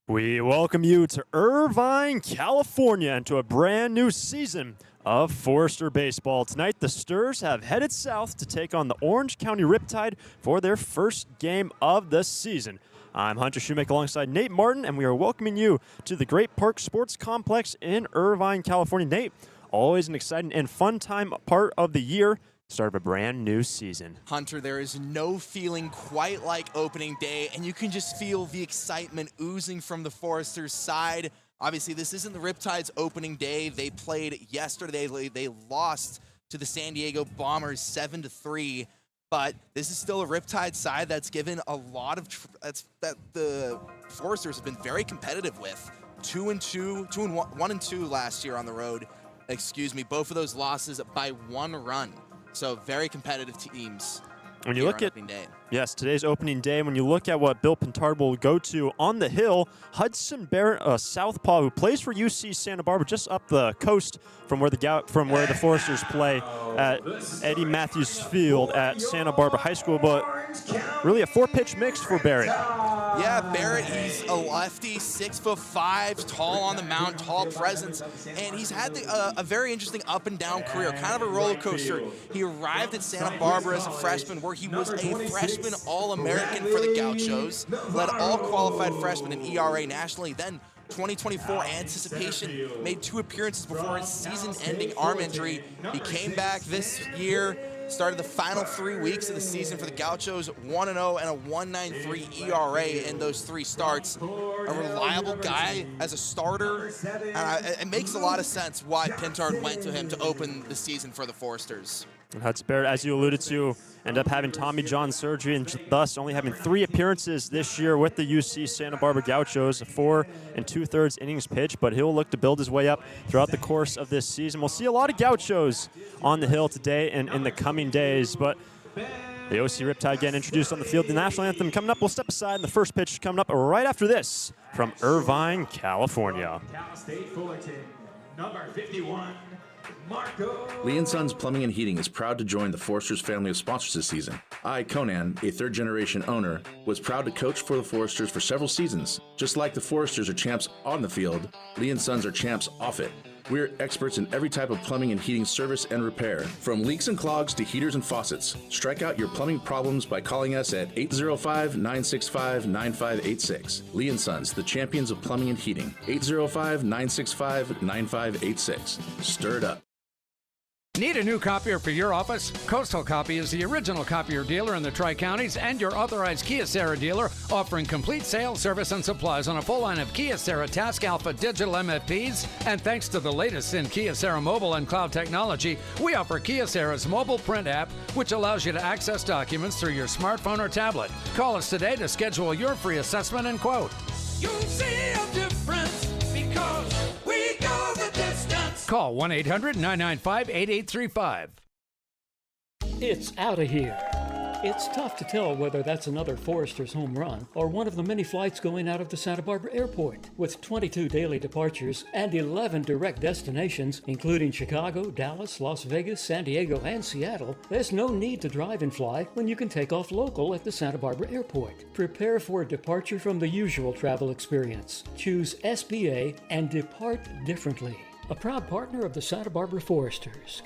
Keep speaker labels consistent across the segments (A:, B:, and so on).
A: We welcome you to Irvine, California, and to a brand new season of Forester Baseball. Tonight, the Sturs have headed south to take on the Orange County Riptide for their first game of the season. I'm Hunter Shoemaker alongside Nate Martin, and we are welcoming you to the Great Park Sports Complex in Irvine, California. Nate, always an exciting and fun part of the year. Start of a brand new season.
B: Hunter, there is no feeling quite like opening day, and you can just feel the excitement oozing from the Foresters' side. Obviously, this isn't the Riptide's opening day. They played yesterday. They lost to the San Diego Bombers 7-3, but this is still a Riptide side that's given a lot of that the Foresters have been very competitive with. 1-2 last year on the road. Excuse me, both of those losses by 1 run. So very competitive teams.
A: When you look at
B: opening day.
A: Yes, today's opening day. When you look at what Bill Pintard will go to on the hill, Hudson Barrett, a southpaw who plays for UC Santa Barbara, just up the coast from where the Foresters play at Eddie Matthews Field at Santa Barbara High School. But really a 4-pitch mix for Barrett.
B: Yeah, Barrett, he's a lefty, 6'5", tall on the mound, tall presence, and he's had a very interesting up and down career, kind of a roller coaster. He arrived at Santa Barbara as a freshman, where he was a freshman All-American for the Gauchos, led all qualified freshmen in ERA nationally. Then 2024 anticipation, made 2 appearances before his season-ending arm injury. He came back this year, started the final 3 weeks of the season for the Gauchos, 1-0 and a 1.93 ERA in those 3 starts. A reliable guy as a starter. It makes a lot of sense why Pintard went to him to open the season for the Foresters.
A: And Hudson Barrett, as you alluded to, ended up having Tommy John surgery and thus only having 3 appearances this year with the UC Santa Barbara Gauchos, 4 2/3 innings pitched, but he'll look to build his way up throughout the course of this season. We'll see a lot of Gauchos on the hill today and in the coming days, but the OC Riptide getting introduced on the field. The national anthem coming up. We'll step aside, and the first pitch coming up right after this from Irvine, California.
C: Cal State Fullerton, number 51.
D: Lee & Sons Plumbing and Heating is proud to join the Foresters family of sponsors this season. I, Conan, a third-generation owner, was proud to coach for the Foresters for several seasons. Just like the Foresters are champs on the field, Lee & Sons are champs off it. We're experts in every type of plumbing and heating service and repair, from leaks and clogs to heaters and faucets. Strike out your plumbing problems by calling us at 805-965-9586. Lee & Sons, the champions of plumbing and heating. 805-965-9586. Stir it up.
E: Need a new copier for your office? Coastal Copy is the original copier dealer in the Tri-Counties and your authorized Kyocera dealer, offering complete sales, service, and supplies on a full line of Kyocera Task Alpha digital MFPs. And thanks to the latest in Kyocera mobile and cloud technology, we offer Kyocera's mobile print app, which allows you to access documents through your smartphone or tablet. Call us today to schedule your free assessment and quote.
F: You'll see a difference because we go the distance.
E: Call 1-800-995-8835.
G: It's out of here. It's tough to tell whether that's another Foresters home run or one of the many flights going out of the Santa Barbara airport. With 22 daily departures and 11 direct destinations, including Chicago, Dallas, Las Vegas, San Diego, and Seattle, there's no need to drive and fly when you can take off local at the Santa Barbara airport. Prepare for a departure from the usual travel experience. Choose SBA and depart differently. a proud partner of the Santa Barbara Foresters.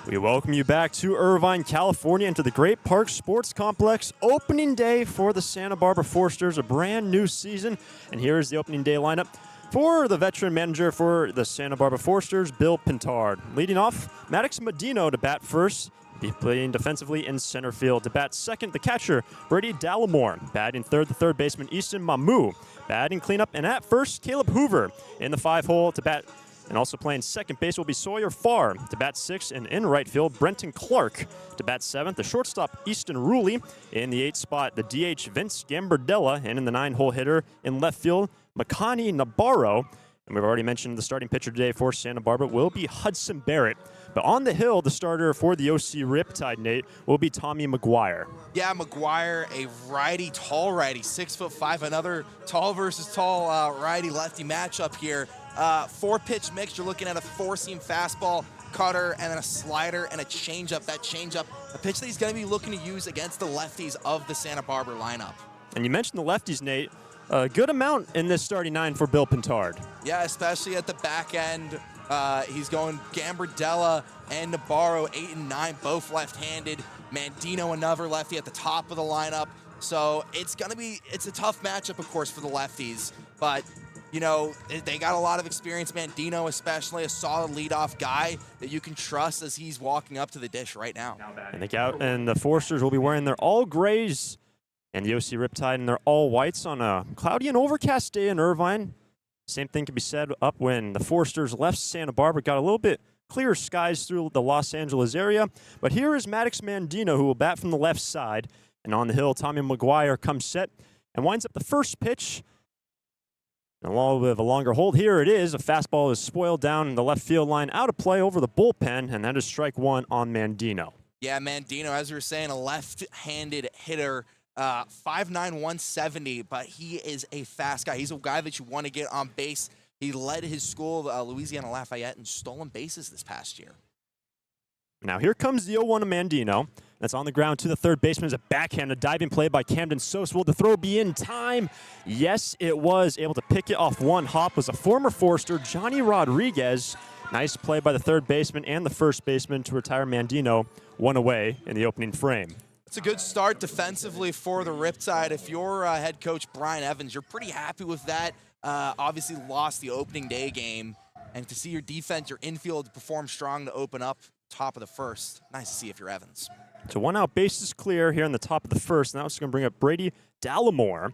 A: We welcome you back to Irvine, California, and to the Great Park Sports Complex opening day for the Santa Barbara Foresters, a brand new season. And here is the opening day lineup for the veteran manager for the Santa Barbara Foresters, Bill Pintard. Leading off, Maddox Medino to bat first, playing defensively in center field. To bat second, the catcher, Brady Dallimore. Batting third, the third baseman, Easton Mamu. Batting cleanup, and at first, Caleb Hoover. In the 5-hole to bat. And also playing second base will be Sawyer Farr. To bat sixth, and in right field, Brenton Clark. To bat seventh, the shortstop, Easton Ruley. In the 8th spot, the DH, Vince Gambardella. And in the 9-hole hitter, in left field, Makani Nabarro. And we've already mentioned the starting pitcher today for Santa Barbara will be Hudson Barrett. But on the hill, the starter for the OC Riptide, Nate, will be Tommy McGuire.
B: Yeah, McGuire, a righty, tall righty, 6'5", another tall versus tall righty-lefty matchup here. 4-pitch mix, you're looking at a 4-seam fastball, cutter, and then a slider and a changeup. That changeup, a pitch that he's going to be looking to use against the lefties of the Santa Barbara lineup.
A: And you mentioned the lefties, Nate. A good amount in this starting 9 for Bill Pintard.
B: Yeah, especially at the back end. He's going Gambardella and Nabarro, 8 and 9, both left-handed. Mandino, another lefty at the top of the lineup. So it's a tough matchup, of course, for the lefties. But, you know, they got a lot of experience. Mandino, especially, a solid leadoff guy that you can trust as he's walking up to the dish right now.
A: And the Foresters will be wearing their all grays and the OC Riptide in their all whites on a cloudy and overcast day in Irvine. Same thing can be said up when the Foresters left Santa Barbara, got a little bit clearer skies through the Los Angeles area. But here is Maddox Mandino, who will bat from the left side. And on the hill, Tommy McGuire comes set and winds up the first pitch. And a little bit of a longer hold. Here it is. A fastball is spoiled down in the left field line, out of play over the bullpen, and that is strike one on Mandino.
B: Yeah, Mandino, as we were saying, a left-handed hitter. 5'9", 170, but he is a fast guy. He's a guy that you want to get on base. He led his school, Louisiana Lafayette, in stolen bases this past year.
A: Now here comes the 0-1 of Mandino. That's on the ground to the third baseman. Is a backhand, a diving play by Camden Sosa. Will the throw be in time? Yes, it was. Able to pick it off one hop was a former Forester, Johnny Rodriguez. Nice play by the third baseman and the first baseman to retire Mandino one away in the opening frame.
B: It's a good start defensively for the Riptide. If you're head coach Brian Evans, you're pretty happy with that. Obviously lost the opening day game. And to see your defense, your infield perform strong to open up top of the first. Nice to see if you're Evans.
A: So 1 out, bases clear here on the top of the first. Now it's going to bring up Brady Dallimore.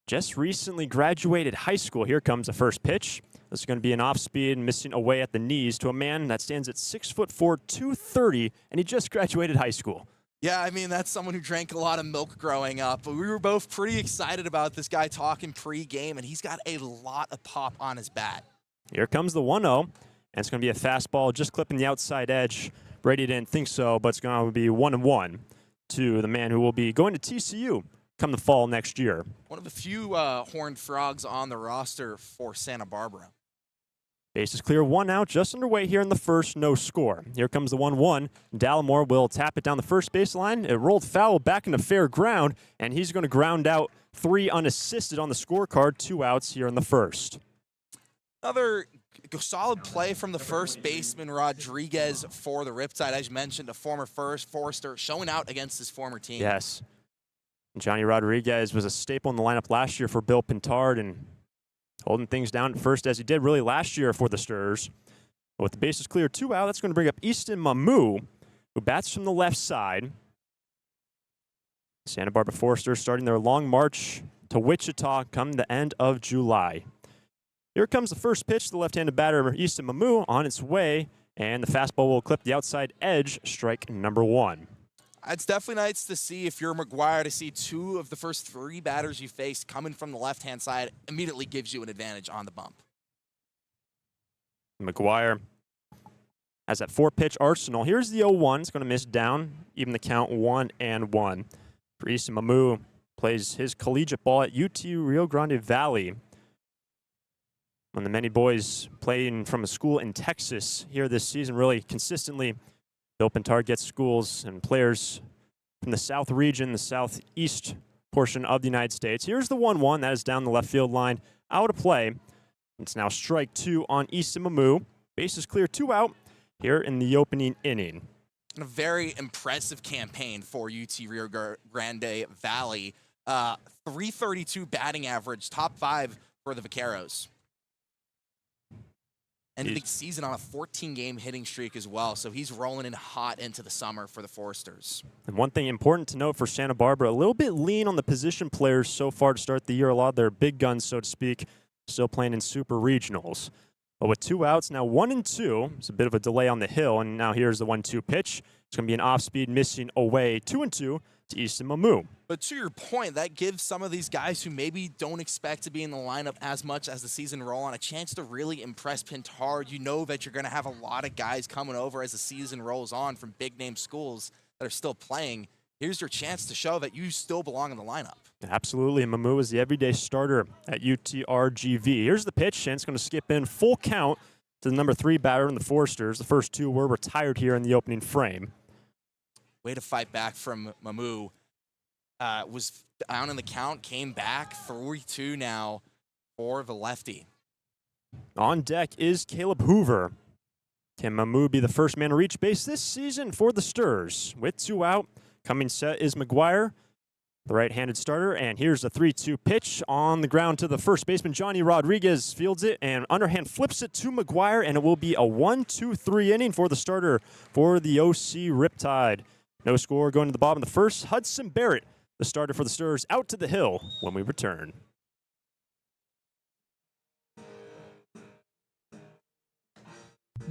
A: Just recently graduated high school. Here comes the first pitch. This is going to be an off-speed, missing away at the knees to a man that stands at 6'4", 230, and he just graduated high school.
B: Yeah, I mean, that's someone who drank a lot of milk growing up. But we were both pretty excited about this guy talking pre-game, and he's got a lot of pop on his bat.
A: Here comes the 1-0, and it's going to be a fastball just clipping the outside edge. Brady didn't think so, but it's going to be 1-1 to the man who will be going to TCU come the fall next year.
B: One of the few Horned Frogs on the roster for Santa Barbara.
A: Bases clear, 1 out, just underway here in the first, no score. Here comes the 1-1. Dallimore will tap it down the first baseline. It rolled foul back into fair ground, and he's going to ground out 3 unassisted on the scorecard, 2 outs here in the first.
B: Another solid play from the first baseman, Rodriguez, for the Riptide. As you mentioned, a former first Forester showing out against his former team.
A: Yes. Johnny Rodriguez was a staple in the lineup last year for Bill Pintard and holding things down at first as he did really last year for the Sturs. But with the bases clear, 2 out, that's going to bring up Easton Mamu, who bats from the left side. Santa Barbara Foresters starting their long march to Wichita come the end of July. Here comes the first pitch. The left-handed batter, Easton Mamu, on its way, and the fastball will clip the outside edge, strike number 1.
B: It's definitely nice to see, if you're McGuire, to see 2 of the first 3 batters you faced coming from the left-hand side immediately gives you an advantage on the bump.
A: McGuire has that 4-pitch arsenal. Here's the 0-1. It's going to miss down, even the count 1-1. For Easton Mamu, plays his collegiate ball at UT Rio Grande Valley. One of the many boys playing from a school in Texas here this season, really consistently. Bill Pintard gets schools and players from the South region, the southeast portion of the United States. Here's the 1-1. That is down the left field line, out of play. It's now strike 2 on Easton Mamu. Bases clear, 2 out here in the opening inning.
B: A very impressive campaign for UT Rio Grande Valley. 332 batting average, top 5 for the Vaqueros. Ended the season on a 14-game hitting streak as well, so he's rolling in hot into the summer for the Foresters.
A: And one thing important to note for Santa Barbara, a little bit lean on the position players so far to start the year. A lot of their big guns, so to speak, still playing in super regionals. But with 2 outs, now 1-2. It's a bit of a delay on the hill, and now here's the 1-2 pitch. It's going to be an off-speed missing away, 2-2 to Easton Mamu.
B: But to your point, that gives some of these guys who maybe don't expect to be in the lineup as much as the season roll on a chance to really impress Pintard. You know that you're going to have a lot of guys coming over as the season rolls on from big-name schools that are still playing. Here's your chance to show that you still belong in the lineup.
A: Absolutely, and Mamu is the everyday starter at UTRGV. Here's the pitch, and it's going to skip in full count to the number 3 batter in the Foresters. The first 2 were retired here in the opening frame.
B: Way to fight back from Mamu. Was down in the count, came back, 3-2 now for the lefty.
A: On deck is Caleb Hoover. Can Mamu be the first man to reach base this season for the Sturs? With 2 out, coming set is McGuire, the right-handed starter, and here's a 3-2 pitch on the ground to the first baseman. Johnny Rodriguez fields it and underhand flips it to McGuire, and it will be a 1-2-3 inning for the starter for the OC Riptide. No score going to the bottom of the first. Hudson Barrett, the starter for the Sturs, out to the hill when we return.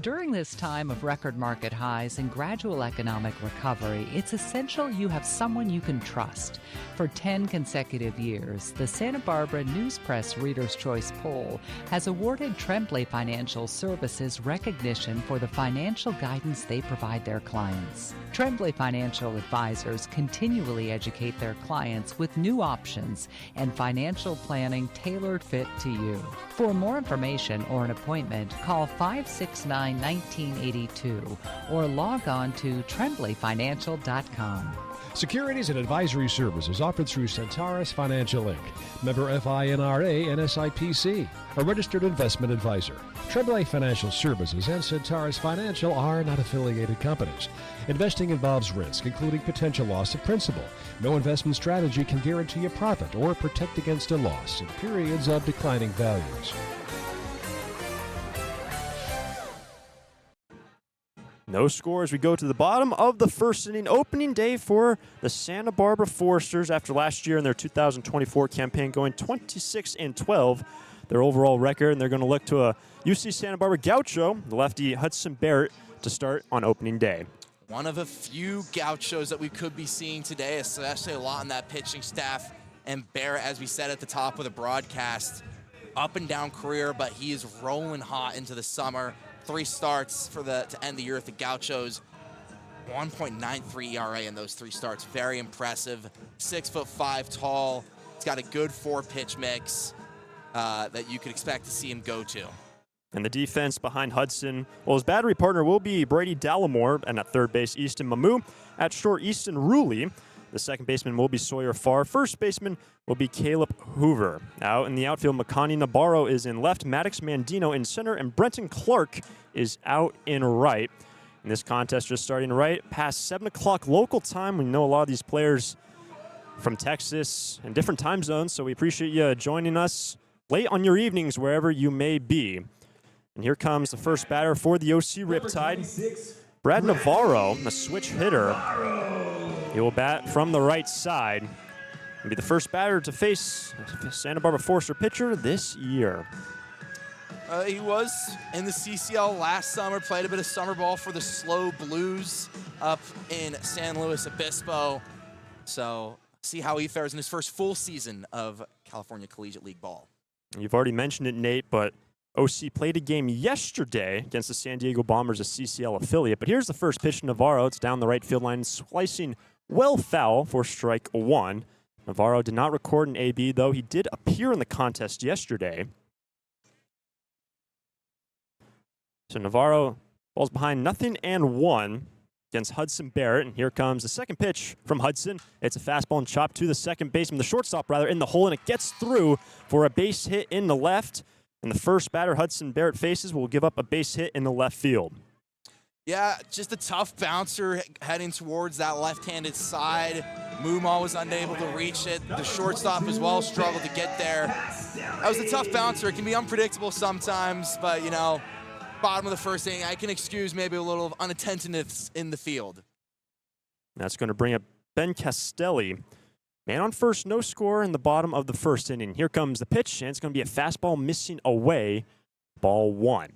H: During this time of record market highs and gradual economic recovery, it's essential you have someone you can trust. For 10 consecutive years, the Santa Barbara News Press Reader's Choice Poll has awarded Tremblay Financial Services recognition for the financial guidance they provide their clients. Tremblay Financial Advisors continually educate their clients with new options and financial planning tailored fit to you. For more information or an appointment, call 569-1982 or log on to tremblayfinancial.com.
I: Securities and advisory services offered through Centaurus Financial Inc., member FINRA and SIPC, a registered investment advisor. Tremblay Financial Services and Centaurus Financial are not affiliated companies. Investing involves risk, including potential loss of principal. No investment strategy can guarantee a profit or protect against a loss in periods of declining values.
A: No score as we go to the bottom of the first inning. Opening day for the Santa Barbara Foresters after last year in their 2024 campaign going 26-12, their overall record, and they're going to look to a UC Santa Barbara Gaucho, the lefty Hudson Barrett, to start on opening day.
B: One of a few Gauchos that we could be seeing today, especially a lot in that pitching staff. And Barrett, as we said at the top of the broadcast, up and down career, but he is rolling hot into the summer. 3 starts to end the year at the Gauchos. 1.93 ERA in those 3 starts. Very impressive. 6'5" tall. He's got a good 4-pitch mix that you could expect to see him go to.
A: And the defense behind Hudson, well, his battery partner will be Brady Dallimore, and at third base, Easton Mamu. At short, Easton Ruley. The second baseman will be Sawyer Farr. First baseman will be Caleb Hoover. Out in the outfield, Makani Navarro is in left, Maddox Mandino in center, and Brenton Clark is out in right. And this contest just starting right past 7 o'clock local time. We know a lot of these players from Texas and different time zones, so we appreciate you joining us late on your evenings wherever you may be. And here comes the first batter for the OC Riptide, Brad Navarro, a switch hitter. He will bat from the right side and be the first batter to face Santa Barbara Forester pitcher this year.
B: He was in the CCL last summer, played a bit of summer ball for the Slow Blues up in San Luis Obispo. So see how he fares in his first full season of California Collegiate League ball.
A: You've already mentioned it, Nate, but OC played a game yesterday against the San Diego Bombers, a CCL affiliate. But here's the first pitch to Navarro. It's down the right field line, slicing well foul for strike one. Navarro did not record an AB, though. He did appear in the contest yesterday. So Navarro falls behind 0-1 against Hudson Barrett. And here comes the second pitch from Hudson. It's a fastball and chop to the second baseman, the shortstop rather, in the hole, and it gets through for a base hit in the left. And the first batter Hudson Barrett faces will give up a base hit in the left field.
B: Yeah, just a tough bouncer heading towards that left-handed side. Muma was unable to reach it. The shortstop as well struggled to get there. That was a tough bouncer. It can be unpredictable sometimes, but, you know, bottom of the first inning, I can excuse maybe a little unattentiveness in the field.
A: That's going to bring up Ben Castelli. Man on first, no score in the bottom of the first inning. Here comes the pitch, and it's going to be a fastball missing away, ball one.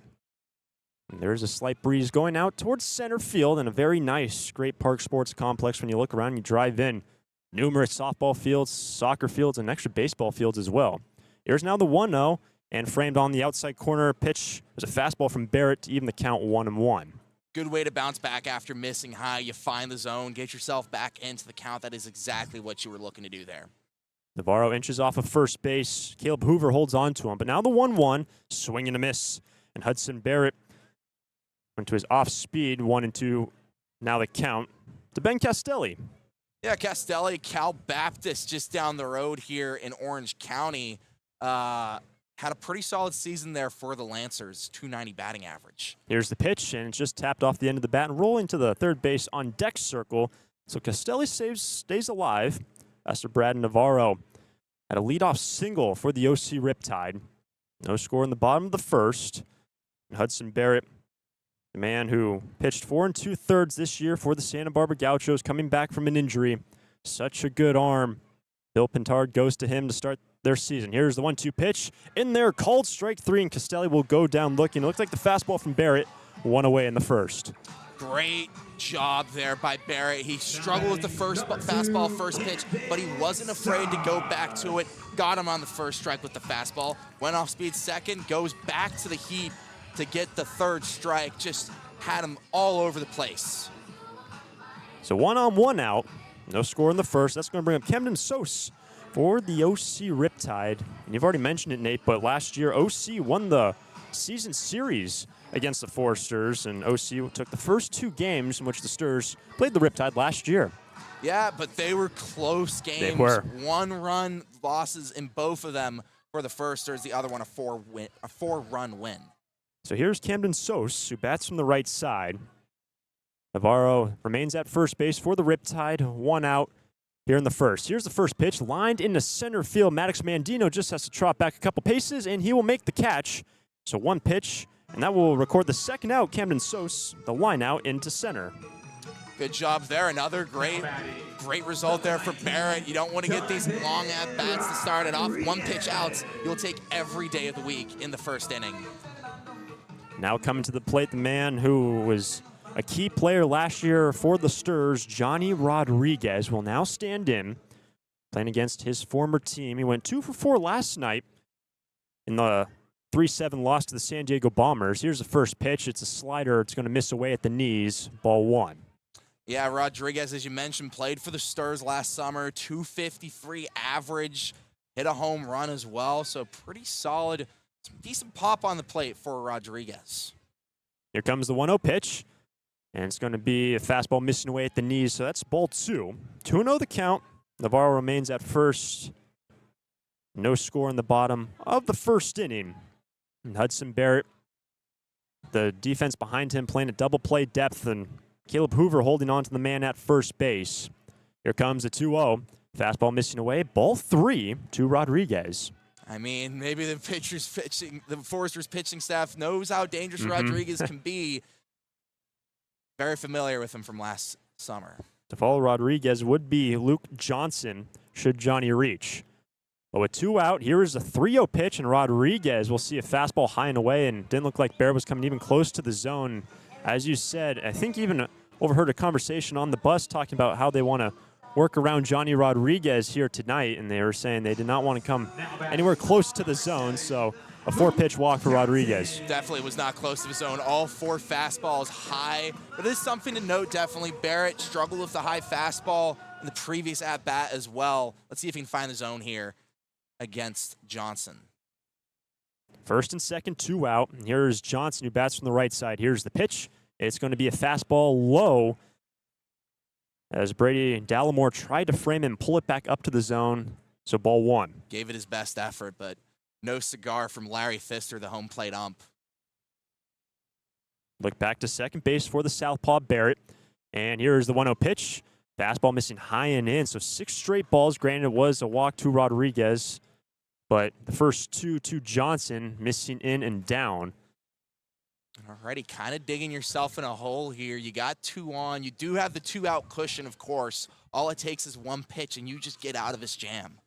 A: And there's a slight breeze going out towards center field in a very nice Great Park Sports Complex. When you look around, you drive in numerous softball fields, soccer fields, and extra baseball fields as well. Here's now the 1-0, and framed on the outside corner pitch. There's a fastball from Barrett to even the count 1-1.
B: Good way to bounce back after missing high. You find the zone, get yourself back into the count. That is exactly what you were looking to do there.
A: Navarro inches off of first base. Caleb Hoover holds on to him. But now the 1-1, swing and a miss. And Hudson Barrett went to his off speed, 1-2. Now the count to Ben Castelli.
B: Yeah, Castelli, Cal Baptist just down the road here in Orange County. Had a pretty solid season there for the Lancers, .290 batting average.
A: Here's the pitch, and it's just tapped off the end of the bat and rolling to the third base on deck circle. So Castelli stays alive. After Brad Navarro had a leadoff single for the OC Riptide. No score in the bottom of the first. And Hudson Barrett, the man who pitched 4 2/3 this year for the Santa Barbara Gauchos, coming back from an injury. Such a good arm. Bill Pintard goes to him to start their season. Here's the 1-2 pitch. In there, called strike three, and Castelli will go down looking. It looks like the fastball from Barrett, one away in the first.
B: Great job there by Barrett. He struggled with the first fastball, first pitch, but he wasn't afraid to go back to it. Got him on the first strike with the fastball. Went off speed second, goes back to the heat to get the third strike. Just had him all over the place.
A: So 1-on-1 out. No score in the first. That's going to bring up Camden Sos for the OC Riptide. And you've already mentioned it, Nate, but last year OC won the season series against the Foresters, and OC took the first 2 games in which the Sturs played the Riptide last year.
B: Yeah, but they were close games.
A: They were.
B: 1-run losses in both of them for the Foresters. The other one a 4-run win.
A: So here's Camden Sos, who bats from the right side. Navarro remains at first base for the Riptide, 1 out here in the first. Here's the first pitch, lined into center field. Maddox Mandino just has to trot back a couple paces, and he will make the catch. So 1 pitch, and that will record the second out. Camden Sos, the line out into center.
B: Good job there. Another great result there for Barrett. You don't want to get these long at-bats to start it off. 1 pitch outs you'll take every day of the week in the first inning.
A: Now coming to the plate, the man who was a key player last year for the Sturs, Johnny Rodriguez, will now stand in, playing against his former team. He went 2 for 4 last night in the 3-7 loss to the San Diego Bombers. Here's the first pitch. It's a slider. It's going to miss away at the knees. Ball 1.
B: Yeah, Rodriguez, as you mentioned, played for the Sturs last summer. .253 average. Hit a home run as well. So pretty solid some decent pop on the plate for Rodriguez.
A: Here comes the 1-0 pitch. And it's going to be a fastball missing away at the knees, so that's ball 2. 2-0 the count. Navarro remains at first. No score in the bottom of the first inning. And Hudson Barrett, the defense behind him, playing a double play depth, and Caleb Hoover holding on to the man at first base. Here comes the 2-0. Fastball missing away. Ball 3 to Rodriguez.
B: I mean, maybe the Foresters pitching staff knows how dangerous Rodriguez can be. Very familiar with him from last summer.
A: To follow Rodriguez would be Luke Johnson, should Johnny reach. But with 2 out, here is a 3-0 pitch, and Rodriguez will see a fastball high and away, and didn't look like Barrett was coming even close to the zone. As you said, I think even overheard a conversation on the bus talking about how they want to work around Johnny Rodriguez here tonight, and they were saying they did not want to come anywhere close to the zone, so a 4-pitch walk for Rodriguez.
B: Definitely was not close to the zone. All 4 fastballs high. But it is something to note, definitely. Barrett struggled with the high fastball in the previous at-bat as well. Let's see if he can find the zone here against Johnson.
A: First and second, 2 out. And here's Johnson, who bats from the right side. Here's the pitch. It's going to be a fastball low, as Brady Dallimore tried to frame and pull it back up to the zone. So ball 1.
B: Gave it his best effort, but no cigar from Larry Pfister, the home plate ump.
A: Look back to second base for the southpaw Barrett. And here's the 1-0 pitch. Fastball missing high and in. So 6 straight balls. Granted, it was a walk to Rodriguez. But the first 2 to Johnson, missing in and down.
B: Alrighty, kind of digging yourself in a hole here. You got 2 on. You do have the 2-out cushion, of course. All it takes is 1 pitch, and you just get out of this jam.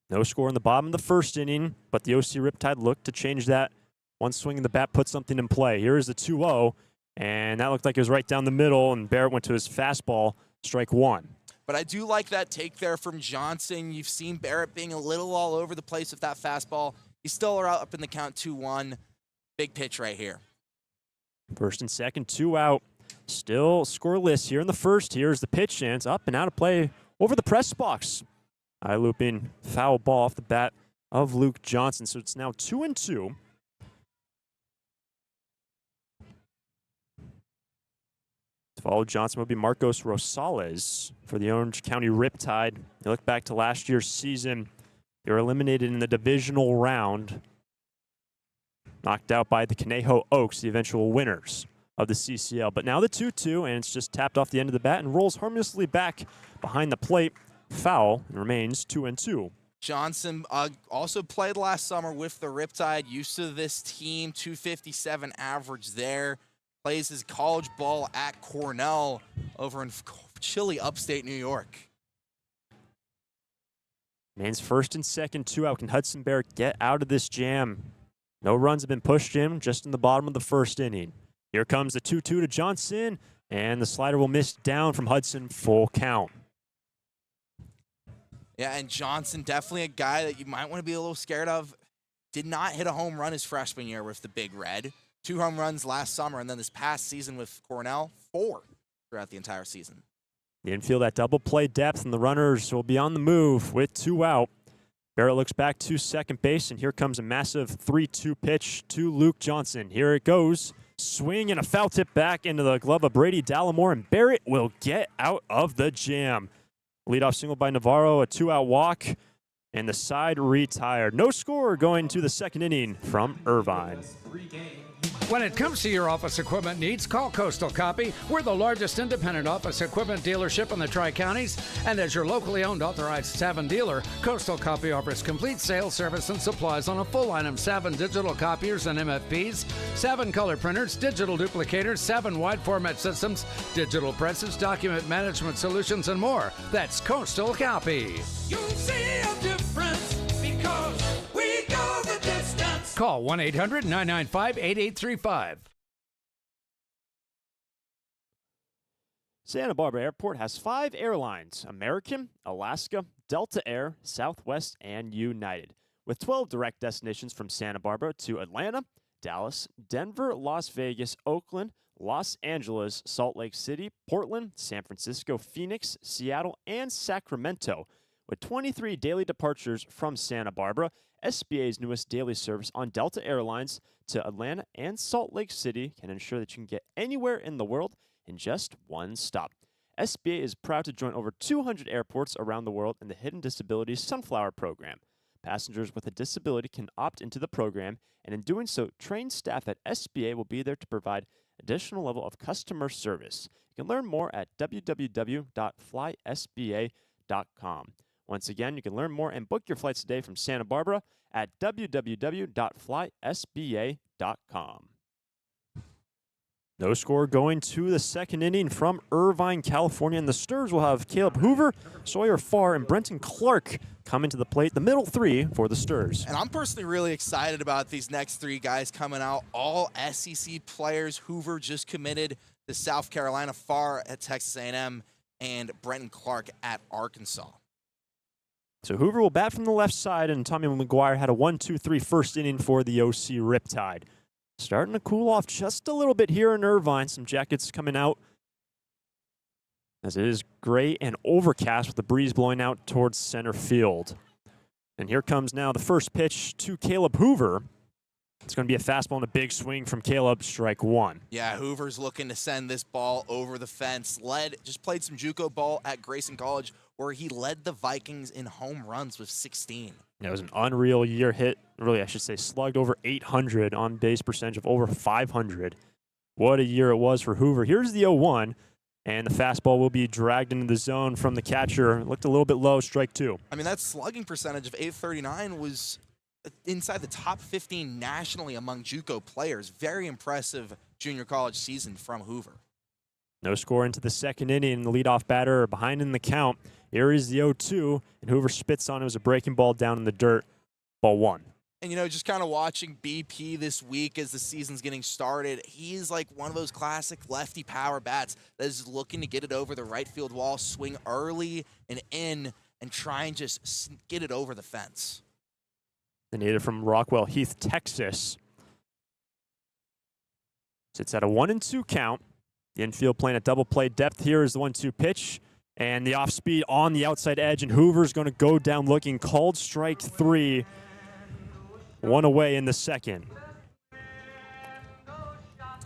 A: No score in the bottom of the first inning, but the OC Riptide looked to change that. One swing in the bat put something in play. Here is the 2-0, and that looked like it was right down the middle, and Barrett went to his fastball, strike 1.
B: But I do like that take there from Johnson. You've seen Barrett being a little all over the place with that fastball. He's still up in the count 2-1. Big pitch right here.
A: First and second, 2 out. Still scoreless here in the first. Here's the pitch, and it's up and out of play over the press box. Eye-looping foul ball off the bat of Luke Johnson. So it's now 2-2. To follow Johnson will be Marcos Rosales for the Orange County Riptide. You look back to last year's season. They were eliminated in the divisional round. Knocked out by the Conejo Oaks, the eventual winners of the CCL. But now the 2-2, and it's just tapped off the end of the bat and rolls harmlessly back behind the plate. Foul, and remains 2-2.
B: Johnson also played last summer with the Riptide, used to this team, 257 average there. Plays his college ball at Cornell over in chilly upstate New York.
A: Remains first and second, 2 out. Can Hudson Barrett get out of this jam? No runs have been pushed in, just in the bottom of the first inning. Here comes the 2-2 to Johnson, and the slider will miss down from Hudson, full count.
B: Yeah, and Johnson, definitely a guy that you might want to be a little scared of. Did not hit a home run his freshman year with the Big Red. 2 home runs last summer, and then this past season with Cornell, 4 throughout the entire season.
A: The infield at double play depth, and the runners will be on the move with 2 out. Barrett looks back to second base, and here comes a massive 3-2 pitch to Luke Johnson. Here it goes. Swing and a foul tip back into the glove of Brady Dallimore, and Barrett will get out of the jam. Leadoff single by Navarro, a 2-out walk, and the side retired. No score going to the second inning from Irvine.
E: When it comes to your office equipment needs, call Coastal Copy. We're the largest independent office equipment dealership in the Tri-Counties, and as your locally owned authorized Savin dealer, Coastal Copy offers complete sales, service, and supplies on a full line of Savin digital copiers and MFPs, Savin color printers, digital duplicators, Savin wide format systems, digital presses, document management solutions, and more. That's Coastal Copy.
F: You'll see a difference because we go the distance.
E: Call 1-800-995-8835.
A: Santa Barbara Airport has 5 airlines: American, Alaska, Delta Air, Southwest, and United, with 12 direct destinations from Santa Barbara to Atlanta, Dallas, Denver, Las Vegas, Oakland, Los Angeles, Salt Lake City, Portland, San Francisco, Phoenix, Seattle, and Sacramento, With 23 daily departures from Santa Barbara, SBA's newest daily service on Delta Airlines to Atlanta and Salt Lake City can ensure that you can get anywhere in the world in just one stop. SBA is proud to join over 200 airports around the world in the Hidden Disabilities Sunflower Program. Passengers with a disability can opt into the program, and in doing so, trained staff at SBA will be there to provide additional level of customer service. You can learn more at www.flysba.com. Once again, you can learn more and book your flights today from Santa Barbara at www.flysba.com. No score going to the second inning from Irvine, California, and the Stars will have Caleb Hoover, Sawyer Farr, and Brenton Clark coming to the plate, the middle three for the Stars.
B: And I'm personally really excited about these next three guys coming out, all SEC players. Hoover just committed to South Carolina, Farr at Texas A&M, and Brenton Clark at Arkansas.
A: So Hoover will bat from the left side, and Tommy McGuire had a 1-2-3 first inning for the OC Riptide. Starting to cool off just a little bit here in Irvine. Some jackets coming out as it is gray and overcast with the breeze blowing out towards center field. And here comes now the first pitch to Caleb Hoover. It's going to be a fastball and a big swing from Caleb, strike one.
B: Yeah, Hoover's looking to send this ball over the fence. Just played some JUCO ball at Grayson College, where he led the Vikings in home runs with 16.
A: It was an unreal year, hit, really, I should say, slugged over 800, on base percentage of over 500. What a year it was for Hoover. Here's the 0-1, and the fastball will be dragged into the zone from the catcher. Looked a little bit low, strike two.
B: I mean, that slugging percentage of 839 was inside the top 15 nationally among JUCO players. Very impressive junior college season from Hoover.
A: No score into the second inning, and the leadoff batter behind in the count. Here is the 0-2, and Hoover spits on it. It was a breaking ball down in the dirt. Ball one.
B: And, just kind of watching BP this week as the season's getting started, he's like one of those classic lefty power bats that is looking to get it over the right field wall, swing early and in, and try and just get it over the fence.
A: The native from Rockwell Heath, Texas. Sits at a 1-2 count. The infield playing at double play depth. Here is the 1-2 pitch. And the off speed on the outside edge, and Hoover's going to go down looking. Called strike three. One away in the second.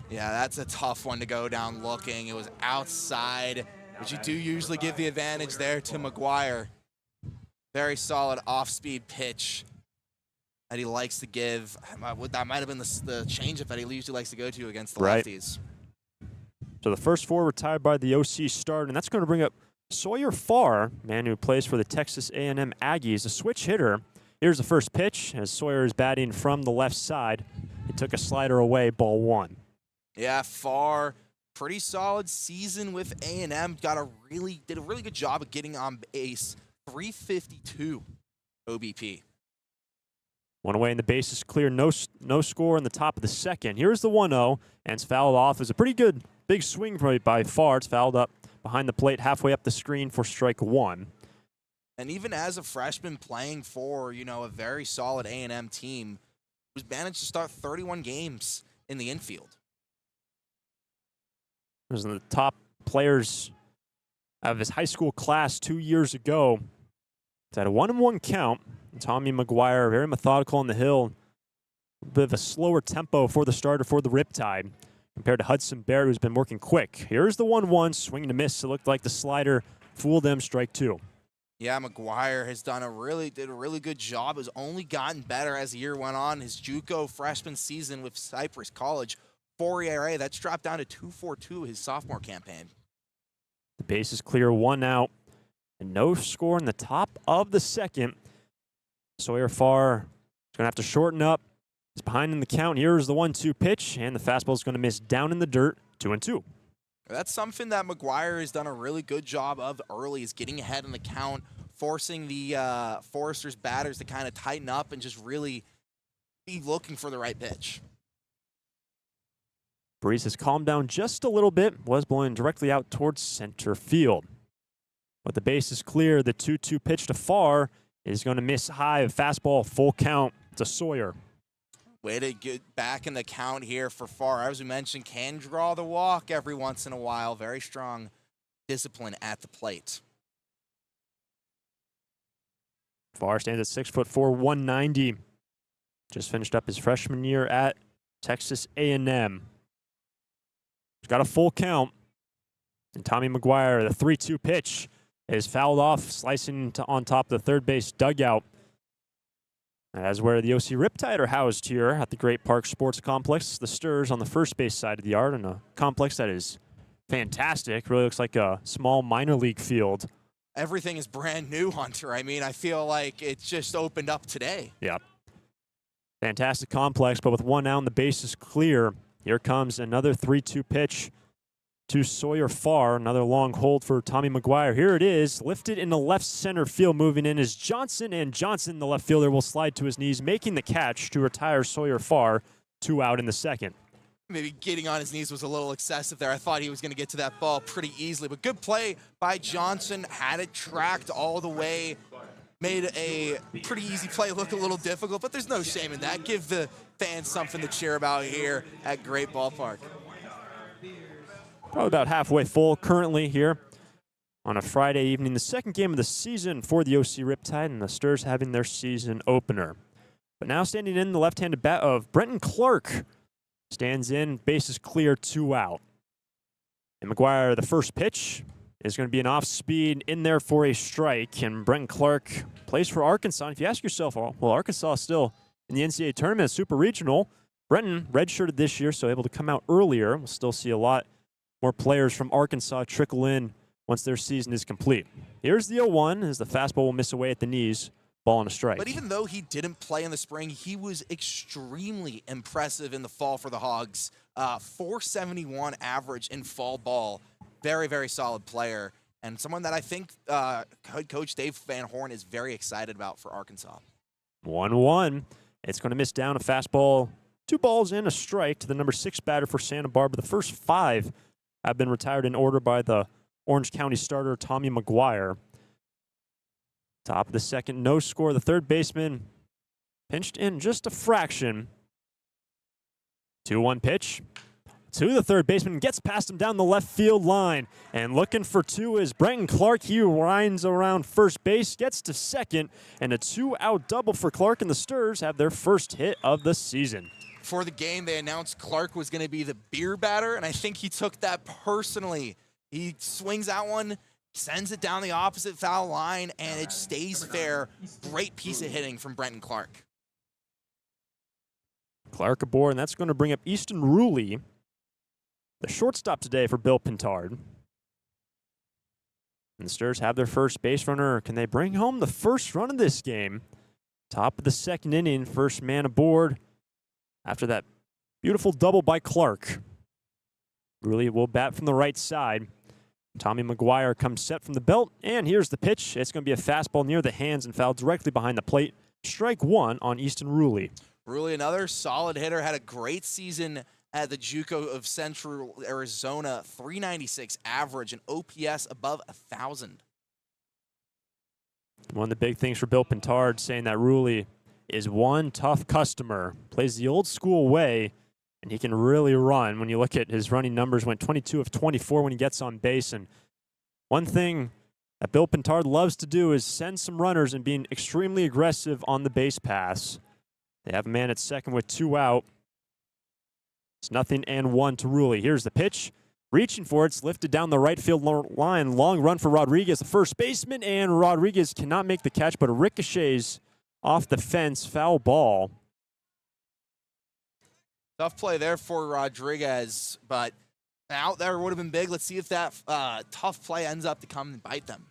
B: Yeah, that's a tough one to go down looking. It was outside, but you do usually give the advantage there to McGuire. Very solid off-speed pitch that he likes to give. That might have been the changeup that he usually likes to go to against the lefties.
A: So the first four retired by the OC start, and that's going to bring up Sawyer Farr, man who plays for the Texas A&M Aggies, a switch hitter. Here's the first pitch as Sawyer is batting from the left side. He took a slider away, ball one.
B: Yeah, Farr, pretty solid season with A&M. Did a really good job of getting on base. 352 OBP.
A: One away, and the base is clear. No score in the top of the second. Here's the 1-0, and it's fouled off. It's a pretty good big swing by Farr. It's fouled up behind the plate, halfway up the screen for strike one.
B: And even as a freshman playing for, a very solid A&M team, was managed to start 31 games in the infield.
A: He was one of the top players out of his high school class 2 years ago. It's at a 1-1 count. Tommy McGuire, very methodical on the hill. A bit of a slower tempo for the starter for the Riptide compared to Hudson Barrett, who's been working quick. Here's the 1-1, swing and a miss. It looked like the slider fooled them, strike two.
B: Yeah, McGuire has did a really good job. Has only gotten better as the year went on. His JUCO freshman season with Cypress College, 4 ERA, that's dropped down to 2.42 his sophomore campaign.
A: The base is clear, one out, and no score in the top of the second. Sawyer Farr is going to have to shorten up. He's behind in the count. Here's the 1-2 pitch, and the fastball is going to miss down in the dirt, 2-2.
B: That's something that McGuire has done a really good job of early, is getting ahead in the count, forcing the Foresters batters to kind of tighten up and just really be looking for the right pitch.
A: Breeze has calmed down just a little bit, was blowing directly out towards center field. But the base is clear. The 2-2 pitch to Farr is going to miss high. Fastball, full count to Sawyer.
B: Way to get back in the count here for Farr. As we mentioned, can draw the walk every once in a while. Very strong discipline at the plate.
A: Farr stands at 6'4", 190. Just finished up his freshman year at Texas A&M. He's got a full count. And Tommy McGuire, the 3-2 pitch, is fouled off, slicing on top of the third base dugout. As where the OC Riptide are housed here at the Great Park Sports Complex. The Sturs on the first base side of the yard in a complex that is fantastic. Really looks like a small minor league field.
B: Everything is brand new, Hunter. I mean, I feel like it just opened up today.
A: Yeah. Fantastic complex, but with one out and the base is clear, here comes another 3-2 pitch to Sawyer Farr. Another long hold for Tommy McGuire. Here it is, lifted in the left center field. Moving in is Johnson, and Johnson, the left fielder, will slide to his knees, making the catch to retire Sawyer Farr. 2 out in the second.
B: Maybe getting on his knees was a little excessive there. I thought he was going to get to that ball pretty easily, but good play by Johnson. Had it tracked all the way. Made a pretty easy play look a little difficult, but there's no shame in that. Give the fans something to cheer about here at Great Ballpark.
A: Probably about halfway full currently here on a Friday evening. The second game of the season for the OC Riptide, and the Sturs having their season opener. But now standing in, the left-handed bat of Brenton Clark stands in, bases clear, 2 out. And McGuire, the first pitch, is going to be an off-speed in there for a strike. And Brenton Clark plays for Arkansas. And if you ask yourself, well, Arkansas is still in the NCAA tournament, Super Regional. Brenton redshirted this year, so able to come out earlier. We'll still see a lot more players from Arkansas trickle in once their season is complete. Here's the 0-1 as the fastball will miss away at the knees. Ball and a strike.
B: But even though he didn't play in the spring, he was extremely impressive in the fall for the Hogs. 471 average in fall ball. Very, very solid player. And someone that I think head coach Dave Van Horn is very excited about for Arkansas.
A: 1-1. It's going to miss down a fastball. 2 balls and a strike to the number 6 batter for Santa Barbara. The first 5 have been retired in order by the Orange County starter, Tommy McGuire. Top of the second, no score. The third baseman pinched in just a fraction. 2-1 pitch to the third baseman. Gets past him down the left field line. And looking for 2 is Brenton Clark. He winds around first base, gets to second, and a 2-out double for Clark, and the Sturs have their first hit of the season.
B: Before the game, they announced Clark was going to be the beer batter, and I think he took that personally. He swings out one, sends it down the opposite foul line, and it stays fair. Great piece of hitting from Brenton Clark.
A: Clark aboard, and that's going to bring up Easton Ruley, the shortstop today for Bill Pintard. And the Sturs have their first base runner. Can they bring home the first run of this game? Top of the second inning, first man aboard after that beautiful double by Clark. Ruley will bat from the right side. Tommy McGuire comes set from the belt, and here's the pitch. It's going to be a fastball near the hands and foul directly behind the plate. Strike 1 on Easton Ruley.
B: Ruley, another solid hitter, had a great season at the JUCO of Central Arizona. 396 average and OPS above 1,000.
A: One of the big things for Bill Pintard, saying that Ruley is one tough customer, plays the old school way, and he can really run. When you look at his running numbers, went 22 of 24 when he gets on base. And one thing that Bill Pintard loves to do is send some runners and being extremely aggressive on the base pass. They have a man at second with 2 out. It's 0-1 to Ruley. Here's the pitch. Reaching for it. It's lifted down the right field line. Long run for Rodriguez, the first baseman, and Rodriguez cannot make the catch, but it ricochets off the fence. Foul ball.
B: Tough play there for Rodriguez, but out there would have been big. Let's see if that tough play ends up to come and bite them.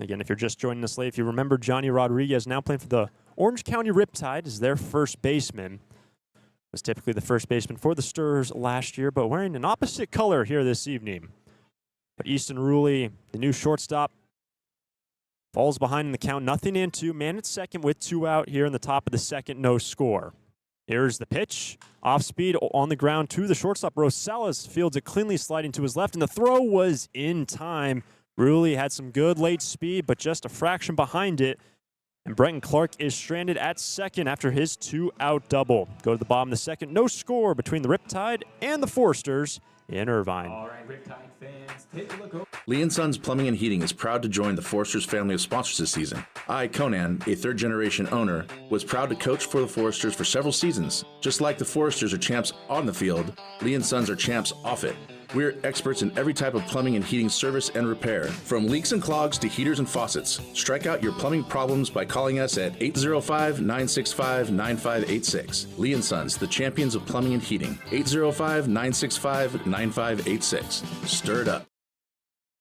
A: Again, if you're just joining us late, if you remember, Johnny Rodriguez now playing for the Orange County Riptide as their first baseman. Was typically the first baseman for the Sturs last year, but wearing an opposite color here this evening. But Easton Ruley, the new shortstop, falls behind in the count. 0-2. Man at second with 2 out here in the top of the second. No score. Here's the pitch. Off speed on the ground to the shortstop. Rosales fields it cleanly, sliding to his left, and the throw was in time. Ruley had some good late speed, but just a fraction behind it. And Brenton Clark is stranded at second after his 2-out double. Go to the bottom of the second. No score between the Riptide and the Foresters in Irvine.
C: All right, Riptide fans, take a look over.
D: Lee & Sons Plumbing and Heating is proud to join the Foresters family of sponsors this season. I, Conan, a third-generation owner, was proud to coach for the Foresters for several seasons. Just like the Foresters are champs on the field, Lee & Sons are champs off it. We're experts in every type of plumbing and heating service and repair, from leaks and clogs to heaters and faucets. Strike out your plumbing problems by calling us at 805-965-9586. Lee & Sons, the champions of plumbing and heating. 805-965-9586. Stir it up.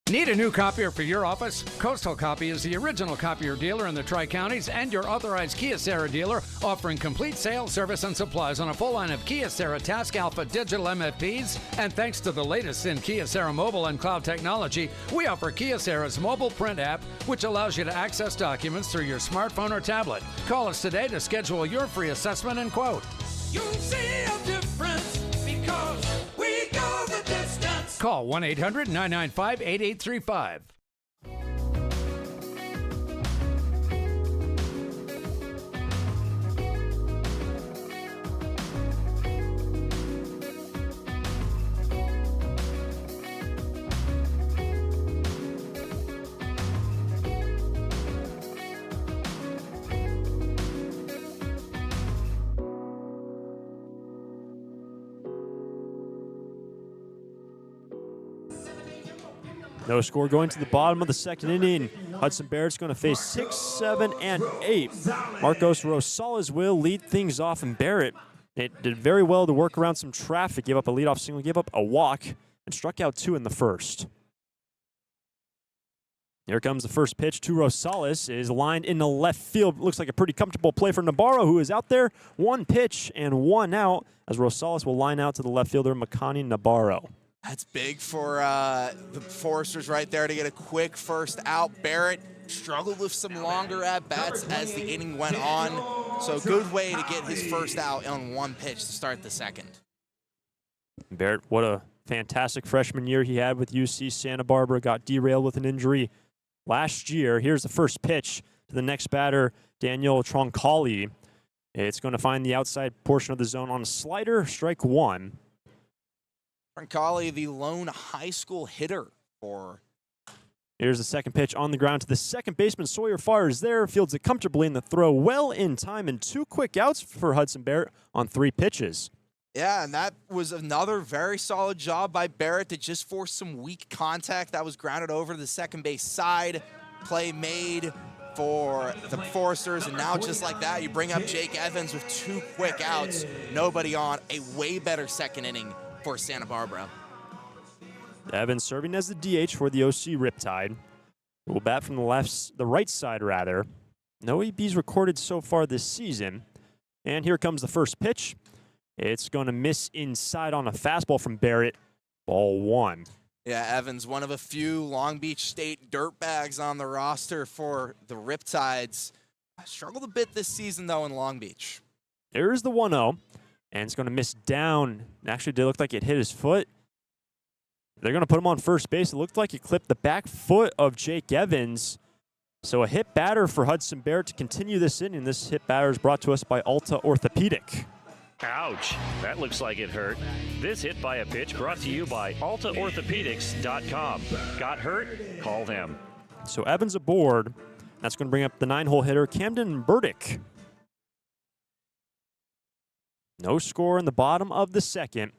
E: Need a new copier for your office? Coastal Copy is the original copier dealer in the Tri-Counties and your authorized Kyocera dealer, offering complete sales, service, and supplies on a full line of Kyocera Task Alpha digital MFPs. And thanks to the latest in Kyocera mobile and cloud technology, we offer Kyocera's mobile print app, which allows you to access documents through your smartphone or tablet. Call us today to schedule your free assessment and quote.
F: You'll see a difference because we go the distance.
E: Call 1-800-995-8835.
A: No score going to the bottom of the second inning. Hudson Barrett's going to face 6, 7, and 8. Marcos Rosales will lead things off, and Barrett did very well to work around some traffic. Gave up a leadoff single, gave up a walk, and struck out 2 in the first. Here comes the first pitch to Rosales. Is lined in the left field. Looks like a pretty comfortable play for Navarro, who is out there. 1 pitch and 1 out, as Rosales will line out to the left fielder, Makani Navarro.
B: That's big for the Foresters right there to get a quick first out. Barrett struggled with some longer at-bats as the inning went on. So good way to get his first out on 1 pitch to start the second.
A: Barrett, what a fantastic freshman year he had with UC Santa Barbara. Got derailed with an injury last year. Here's the first pitch to the next batter, Daniel Troncalli. It's going to find the outside portion of the zone on a slider, strike 1.
B: Troncalli, the lone high school hitter for.
A: Here's the second pitch on the ground to the second baseman. Sawyer Farr is there, fields it comfortably in the throw, well in time, and 2 quick outs for Hudson Barrett on 3 pitches.
B: Yeah, and that was another very solid job by Barrett to just force some weak contact. That was grounded over to the second base side. Play made for the Foresters, and now just like that, you bring up Jake Evans with 2 quick outs. Nobody on. A way better second inning for Santa Barbara.
A: Evans serving as the DH for the OC Riptide. Will bat from the right side rather. No EBs recorded so far this season. And here comes the first pitch. It's going to miss inside on a fastball from Barrett. Ball 1.
B: Yeah, Evans, one of a few Long Beach State dirtbags on the roster for the Riptides. Struggled a bit this season, though, in Long Beach.
A: There's the 1-0. And it's going to miss down. Actually, it did look like it hit his foot. They're going to put him on first base. It looked like it clipped the back foot of Jake Evans. So a hit batter for Hudson Barrett to continue this inning. This hit batter is brought to us by Alta Orthopedic.
J: Ouch, that looks like it hurt. This hit by a pitch brought to you by AltaOrthopedics.com. Got hurt? Call them.
A: So Evans aboard. That's going to bring up the 9-hole hitter, Camden Burdick. No score in the bottom of the second.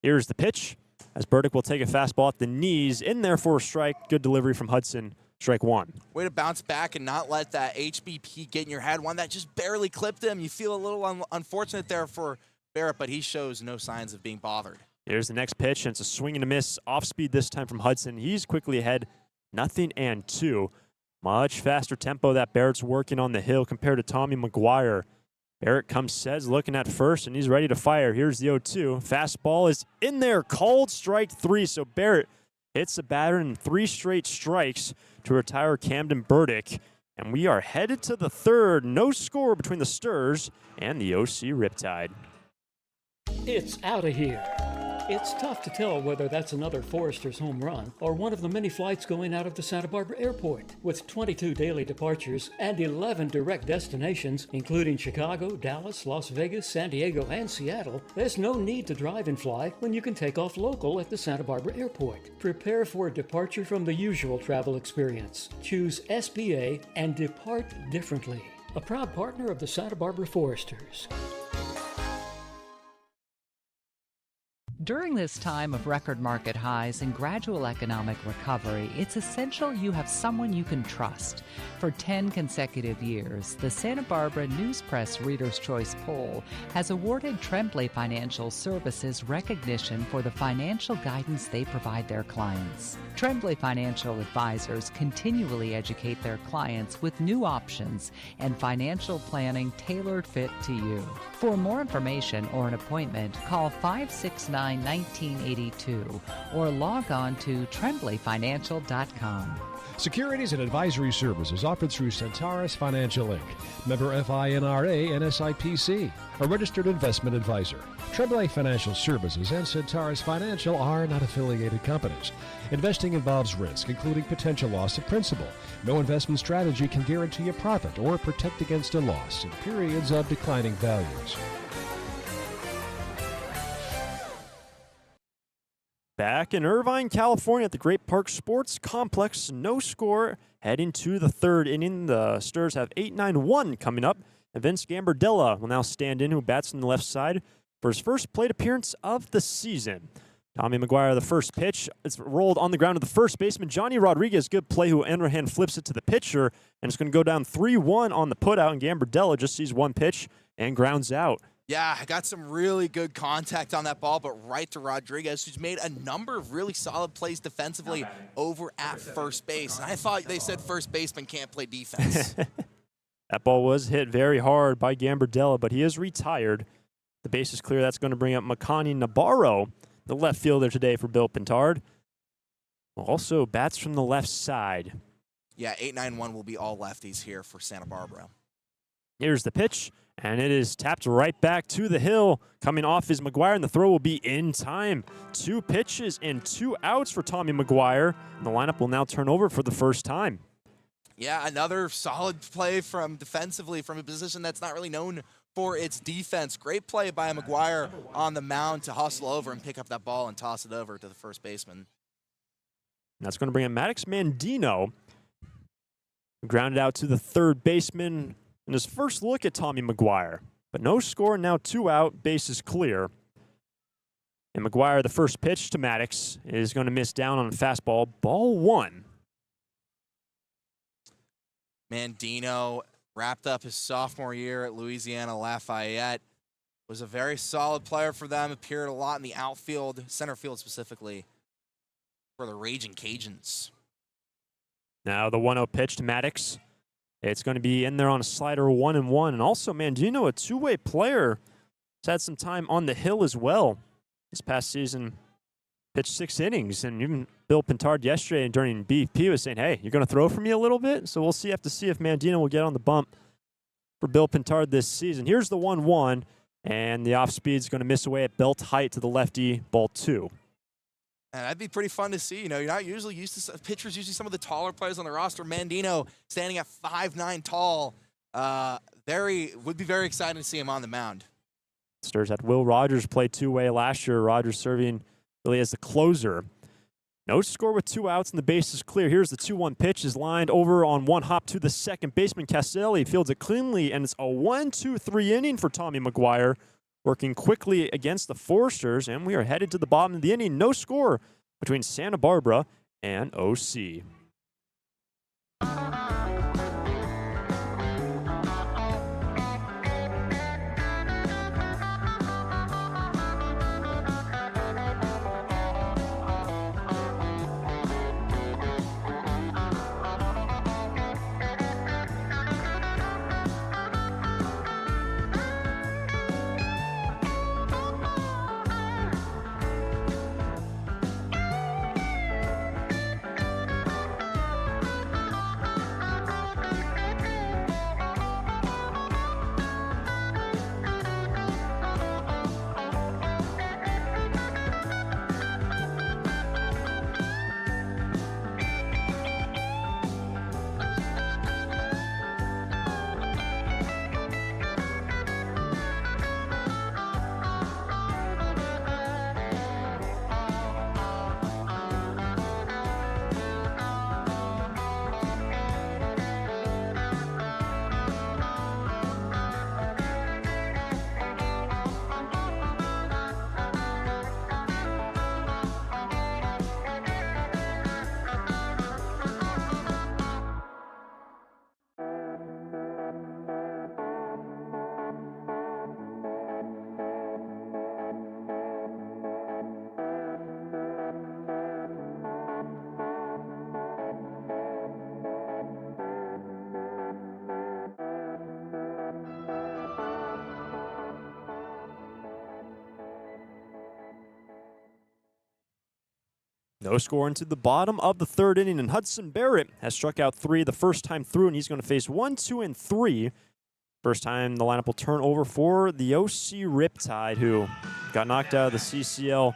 A: Here's the pitch, as Burdick will take a fastball at the knees. In there for a strike. Good delivery from Hudson. Strike 1.
B: Way to bounce back and not let that HBP get in your head. One that just barely clipped him. You feel a little unfortunate there for Barrett, but he shows no signs of being bothered.
A: Here's the next pitch, and it's a swing and a miss. Off speed this time from Hudson. He's quickly ahead, 0-2. Much faster tempo that Barrett's working on the hill compared to Tommy McGuire. Barrett says looking at first, and he's ready to fire. Here's the 0-2. Fastball is in there, called strike 3. So Barrett hits the batter in 3 straight strikes to retire Camden Burdick. And we are headed to the third. No score between the Sturs and the OC Riptide.
G: It's out of here. It's tough to tell whether that's another Forester's home run or one of the many flights going out of the Santa Barbara Airport. With 22 daily departures and 11 direct destinations, including Chicago, Dallas, Las Vegas, San Diego, and Seattle, there's no need to drive and fly when you can take off local at the Santa Barbara Airport. Prepare for a departure from the usual travel experience. Choose SBA and depart differently. A proud partner of the Santa Barbara Foresters.
H: During this time of record market highs and gradual economic recovery, it's essential you have someone you can trust. For 10 consecutive years, the Santa Barbara News Press Reader's Choice Poll has awarded Tremblay Financial Services recognition for the financial guidance they provide their clients. Tremblay Financial Advisors continually educate their clients with new options and financial planning tailored fit to you. For more information or an appointment, call 569-1982 or log on to tremblayfinancial.com.
I: Securities and advisory services offered through Centaurus Financial Inc., member FINRA and SIPC, a registered investment advisor. Tremblay Financial Services and Centaurus Financial are not affiliated companies. Investing involves risk, including potential loss of principal. No investment strategy can guarantee a profit or protect against a loss in periods of declining values.
A: Back in Irvine, California at the Great Park Sports Complex, no score heading to the third inning. The Sturs have 8-9-1 coming up. And Vince Gambardella will now stand in, who bats on the left side for his first plate appearance of the season. Tommy McGuire, the first pitch. It's rolled on the ground to the first baseman, Johnny Rodriguez. Good play, who underhand flips it to the pitcher, and it's going to go down 3-1 on the putout, and Gambardella just sees one pitch and grounds out.
B: Yeah, I got some really good contact on that ball, but right to Rodriguez, who's made a number of really solid plays defensively over at first base. And I thought they said first baseman can't play defense.
A: That ball was hit very hard by Gambardella, but he is retired. The base is clear. That's going to bring up Makani Nabarro, the left fielder today for Bill Pintard. Also bats from the left side.
B: Yeah, 8-9-1 will be all lefties here for Santa Barbara.
A: Here's the pitch, and it is tapped right back to the hill. Coming off is McGuire, and the throw will be in time. 2 pitches and 2 outs for Tommy McGuire, and the lineup will now turn over for the first time.
B: Yeah, another solid play from defensively from a position that's not really known for its defense. Great play by McGuire on the mound to hustle over and pick up that ball and toss it over to the first baseman.
A: That's going to bring in Maddox Mandino. Grounded out to the third baseman in his first look at Tommy McGuire. But no score, now 2 out, bases clear. And McGuire, the first pitch to Maddox, is going to miss down on a fastball. Ball 1.
B: Mandino wrapped up his sophomore year at Louisiana Lafayette. Was a very solid player for them. Appeared a lot in the outfield, center field specifically, for the Raging Cajuns.
A: Now the 1-0 pitch to Maddox. It's going to be in there on a slider, 1-1. And also Mandino, a two-way player, has had some time on the hill as well. This past season, pitched 6 innings. And even Bill Pintard yesterday during BP was saying, hey, you're going to throw for me a little bit? So we'll have to see if Mandino will get on the bump for Bill Pintard this season. Here's the 1-1. And the off-speed is going to miss away at belt height to the lefty, ball 2.
B: And that'd be pretty fun to see. You know, you're not usually used to pitchers, usually some of the taller players on the roster. Mandino standing at 5'9" tall. Would be very exciting to see him on the mound.
A: Sturs had Will Rogers play two-way last year. Rogers serving really as the closer. No score with 2 outs, and the base is clear. Here's the 2-1 pitch. Is lined over on one hop to the second baseman. Castelli fields it cleanly, and it's a 1-2-3 inning for Tommy McGuire, working quickly against the Foresters, and we are headed to the bottom of the inning. No score between Santa Barbara and OC. No score into the bottom of the third inning, and Hudson Barrett has struck out 3 the first time through, and he's going to face 1, 2, and 3. First time the lineup will turn over for the OC Riptide, who got knocked out of the CCL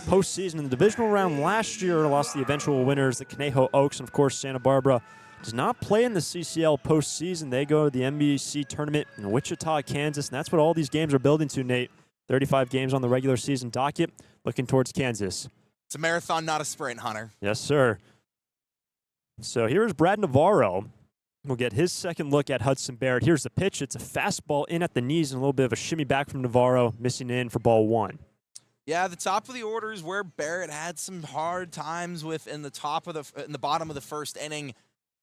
A: postseason in the divisional round last year, lost the eventual winners, the Conejo Oaks, and of course Santa Barbara does not play in the CCL postseason. They go to the NBC tournament in Wichita, Kansas, and that's what all these games are building to, Nate. 35 games on the regular season docket, looking towards Kansas.
B: It's a marathon, not a sprint, Hunter.
A: Yes, sir. So here's Brad Navarro. We'll get his second look at Hudson Barrett. Here's the pitch. It's a fastball in at the knees and a little bit of a shimmy back from Navarro, missing in for ball 1.
B: Yeah, the top of the order is where Barrett had some hard times with in the bottom of the first inning.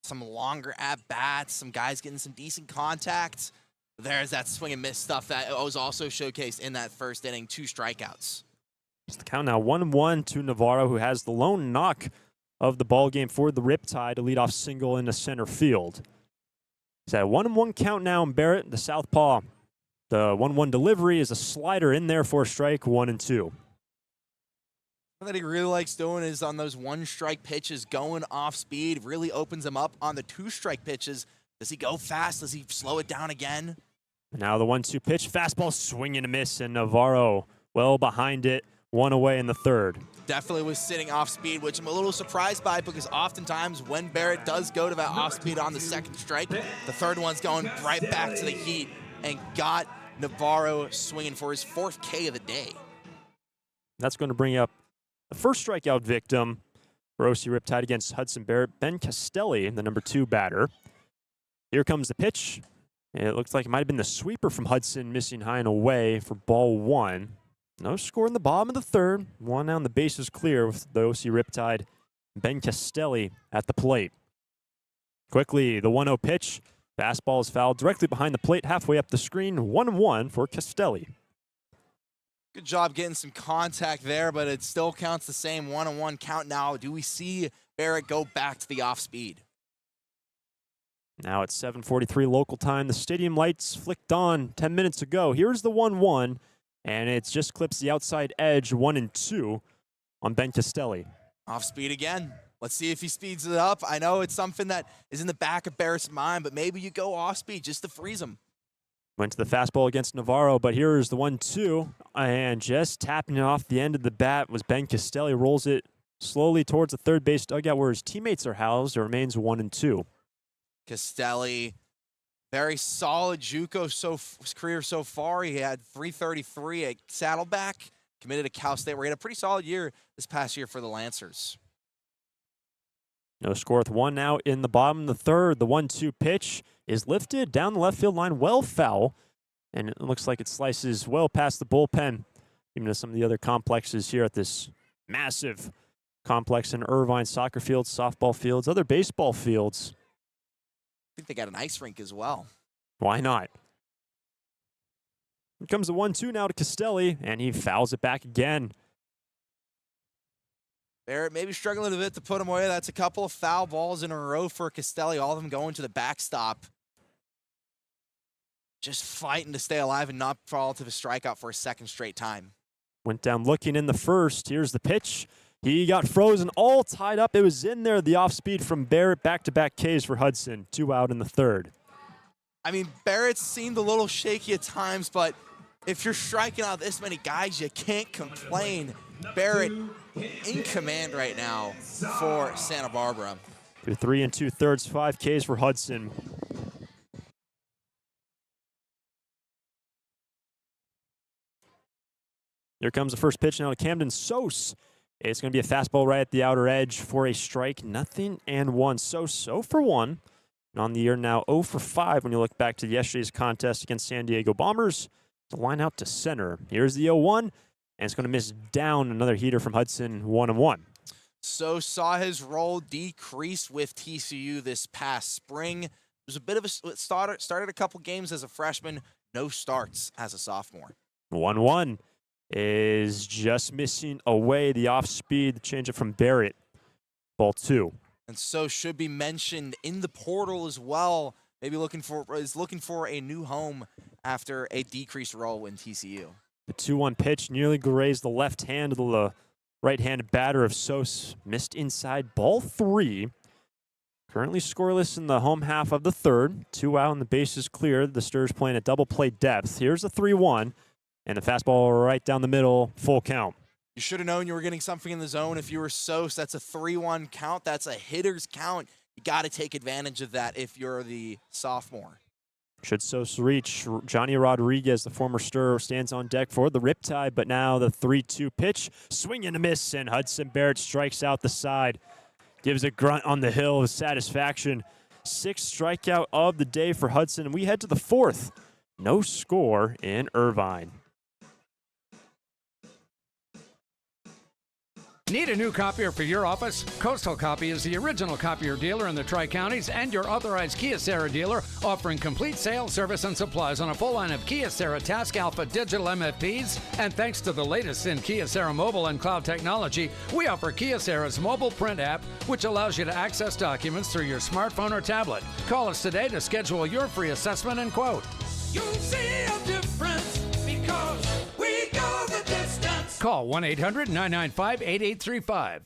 B: Some longer at bats, some guys getting some decent contact. There's that swing and miss stuff that was also showcased in that first inning. 2 strikeouts.
A: It's the count now 1-1 to Navarro, who has the lone knock of the ball game for the Riptide, a leadoff single into center field. It's at a 1-1 count now, and Barrett, the southpaw. The 1-1 delivery is a slider in there for a strike, 1 and 2.
B: What that he really likes doing is on those 1-strike pitches, going off speed, really opens him up on the 2-strike pitches. Does he go fast? Does he slow it down again?
A: Now the 1-2 pitch, fastball swing and a miss, and Navarro well behind it, 1 away in the third.
B: Definitely was sitting off speed, which I'm a little surprised by because oftentimes when Barrett does go to that off speed on the second strike, the third one's going right back to the heat and got Navarro swinging for his 4th K of the day.
A: That's going to bring up the first strikeout victim for OC Riptide against Hudson Barrett, Ben Castelli, the number 2 batter. Here comes the pitch. It looks like it might have been the sweeper from Hudson, missing high and away for ball 1. No score in the bottom of the third. 1 down, the base is clear with the OC Riptide. Ben Castelli at the plate. Quickly, the 1-0 pitch. Fastball is fouled directly behind the plate, halfway up the screen. 1-1 for Castelli.
B: Good job getting some contact there, but it still counts the same 1-1 count now. Do we see Barrett go back to the off speed?
A: Now it's 7:43 local time. The stadium lights flicked on 10 minutes ago. Here's the 1-1. And it just clips the outside edge, 1 and 2 on Ben Castelli.
B: Off speed again. Let's see if he speeds it up. I know it's something that is in the back of Barrett's mind, but maybe you go off speed just to freeze him.
A: Went to the fastball against Navarro, but here's the 1-2. And just tapping it off the end of the bat was Ben Castelli. Rolls it slowly towards the third base dugout where his teammates are housed. It remains 1 and 2.
B: Castelli, very solid JUCO career so far. He had 333 at Saddleback, committed to Cal State, where he had a pretty solid year this past year for the Lancers.
A: No score with 1 now in the bottom of the third. The 1-2 pitch is lifted down the left field line, well foul, and it looks like it slices well past the bullpen, even to some of the other complexes here at this massive complex in Irvine, soccer fields, softball fields, other baseball fields.
B: I think they got an ice rink as well.
A: Why not? Here comes the 1-2 now to Castelli, and he fouls it back again.
B: Barrett maybe struggling a bit to put him away. That's a couple of foul balls in a row for Castelli, all of them going to the backstop. Just fighting to stay alive and not fall to the strikeout for a second straight time.
A: Went down looking in the first. Here's the pitch. He got frozen, all tied up. It was in there, the off-speed from Barrett. Back-to-back Ks for Hudson. 2 out in the third.
B: I mean, Barrett seemed a little shaky at times, but if you're striking out this many guys, you can't complain. Barrett in command right now for Santa Barbara.
A: Through 3 2/3, 5 Ks for Hudson. Here comes the first pitch now to Camden Sos. It's going to be a fastball right at the outer edge for a strike. 0-1. Sos 0 for 1. And on the year now 0 for 5 when you look back to yesterday's contest against San Diego Bombers. The line out to center. Here's the 0-1, and it's going to miss down. Another heater from Hudson, 1-1.
B: So saw his role decrease with TCU this past spring. It was a bit of a started a couple games as a freshman, no starts as a sophomore.
A: 1-1 is just missing away the off-speed, the changeup from Barrett. Ball 2.
B: And so should be mentioned in the portal as well. Maybe looking for a new home after a decreased role in TCU.
A: The 2-1 pitch nearly grazed the left hand of the Right-handed batter of Sos missed inside ball 3. Currently scoreless in the home half of the third. 2 out and the bases clear. The Sturs playing at double play depth. Here's the 3-1. And the fastball right down the middle, full count.
B: You should have known you were getting something in the zone. If you were Sos, that's a 3-1 count. That's a hitter's count. You got to take advantage of that if you're the sophomore.
A: Should Sos reach, Johnny Rodriguez, the former Stir, stands on deck for the Riptide, but now the 3-2 pitch. Swing and a miss, and Hudson Barrett strikes out the side. Gives a grunt on the hill of satisfaction. 6th strikeout of the day for Hudson, and we head to the 4th. No score in Irvine.
E: Need a new copier for your office? Coastal Copy is the original copier dealer in the Tri-Counties and your authorized Kyocera dealer, offering complete sales, service, and supplies on a full line of Kyocera Task Alpha digital MFPs. And thanks to the latest in Kyocera mobile and cloud technology, we offer Kyocera's mobile print app, which allows you to access documents through your smartphone or tablet. Call us today to schedule your free assessment and quote.
F: You'll see a difference because we go the distance.
E: Call 1-800-995-8835.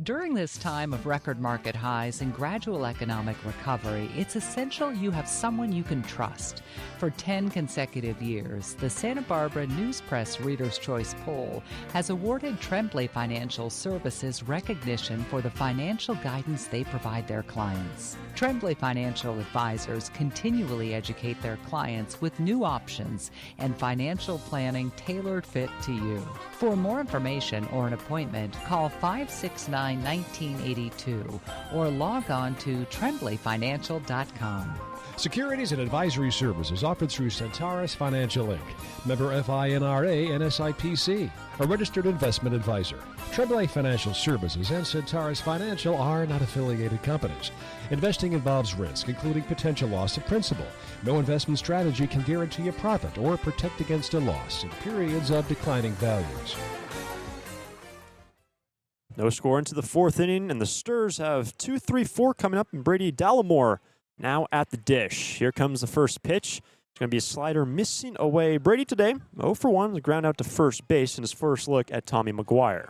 H: During this time of record market highs and gradual economic recovery, it's essential you have someone you can trust. For 10 consecutive years, the Santa Barbara News Press Reader's Choice Poll has awarded Tremblay Financial Services recognition for the financial guidance they provide their clients. Tremblay Financial Advisors continually educate their clients with new options and financial planning tailored fit to you. For more information or an appointment, call 569-1982 or log on to tremblayfinancial.com.
I: Securities and advisory services offered through Centaurus Financial Inc., member FINRA and SIPC, a registered investment advisor. Tremblay Financial Services and Centaurus Financial are not affiliated companies. Investing involves risk, including potential loss of principal. No investment strategy can guarantee a profit or protect against a loss in periods of declining values.
A: No score into the 4th inning, and the Sturs have 2-3-4 coming up, and Brady Dallimore now at the dish. Here comes the first pitch. It's going to be a slider missing away. Brady today, 0 for 1, the ground out to first base in his first look at Tommy McGuire.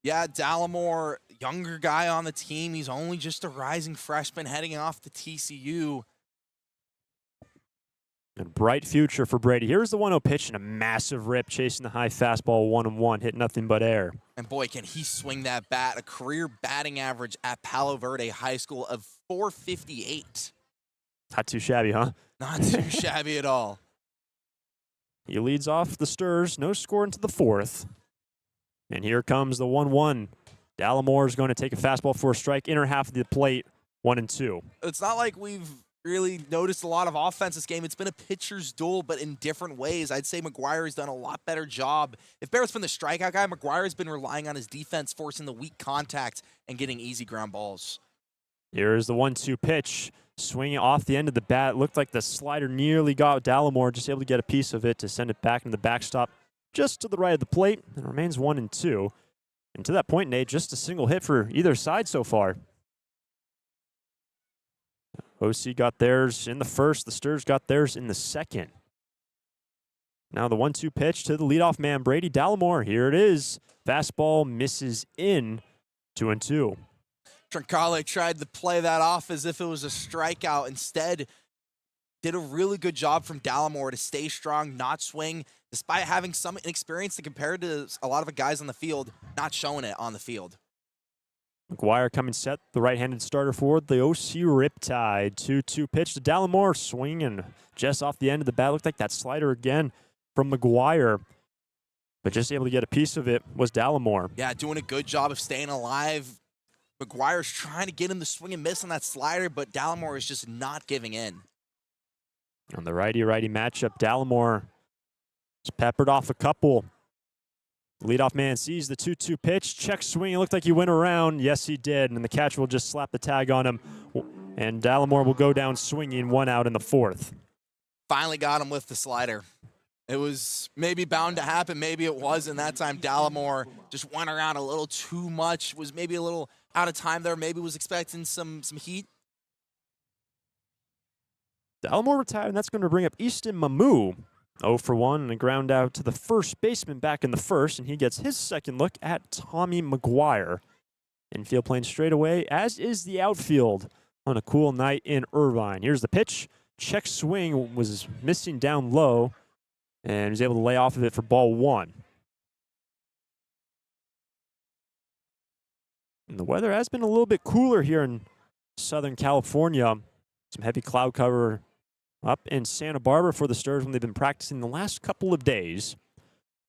B: Yeah, Dallimore, younger guy on the team. He's only just a rising freshman heading off to TCU.
A: A bright future for Brady. Here's the 1-0 pitch and a massive rip, chasing the high fastball 1-1, hit nothing but air.
B: And boy, can he swing that bat. A career batting average at Palo Verde High School of .458.
A: Not too shabby, huh?
B: Not too shabby at all.
A: He leads off the Sturs. No score into the 4th. And here comes the 1-1. Dallimore is going to take a fastball for a strike, inner half of the plate, 1-2.
B: It's not like we've really noticed a lot of offense this game. It's been a pitcher's duel, but in different ways. I'd say McGuire has done a lot better job. If Barrett's been the strikeout guy, McGuire has been relying on his defense, forcing the weak contact and getting easy ground balls.
A: Here's the 1-2 pitch. Swinging off the end of the bat. Looked like the slider nearly got Dallimore, just able to get a piece of it to send it back into the backstop just to the right of the plate. And it remains 1-2. And to that point, Nate, just a single hit for either side so far. OC got theirs in the first. The Sturs got theirs in the second. Now the 1-2 pitch to the leadoff man, Brady Dallimore. Here it is. Fastball misses in, 2-2.
B: Trincale tried to play that off as if it was a strikeout. Instead, did a really good job from Dallimore to stay strong, not swing, despite having some inexperience compared to a lot of the guys on the field, not showing it on the field.
A: McGuire coming set, the right-handed starter for the OC Riptide. 2-2 pitch to Dallimore, swinging just off the end of the bat. Looked like that slider again from McGuire, but just able to get a piece of it was Dallimore.
B: Yeah, doing a good job of staying alive. McGuire's trying to get him to swing and miss on that slider, but Dallimore is just not giving in.
A: On the righty-righty matchup, Dallimore just peppered off a couple. Leadoff man sees the 2-2 pitch, check swing. It looked like he went around. Yes, he did, and the catcher will just slap the tag on him. And Dallimore will go down swinging, 1 out in the 4th.
B: Finally got him with the slider. It was maybe bound to happen, maybe it wasn't. That time Dallimore just went around a little too much, was maybe a little out of time there, maybe was expecting some heat.
A: Dallimore retired, and that's going to bring up Easton Mamu. 0 for 1 and a ground out to the first baseman back in the first, and he gets his second look at Tommy McGuire. Infield playing straight away, as is the outfield on a cool night in Irvine. Here's the pitch. Check swing was missing down low, and was able to lay off of it for ball 1. And the weather has been a little bit cooler here in Southern California. Some heavy cloud cover up in Santa Barbara for the Stars when they've been practicing the last couple of days.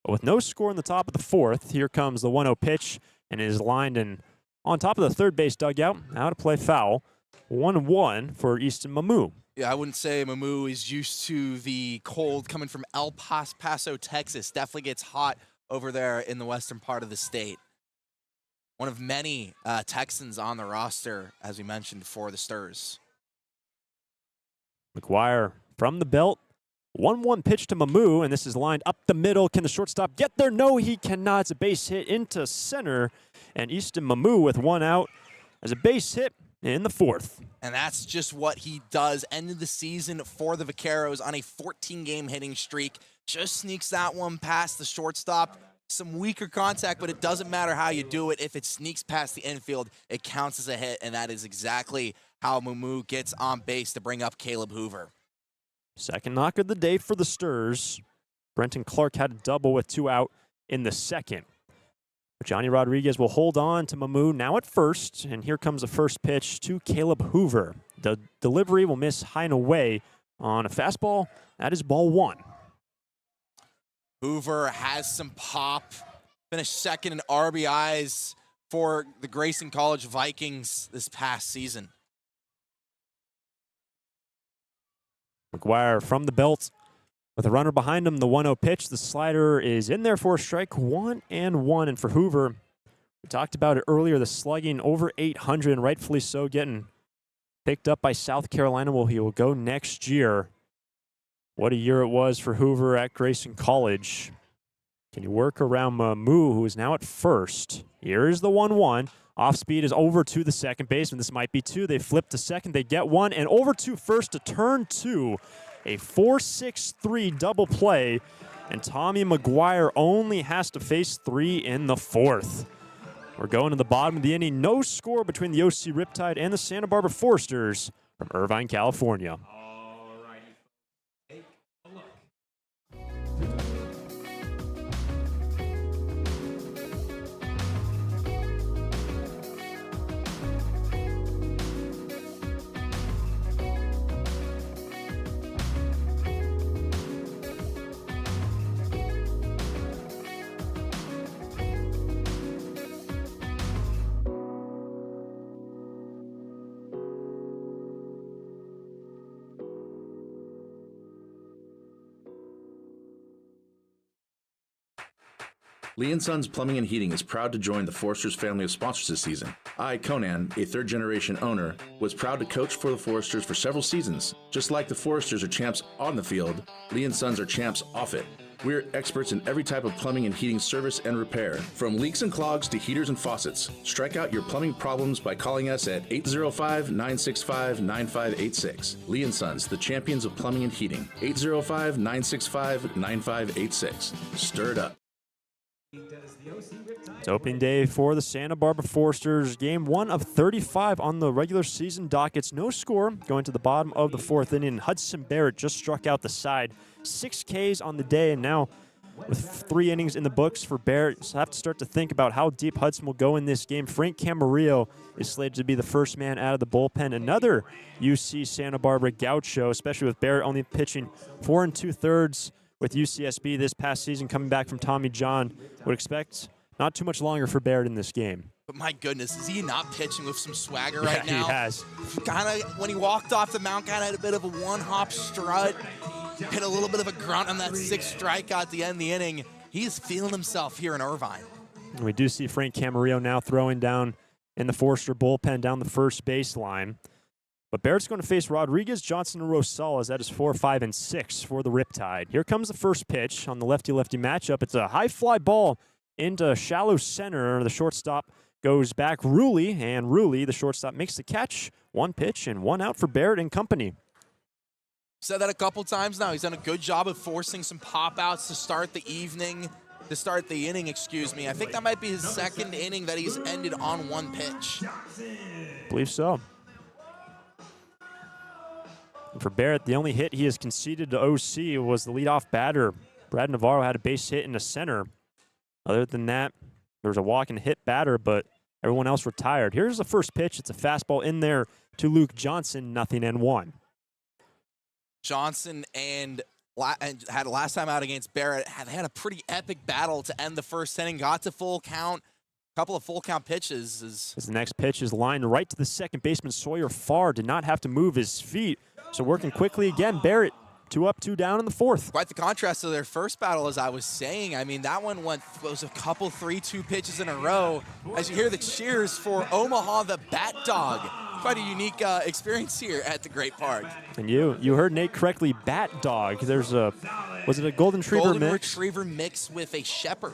A: But with no score in the top of the 4th, here comes the 1-0 pitch, and it is lined in on top of the third base dugout. Now to play foul. 1-1 for Easton Mamu.
B: Yeah, I wouldn't say Mamu is used to the cold coming from El Paso, Texas. Definitely gets hot over there in the western part of the state. One of many Texans on the roster, as we mentioned, for the Stars.
A: McGuire from the belt. 1-1 pitch to Mamu, and this is lined up the middle. Can the shortstop get there? No, he cannot. It's a base hit into center, and Easton Mamu with 1 out as a base hit in the 4th.
B: And that's just what he does. Ended the season for the Vaqueros on a 14-game hitting streak. Just sneaks that one past the shortstop. Some weaker contact, but it doesn't matter how you do it. If it sneaks past the infield, it counts as a hit, and that is exactly how Mamu gets on base to bring up Caleb Hoover.
A: Second knock of the day for the Stars. Brenton Clark had a double with 2 out in the 2nd. Johnny Rodriguez will hold on to Mamu now at first, and here comes the first pitch to Caleb Hoover. The delivery will miss high and away on a fastball. That is ball 1.
B: Hoover has some pop. Finished second in RBIs for the Grayson College Vikings this past season.
A: McGuire from the belt with a runner behind him. The 1-0 pitch. The slider is in there for a strike. 1-1. And for Hoover, we talked about it earlier, the slugging over 800, and rightfully so, getting picked up by South Carolina. Well, he will go next year. What a year it was for Hoover at Grayson College. Can you work around Mamu, who is now at first? Here is the 1-1. Off speed is over to the second baseman. This might be 2. They flip to second. They get 1. And over to first to turn 2. A 4-6-3 double play. And Tommy McGuire only has to face 3 in the 4th. We're going to the bottom of the inning. No score between the OC Riptide and the Santa Barbara Foresters from Irvine, California.
D: Lee & Sons Plumbing and Heating is proud to join the Foresters family of sponsors this season. I, Conan, a third-generation owner, was proud to coach for the Foresters for several seasons. Just like the Foresters are champs on the field, Lee & Sons are champs off it. We're experts in every type of plumbing and heating service and repair, from leaks and clogs to heaters and faucets. Strike out your plumbing problems by calling us at 805-965-9586. Lee & Sons, the champions of plumbing and heating. 805-965-9586. Stir it up.
A: It's opening day for the Santa Barbara Foresters. Game 1 of 35 on the regular season dockets. No score going to the bottom of the 4th inning. Hudson Barrett just struck out the side. 6 Ks on the day, and now with 3 innings in the books for Barrett, so have to start to think about how deep Hudson will go in this game. Frank Camarillo is slated to be the first man out of the bullpen. Another UC Santa Barbara gaucho, especially with Barrett only pitching 4 2/3 with UCSB this past season, coming back from Tommy John. Would expect not too much longer for Barrett in this game.
B: But my goodness, is he not pitching with some swagger right
A: Yeah,
B: now?
A: he has.
B: Kind of, when he walked off the mound, kind of had a bit of a one-hop strut. Hit a little bit of a grunt on that 6th strikeout at the end of the inning. He's feeling himself here in Irvine.
A: And we do see Frank Camarillo now throwing down in the Forester bullpen down the first baseline. But Barrett's going to face Rodriguez, Johnson, and Rosales. That is 4, 5, and 6 for the Riptide. Here comes the first pitch on the lefty-lefty matchup. It's a high fly ball into shallow center. The shortstop goes back, Rulli, and Rulli, the shortstop, makes the catch. 1 pitch and 1 out for Barrett and company.
B: Said that a couple times now. He's done a good job of forcing some pop-outs to start the inning, excuse me. I think that might be his second inning that he's ended on one pitch.
A: I believe so. And for Barrett, the only hit he has conceded to OC was the leadoff batter. Brad Navarro had a base hit in the center. Other than that, there was a walk and hit batter, but everyone else retired. Here's the first pitch. It's a fastball in there to Luke Johnson, 0-1.
B: Johnson and had last time out against Barrett, they had a pretty epic battle to end the first inning. Got to full count. A couple of full count pitches.
A: As the next pitch is lined right to the second baseman, Sawyer Farr did not have to move his feet. So working quickly again, Barrett 2 up, 2 down in the fourth.
B: Quite the contrast to their first battle, as I was saying. I mean, that one was a couple 3-2 pitches in a row. As you hear the cheers for Omaha, the Bat Dog. Quite a unique experience here at the Great Park.
A: And you heard Nate correctly, Bat Dog. Was it a Golden Retriever mix?
B: Golden Retriever mix with a Shepherd.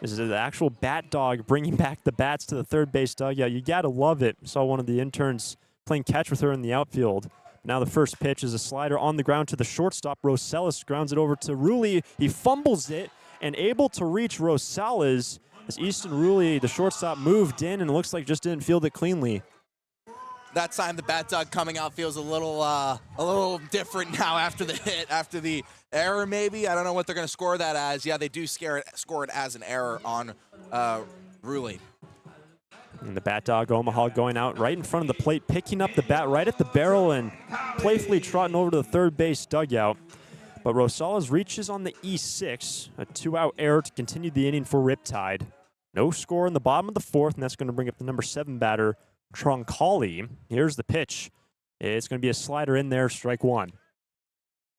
A: This is the actual Bat Dog bringing back the bats to the third base dugout. You got to love it. Saw one of the interns playing catch with her in the outfield. Now the first pitch is a slider on the ground to the shortstop. Rosales grounds it over to Rulli. He fumbles it and able to reach Rosales as Easton Rulli, the shortstop, moved in and looks like just didn't field it cleanly.
B: That time the Bat Dog coming out feels a little different now after the hit, after the error maybe. I don't know what they're going to score that as. Yeah, they do score it as an error on Rulli.
A: And the Bat Dog Omaha going out right in front of the plate, picking up the bat right at the barrel and playfully trotting over to the third base dugout. But Rosales reaches on the E6, a 2-out error to continue the inning for Riptide. No score in the bottom of the fourth, and that's going to bring up the number 7 batter, Troncalli. Here's the pitch. It's going to be a slider in there, strike 1.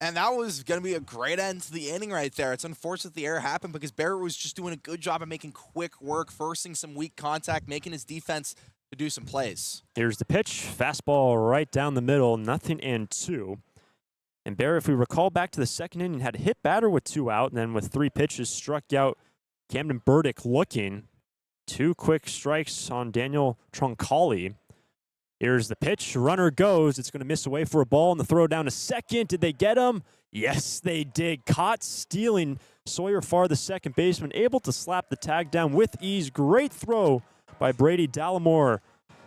B: And that was going to be a great end to the inning right there. It's unfortunate the error happened because Barrett was just doing a good job of making quick work, forcing some weak contact, making his defense to do some plays.
A: Here's the pitch. Fastball right down the middle, 0-2. And Barrett, if we recall back to the second inning, had a hit batter with 2 out, and then with 3 pitches struck out Camden Burdick looking. 2 quick strikes on Daniel Troncalli. Here's the pitch. Runner goes. It's going to miss away for a ball, and the throw down to second. Did they get him? Yes, they did. Caught stealing. Sawyer Farr, the second baseman, able to slap the tag down with ease. Great throw by Brady Dallimore,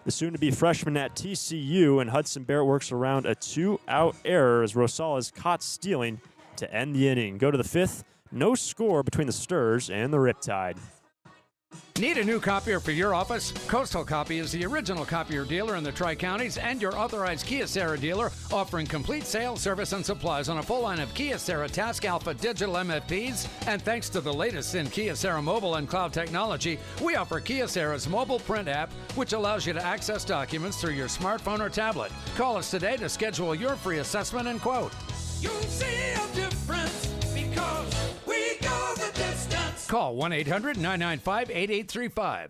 A: the soon-to-be freshman at TCU, and Hudson Barrett works around a 2-out error as Rosales caught stealing to end the inning. Go to the 5th. No score between the Sturs and the Riptide.
E: Need a new copier for your office? Coastal Copy is the original copier dealer in the Tri-Counties and your authorized Kyocera dealer, offering complete sales, service, and supplies on a full line of Kyocera Task Alpha digital MFPs. And thanks to the latest in Kyocera mobile and cloud technology, we offer Kyocera's mobile print app, which allows you to access documents through your smartphone or tablet. Call us today to schedule your free assessment and quote.
F: You'll see a difference because we go the distance.
E: Call 1-800-995-8835.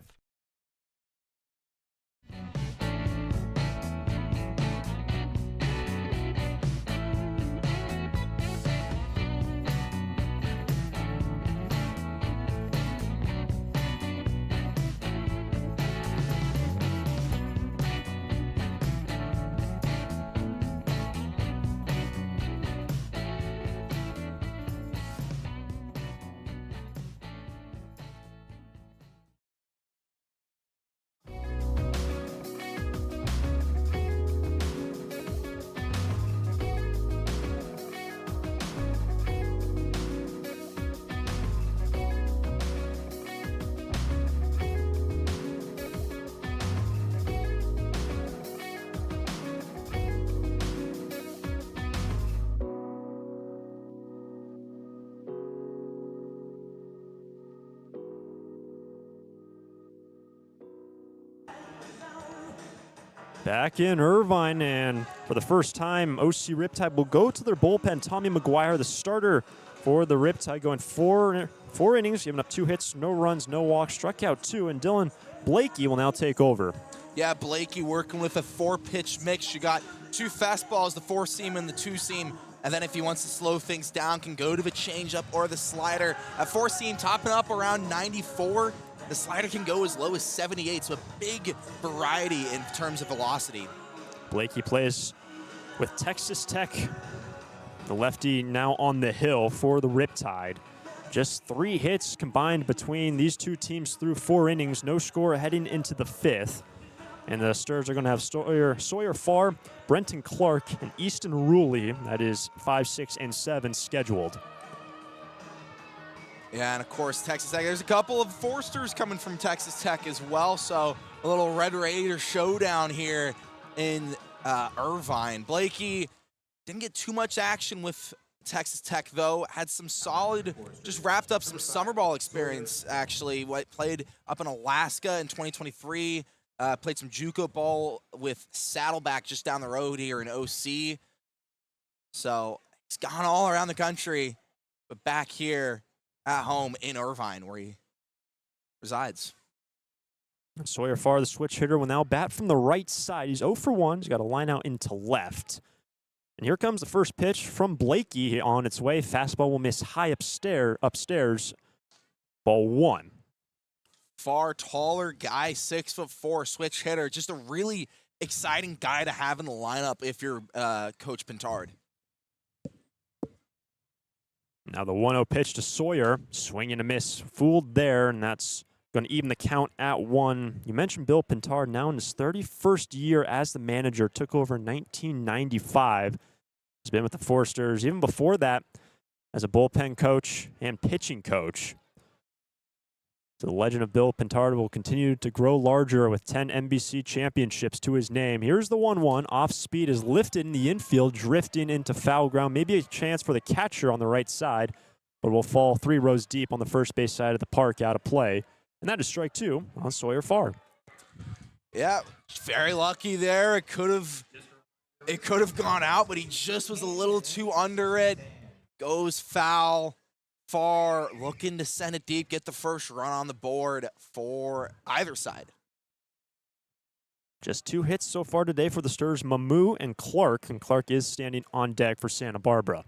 A: Back in Irvine, and for the first time, OC Riptide will go to their bullpen. Tommy McGuire, the starter for the Riptide, going four innings, giving up 2 hits, no runs, no walks, struck out 2, and Dylan Blakey will now take over.
B: Yeah, Blakey working with a 4-pitch mix. You got 2 fastballs, the 4-seam and the 2-seam. And then if he wants to slow things down, can go to the changeup or the slider. A 4-seam topping up around 94. The slider can go as low as 78, so a big variety in terms of velocity.
A: Blakey plays with Texas Tech The lefty now on the hill for the Riptide. Just 3 hits combined between these two teams through 4 innings. No score heading into the 5th. And the Sturs are going to have Sawyer Farr, Brenton Clark, and Easton Ruley. That is 5, 6, and 7 scheduled.
B: Yeah, and of course, Texas Tech. There's a couple of Forsters coming from Texas Tech as well, so a little Red Raider showdown here in Irvine. Blakey didn't get too much action with Texas Tech, though. Had some solid, just wrapped up some summer ball experience, actually. Played up in Alaska in 2023. Played some JUCO ball with Saddleback just down the road here in OC. So he's gone all around the country, but back here at home in Irvine, where he resides.
A: Sawyer Farr, the switch hitter, will now bat from the right side. He's 0 for 1. He's got a line out into left. And here comes the first pitch from Blakey on its way. Fastball will miss high upstairs. Ball 1.
B: Far taller guy, 6'4", switch hitter. Just a really exciting guy to have in the lineup if you're Coach Pintard.
A: Now the 1-0 pitch to Sawyer. Swing and a miss. Fooled there, and that's going to even the count at 1. You mentioned Bill Pintard, now in his 31st year as the manager. Took over in 1995. He's been with the Forsters even before that as a bullpen coach and pitching coach. So the legend of Bill Pintard will continue to grow larger with 10 NBC championships to his name. Here's the 1-1. Off speed is lifted in the infield, drifting into foul ground. Maybe a chance for the catcher on the right side, but will fall 3 rows deep on the first base side of the park out of play. And that is strike 2 on Sawyer Farr.
B: Yeah, very lucky there. It could have gone out, but he just was a little too under it. Goes foul. Farr looking to send it deep, get the first run on the board for either side.
A: Just 2 hits so far today for the Sturs, Mamu and Clark is standing on deck for Santa Barbara.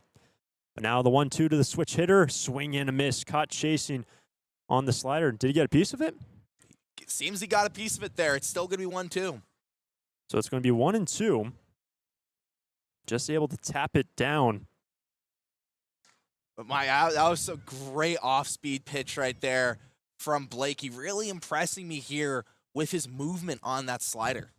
A: But now the 1-2 to the switch hitter, swing and a miss, caught chasing on the slider. Did he get a piece of it?
B: It seems he got a piece of it there. It's still going to be 1-2.
A: So it's going to be 1-2. Just able to tap it down.
B: But that was a great off-speed pitch right there from Blakey. Really impressing me here with his movement on that slider.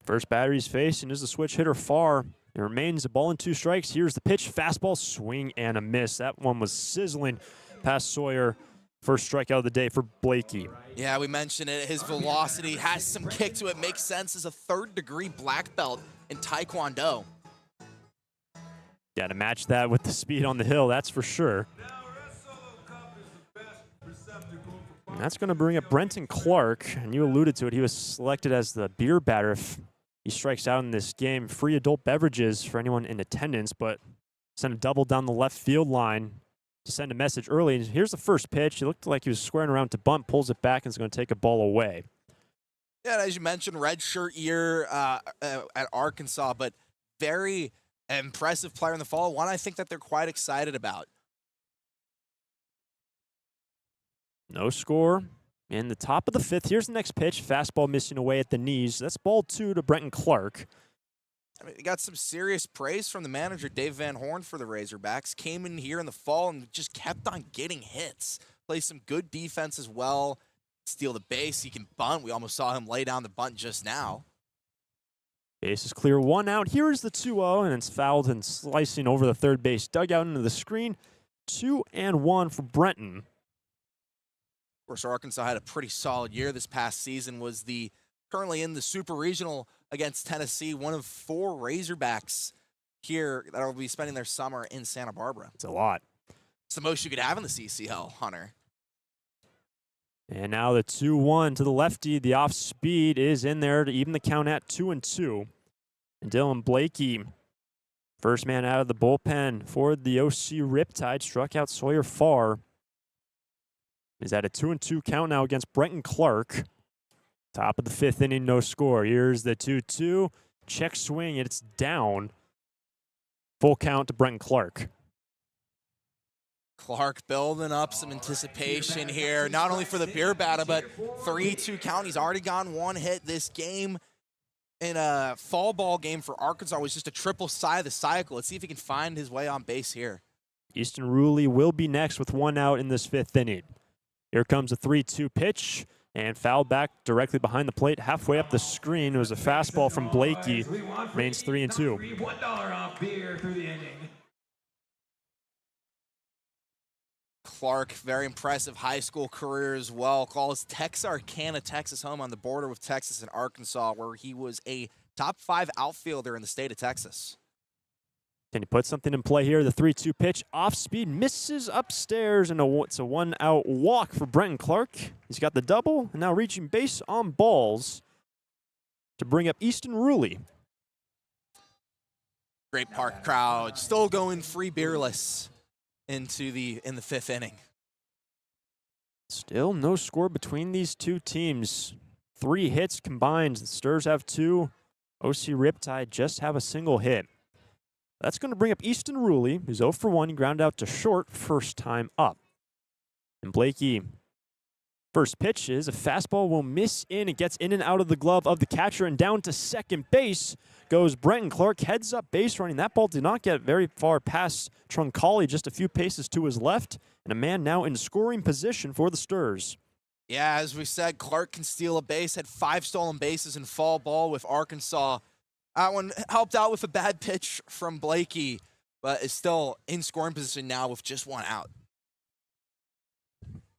A: First batter he's facing is the switch hitter Farr. It remains a ball and 2 strikes. Here's the pitch, fastball, swing and a miss. That one was sizzling past Sawyer. First strikeout of the day for Blakey.
B: Yeah, we mentioned it. His velocity has some kick to it. Makes sense as a 3rd-degree black belt in Taekwondo.
A: Got to match that with the speed on the hill, that's for sure. And that's going to bring up Brenton Clark, and you alluded to it. He was selected as the beer batter if he strikes out in this game. Free adult beverages for anyone in attendance, but sent a double down the left field line to send a message early. And here's the first pitch. He looked like he was squaring around to bunt, pulls it back, and is going to take a ball away.
B: Yeah, and as you mentioned, redshirt year at Arkansas, but very impressive player in the fall. One I think that they're quite excited about.
A: No score in the top of the 5th. Here's the next pitch. Fastball missing away at the knees. That's ball 2 to Brenton Clark.
B: I mean, he got some serious praise from the manager, Dave Van Horn, for the Razorbacks. Came in here in the fall and just kept on getting hits. Plays some good defense as well. Steal the base. He can bunt. We almost saw him lay down the bunt just now.
A: Base is clear, 1 out. Here's the 2-0, and it's fouled and slicing over the third base dugout into the screen. 2-1 for Brenton.
B: Of course, Arkansas had a pretty solid year this past season. Was currently in the Super Regional against Tennessee, one of 4 Razorbacks here that will be spending their summer in Santa Barbara.
A: It's a lot.
B: It's the most you could have in the CCL, Hunter.
A: And now the 2-1 to the lefty. The off speed is in there to even the count at 2-2. And Dylan Blakey, first man out of the bullpen for the OC Riptide, struck out Sawyer Farr. Is at a 2-2 count now against Brenton Clark. Top of the 5th inning, no score. Here's the 2-2. Check swing, and it's down. Full count to Brenton Clark.
B: Clark building up some anticipation here, not only for the beer batter, but 3-2 count. He's already gone 1 hit this game. in a fall ball game for Arkansas was just a triple side of the cycle. Let's see if he can find his way on base here.
A: Easton Ruley will be next with 1 out in this 5th inning. Here comes a 3-2 pitch, and fouled back directly behind the plate, halfway up the screen. It was a fastball from Blakey. Remains 3-2.
C: $1 off beer through the inning.
B: Clark, very impressive high school career as well. Calls Texarkana, Texas home on the border with Texas and Arkansas, where he was a top 5 outfielder in the state of Texas.
A: Can he put something in play here? The 3-2 pitch off speed misses upstairs, and it's a 1-out walk for Brenton Clark. He's got the double, and now reaching base on balls to bring up Easton Ruley.
B: Great park crowd, still going free beerless in the 5th inning.
A: Still no score between these two teams. 3 hits combined. The Sturs have 2. OC Riptide just have a single hit. That's going to bring up Easton Ruley, who's 0 for 1. He grounded out to short first time up. And Blakey, first pitch is a fastball will miss in. It gets in and out of the glove of the catcher, and down to second base goes Brenton Clark. Heads up base running. That ball did not get very far past Troncalli, just a few paces to his left, and a man now in scoring position for the Sturs.
B: Yeah, as we said, Clark can steal a base, had 5 stolen bases in fall ball with Arkansas. That one helped out with a bad pitch from Blakey, but is still in scoring position now with just 1 out.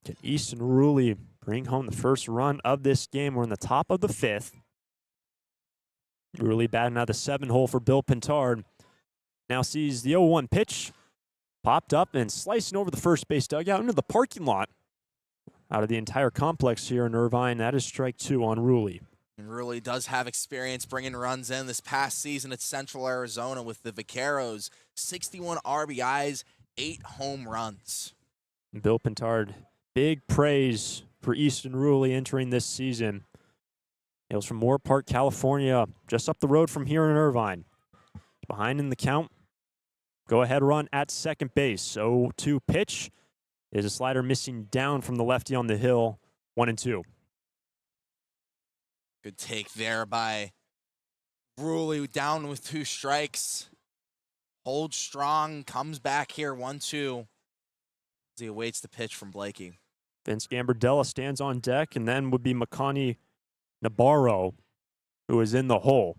A: Can Easton Ruley bring home the first run of this game? We're in the top of the 5th. Ruley batting out the 7-hole for Bill Pintard. Now sees the 0-1 pitch. Popped up and slicing over the first base dugout into the parking lot. Out of the entire complex here in Irvine, that is strike 2 on Ruley.
B: And Ruley does have experience bringing runs in this past season at Central Arizona with the Vaqueros. 61 RBIs, 8 home runs.
A: Bill Pintard, big praise for Easton Ruley entering this season. Hails from Moore Park, California, just up the road from here in Irvine. Behind in the count. Go-ahead run at second base. 0-2 pitch is a slider missing down from the lefty on the hill. 1-2.
B: Good take there by Ruley, down with 2 strikes. Holds strong, comes back here 1-2 as he awaits the pitch from Blakey.
A: Vince Gambardella stands on deck, and then would be Makani Nabarro, who is in the hole.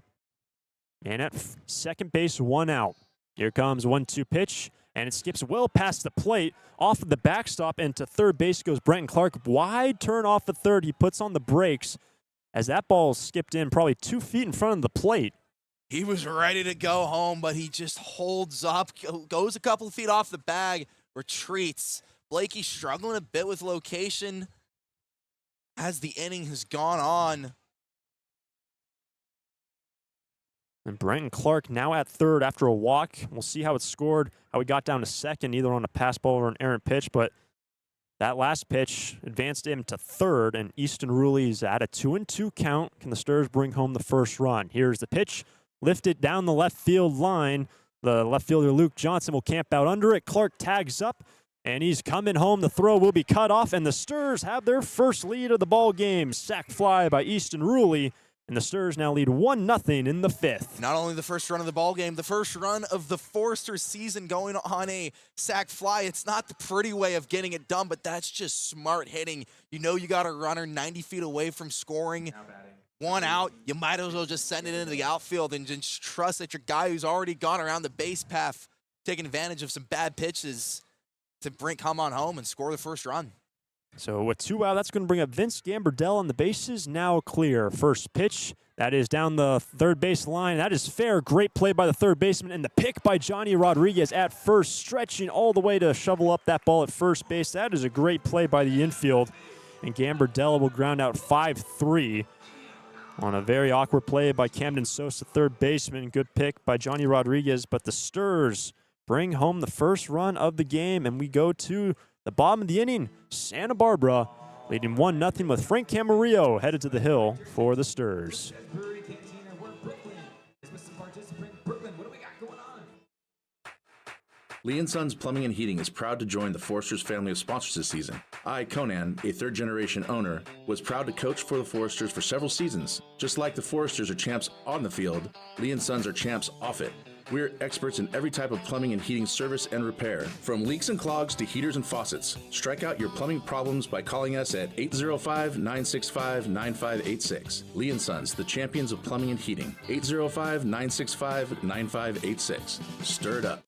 A: And at second base, 1 out. Here comes 1-2 pitch, and it skips well past the plate. Off of the backstop, and to third base goes Brenton Clark. Wide turn off the third. He puts on the brakes as that ball skipped in probably 2 feet in front of the plate.
B: He was ready to go home, but he just holds up, goes a couple of feet off the bag, retreats. Blakey struggling a bit with location as the inning has gone on.
A: And Brenton Clark now at third after a walk. We'll see how it's scored, how he got down to second, either on a pass ball or an errant pitch. But that last pitch advanced him to third, and Easton Ruley is at a 2-2 count. Can the Sturs bring home the first run? Here's the pitch. Lifted down the left field line. The left fielder, Luke Johnson, will camp out under it. Clark tags up, and he's coming home. The throw will be cut off, and the Sturs have their first lead of the ball game. Sac fly by Easton Ruley. And the Sturs now lead 1-0 in the 5th.
B: Not only the first run of the ball game, the first run of the Forester season going on a sac fly. It's not the pretty way of getting it done, but that's just smart hitting. You know you got a runner 90 feet away from scoring. 1 out, you might as well just send it into the outfield and just trust that your guy who's already gone around the base path, taking advantage of some bad pitches to come on home and score the first run.
A: So with 2 out, that's going to bring up Vince Gambardella, and the bases now clear. First pitch, that is down the third base line. That is fair. Great play by the third baseman, and the pick by Johnny Rodriguez at first, stretching all the way to shovel up that ball at first base. That is a great play by the infield, and Gambardella will ground out 5-3 on a very awkward play by Camden Sosa, third baseman. Good pick by Johnny Rodriguez, but the Sturs bring home the first run of the game, and we go to the bottom of the inning. Santa Barbara leading 1-0 with Frank Camarillo headed to the hill for the Sturs.
C: Brewery Cantina, where Brooklyn is with some participant. Brooklyn, what do we got going on?
D: Lee & Sons Plumbing and Heating is proud to join the Foresters family of sponsors this season. I, Conan, a third-generation owner, was proud to coach for the Foresters for several seasons. Just like the Foresters are champs on the field, Lee & Sons are champs off it. We're experts in every type of plumbing and heating service and repair, from leaks and clogs to heaters and faucets. Strike out your plumbing problems by calling us at 805-965-9586. Lee & Sons, the champions of plumbing and heating. 805-965-9586. Stir it up.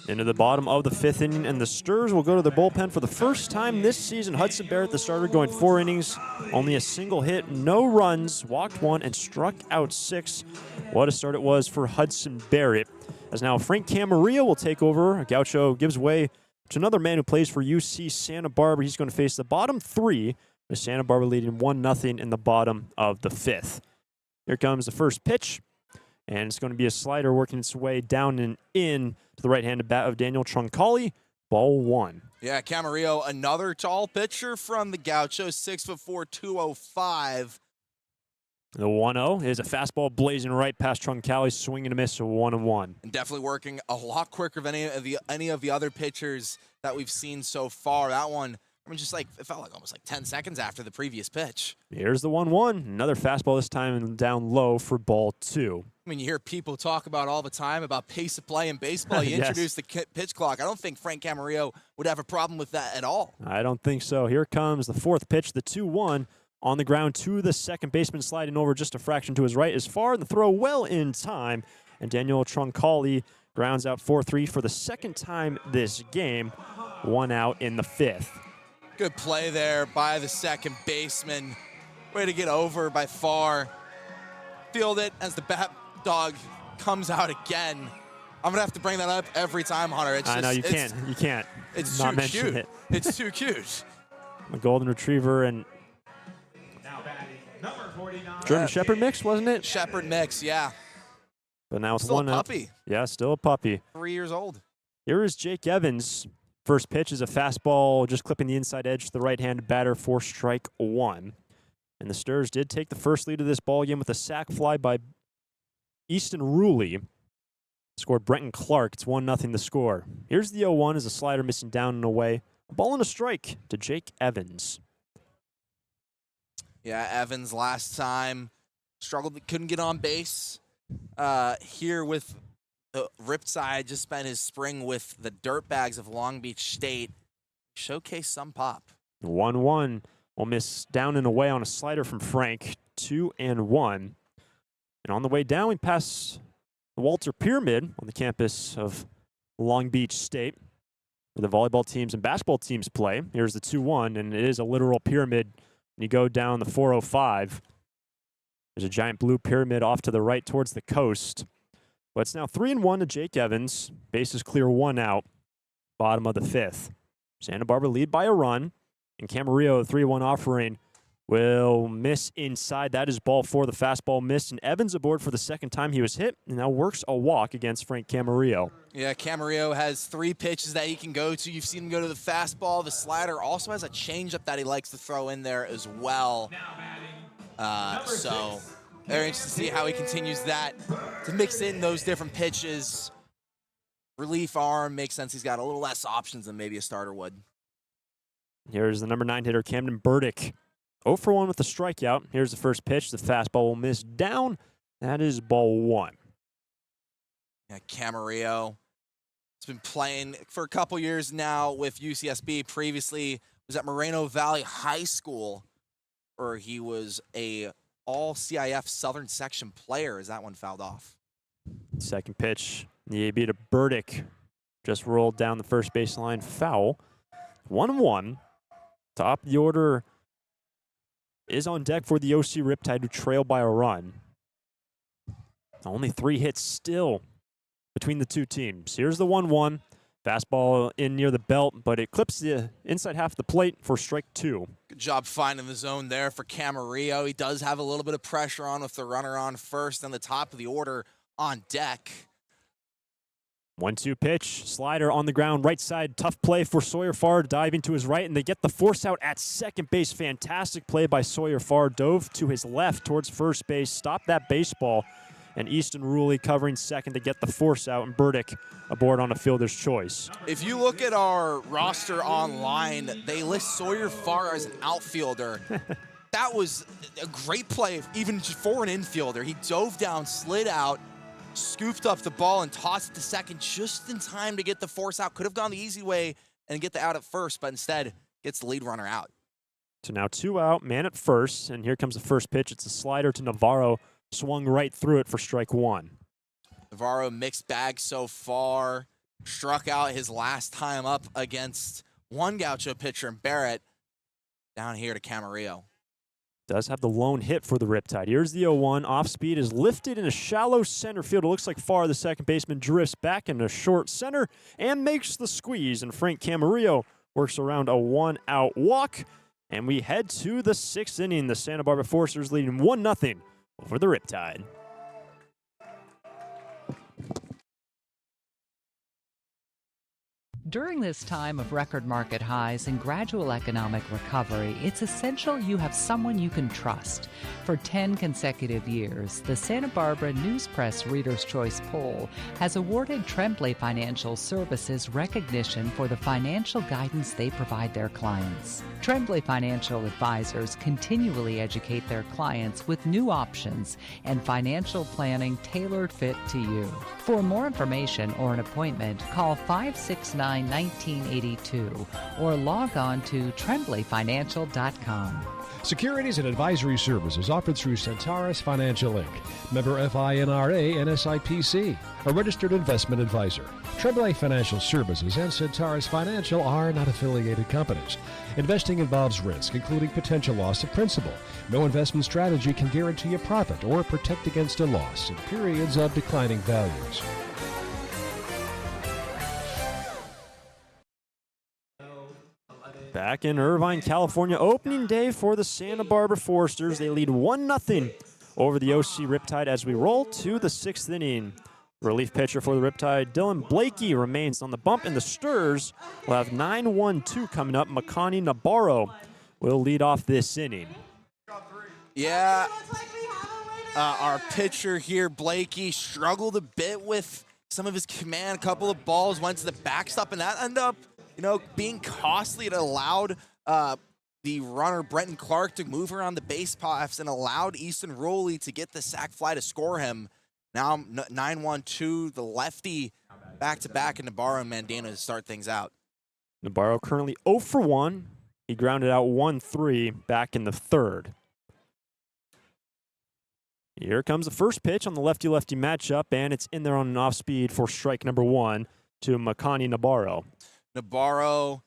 A: Into the bottom of the 5th inning, and the Sturs will go to their bullpen for the first time this season. Hudson Barrett, the starter, going 4 innings, only a single hit, no runs, walked 1, and struck out 6. What a start it was for Hudson Barrett. As now Frank Camarillo will take over. Gaucho gives way to another man who plays for UC Santa Barbara. He's going to face the bottom 3, with Santa Barbara leading 1-0 in the bottom of the 5th. Here comes the first pitch, and it's going to be a slider working its way down and in to the right-handed bat of Daniel Troncalli. Ball 1.
B: Yeah, Camarillo, another tall pitcher from the Gauchos, 6'4", 205.
A: The 1-0 is a fastball blazing right past Troncalli, swing and a miss, 1-1.
B: And definitely working a lot quicker than any of the other pitchers that we've seen so far. That one, I mean, just like it felt like almost like 10 seconds after the previous pitch.
A: Here's the 1-1. Another fastball, this time down low for ball 2.
B: I mean, you hear people talk about all the time about pace of play in baseball. You
A: Yes.
B: introduce the pitch clock. I don't think Frank Camarillo would have a problem with that at all.
A: I don't think so. Here comes the 4th pitch, the 2-1. On the ground to the second baseman, sliding over just a fraction to his right is far, and the throw well in time. And Daniel Troncalli grounds out 4-3 for the second time this game. 1 out in the 5th.
B: Good play there by the second baseman. Way to get over by far. Field it as the bat dog comes out again. I'm gonna have to bring that up every time, Hunter. It's
A: I
B: just,
A: know you can't. You can't.
B: It's
A: not
B: too
A: mention
B: cute.
A: it.
B: It's too cute.
A: A golden retriever and
C: Now batting number 49.
A: German Shepherd mix, wasn't it?
B: Shepherd mix, yeah.
A: But now it's
B: Still
A: 1
B: a
A: out.
B: puppy.
A: Yeah, still a puppy.
B: 3 years old.
A: Here is Jake Evans. First pitch is a fastball, just clipping the inside edge to the right-handed batter for strike 1. And the Sturs did take the first lead of this ball game with a sac fly by Easton Ruley. Scored Brenton Clark. It's 1-0 the score. Here's the 0-1 as a slider missing down and away. A ball and a strike to Jake Evans.
B: Yeah, Evans last time struggled, couldn't get on base. Here with Riptide, just spent his spring with the Dirtbags of Long Beach State. Showcase some pop.
A: 1-1 will miss down and away on a slider from Frank. 2-1. And on the way down, we pass the Walter Pyramid on the campus of Long Beach State, where the volleyball teams and basketball teams play. Here's the 2-1, and it is a literal pyramid. And you go down the 405. There's a giant blue pyramid off to the right towards the coast. But it's now 3-1 to Jake Evans. Bases clear, 1 out. Bottom of the 5th. Santa Barbara lead by a run. And Camarillo, 3-1 offering will miss inside. That is ball 4. The fastball missed, and Evans aboard for the second time he was hit, and now works a walk against Frank Camarillo.
B: Yeah, Camarillo has 3 pitches that he can go to. You've seen him go to the fastball, the slider. Also has a changeup that he likes to throw in there as well. So very interesting to see how he continues that, to mix in those different pitches. Relief arm makes sense. He's got a little less options than maybe a starter would.
A: Here's the number 9 hitter, Camden Burdick. 0 for 1 with a strikeout. Here's the first pitch. The fastball will miss down. That is ball 1.
B: Yeah, Camarillo has been playing for a couple years now with UCSB. Previously was at Moreno Valley High School, where he was a all-CIF Southern Section player as that one fouled off.
A: Second pitch. The AB to Burdick. Just rolled down the first baseline, foul. 1-1. Top of the order is on deck for the OC Riptide, who trail by a run. Only 3 hits still between the two teams. Here's the 1-1. Fastball in near the belt, but it clips the inside half of the plate for strike 2.
B: Good job finding the zone there for Camarillo. He does have a little bit of pressure on with the runner on first and the top of the order on deck.
A: 1-2 pitch, slider on the ground, right side, tough play for Sawyer Farr, diving to his right, and they get the force out at second base. Fantastic play by Sawyer Farr, dove to his left towards first base, stopped that baseball, and Easton Ruley covering second to get the force out, and Burdick aboard on a fielder's choice.
B: If you look at our roster online, they list Sawyer Farr as an outfielder. That was a great play, even for an infielder. He dove down, slid out, scooped up the ball and tossed it to second just in time to get the force out. Could have gone the easy way and get the out at first, but instead gets the lead runner out.
A: So now 2 out, man at first, and here comes the first pitch. It's a slider to Navarro, swung right through it for strike 1.
B: Navarro mixed bag so far, struck out his last time up against one Gaucho pitcher in Barrett. Down here to Camarillo.
A: Does have the lone hit for the Riptide. Here's the 0-1. Off speed is lifted in a shallow center field. It looks like Farr, the second baseman, drifts back into short center and makes the squeeze. And Frank Camarillo works around a 1-out walk. And we head to the 6th inning. The Santa Barbara Foresters leading 1-0 over the Riptide.
H: During this time of record market highs and gradual economic recovery, it's essential you have someone you can trust. For 10 consecutive years, the Santa Barbara News Press Reader's Choice Poll has awarded Tremblay Financial Services recognition for the financial guidance they provide their clients. Tremblay Financial Advisors continually educate their clients with new options and financial planning tailored fit to you. For more information or an appointment, call 569-1982 or log on to tremblayfinancial.com.
I: Securities and advisory services offered through Centaurus Financial Inc., member FINRA and SIPC, a registered investment advisor. Tremblay Financial Services and Centaurus Financial are not affiliated companies. Investing involves risk, including potential loss of principal. No investment strategy can guarantee a profit or protect against a loss in periods of declining values.
A: Back in Irvine, California, opening day for the Santa Barbara Foresters. They lead 1-0 over the OC Riptide as we roll to the 6th inning. Relief pitcher for the Riptide, Dylan Blakey, remains on the bump, and the Sturs will have 9-1-2 coming up. Makani Nabarro will lead off this inning.
B: Yeah, our pitcher here, Blakey, struggled a bit with some of his command. A couple of balls went to the backstop, and that ended up, being costly. It allowed the runner, Brenton Clark, to move around the base paths and allowed Easton Rowley to get the sac fly to score him. Now 9-1-2, the lefty back-to-back, and Nabarro and Mandano to start things out.
A: Nabarro currently 0 for 1. He grounded out 1-3 back in the 3rd. Here comes the first pitch on the lefty-lefty matchup, and it's in there on an off-speed for strike number 1 to Makani Nabarro.
B: Nabarro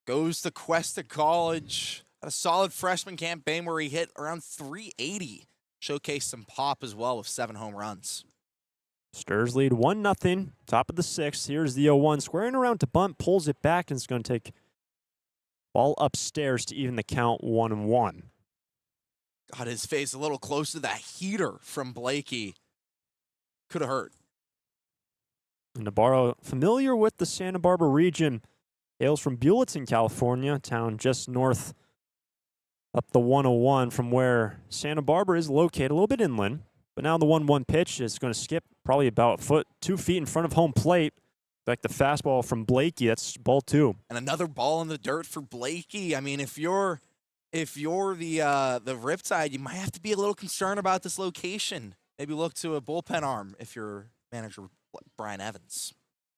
B: goes to Cuesta College. Had a solid freshman campaign where he hit around 380. Showcased some pop as well with 7 home runs.
A: Sturs lead 1-0, top of the 6th. Here's the 0-1, squaring around to bunt, pulls it back, and it's going to take ball upstairs to even the count 1-1.
B: Got his face a little close to that heater from Blakey. Could have hurt.
A: Nabarro, familiar with the Santa Barbara region, hails from Buellton, California, a town just north up the 101 from where Santa Barbara is located, a little bit inland. But now the 1-1 pitch is going to skip probably about a foot, 2 feet in front of home plate. Like the fastball from Blakey, that's ball 2.
B: And another ball in the dirt for Blakey. I mean, if you're the Riptide, you might have to be a little concerned about this location. Maybe look to a bullpen arm if you're manager Brian Evans.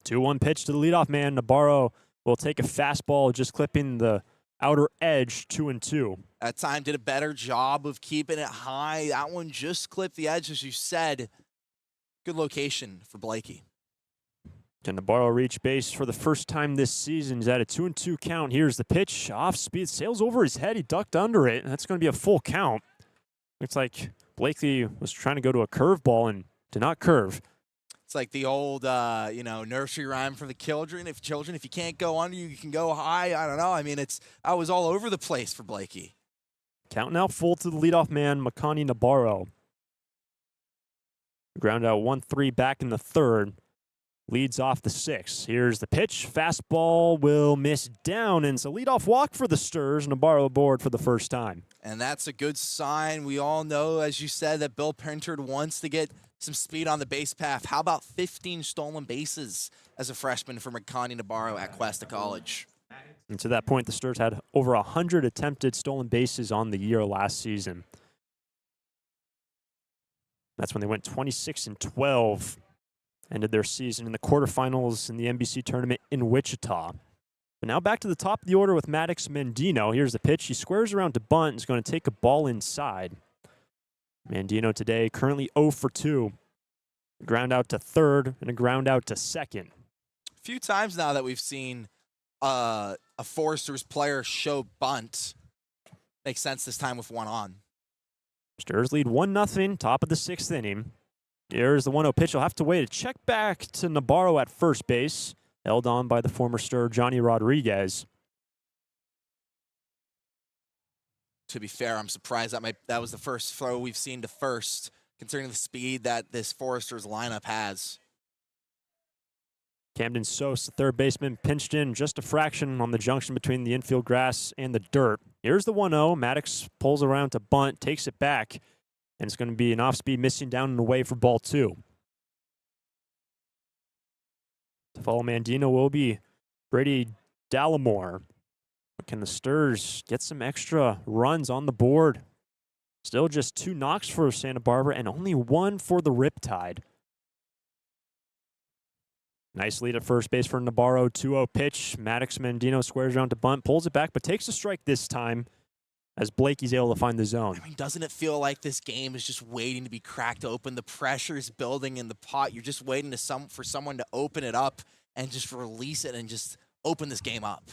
A: 2-1 pitch to the leadoff man. Nabarro will take a fastball, just clipping the outer edge, 2-2.
B: That time did a better job of keeping it high. That one just clipped the edge, as you said. Good location for Blakey.
A: Can Nabarro reach base for the first time this season? He's at a 2-2 count. Here's the pitch. Off speed, sails over his head. He ducked under it. That's going to be a full count. Looks like Blakey was trying to go to a curveball and did not curve.
B: It's like the old, nursery rhyme for the children. If you can't go under, you can go high. I don't know. I mean, I was all over the place for Blakey.
A: Count now full to the leadoff man, Makani Nabarro. Ground out 1-3 back in the third. Leads off the 6th. Here's the pitch. Fastball will miss down, and it's a leadoff walk for the Sturs. Nabarro aboard for the first time.
B: And that's a good sign. We all know, as you said, that Bill Printard wants to get some speed on the base path. How about 15 stolen bases as a freshman for Makani Nabarro at Cuesta College?
A: And to that point, the Sturs had over 100 attempted stolen bases on the year last season. That's when they went 26-12. Ended their season in the quarterfinals in the NBC tournament in Wichita. But now back to the top of the order with Maddox Mendino. Here's the pitch. He squares around to bunt. Is going to take a ball inside. Mendino today currently 0 for 2. A ground out to third and a ground out to second.
B: A few times now that we've seen a Foresters player show bunt. Makes sense this time with one on.
A: Sturs lead 1-0, top of the 6th inning. Here's the 1-0 pitch. He'll have to wait. A check back to Nabarro at first base. Held on by the former Stur, Johnny Rodriguez.
B: To be fair, I'm surprised that was the first throw we've seen to first, considering the speed that this Foresters lineup has.
A: Camden Sos, the third baseman, pinched in just a fraction on the junction between the infield grass and the dirt. Here's the 1-0. Maddox pulls around to bunt, takes it back, and it's going to be an off-speed missing down and away for ball 2. To follow Mendino will be Brady Dallimore. Can the Sturs get some extra runs on the board? Still just 2 knocks for Santa Barbara and only 1 for the Riptide. Nice lead at first base for Nabarro. 2-0 pitch. Maddox Mendino squares around to bunt, pulls it back, but takes a strike this time as Blakey's able to find the zone.
B: I mean, doesn't it feel like this game is just waiting to be cracked open? The pressure's building in the pot. You're just waiting for someone to open it up and just release it and just open this game up.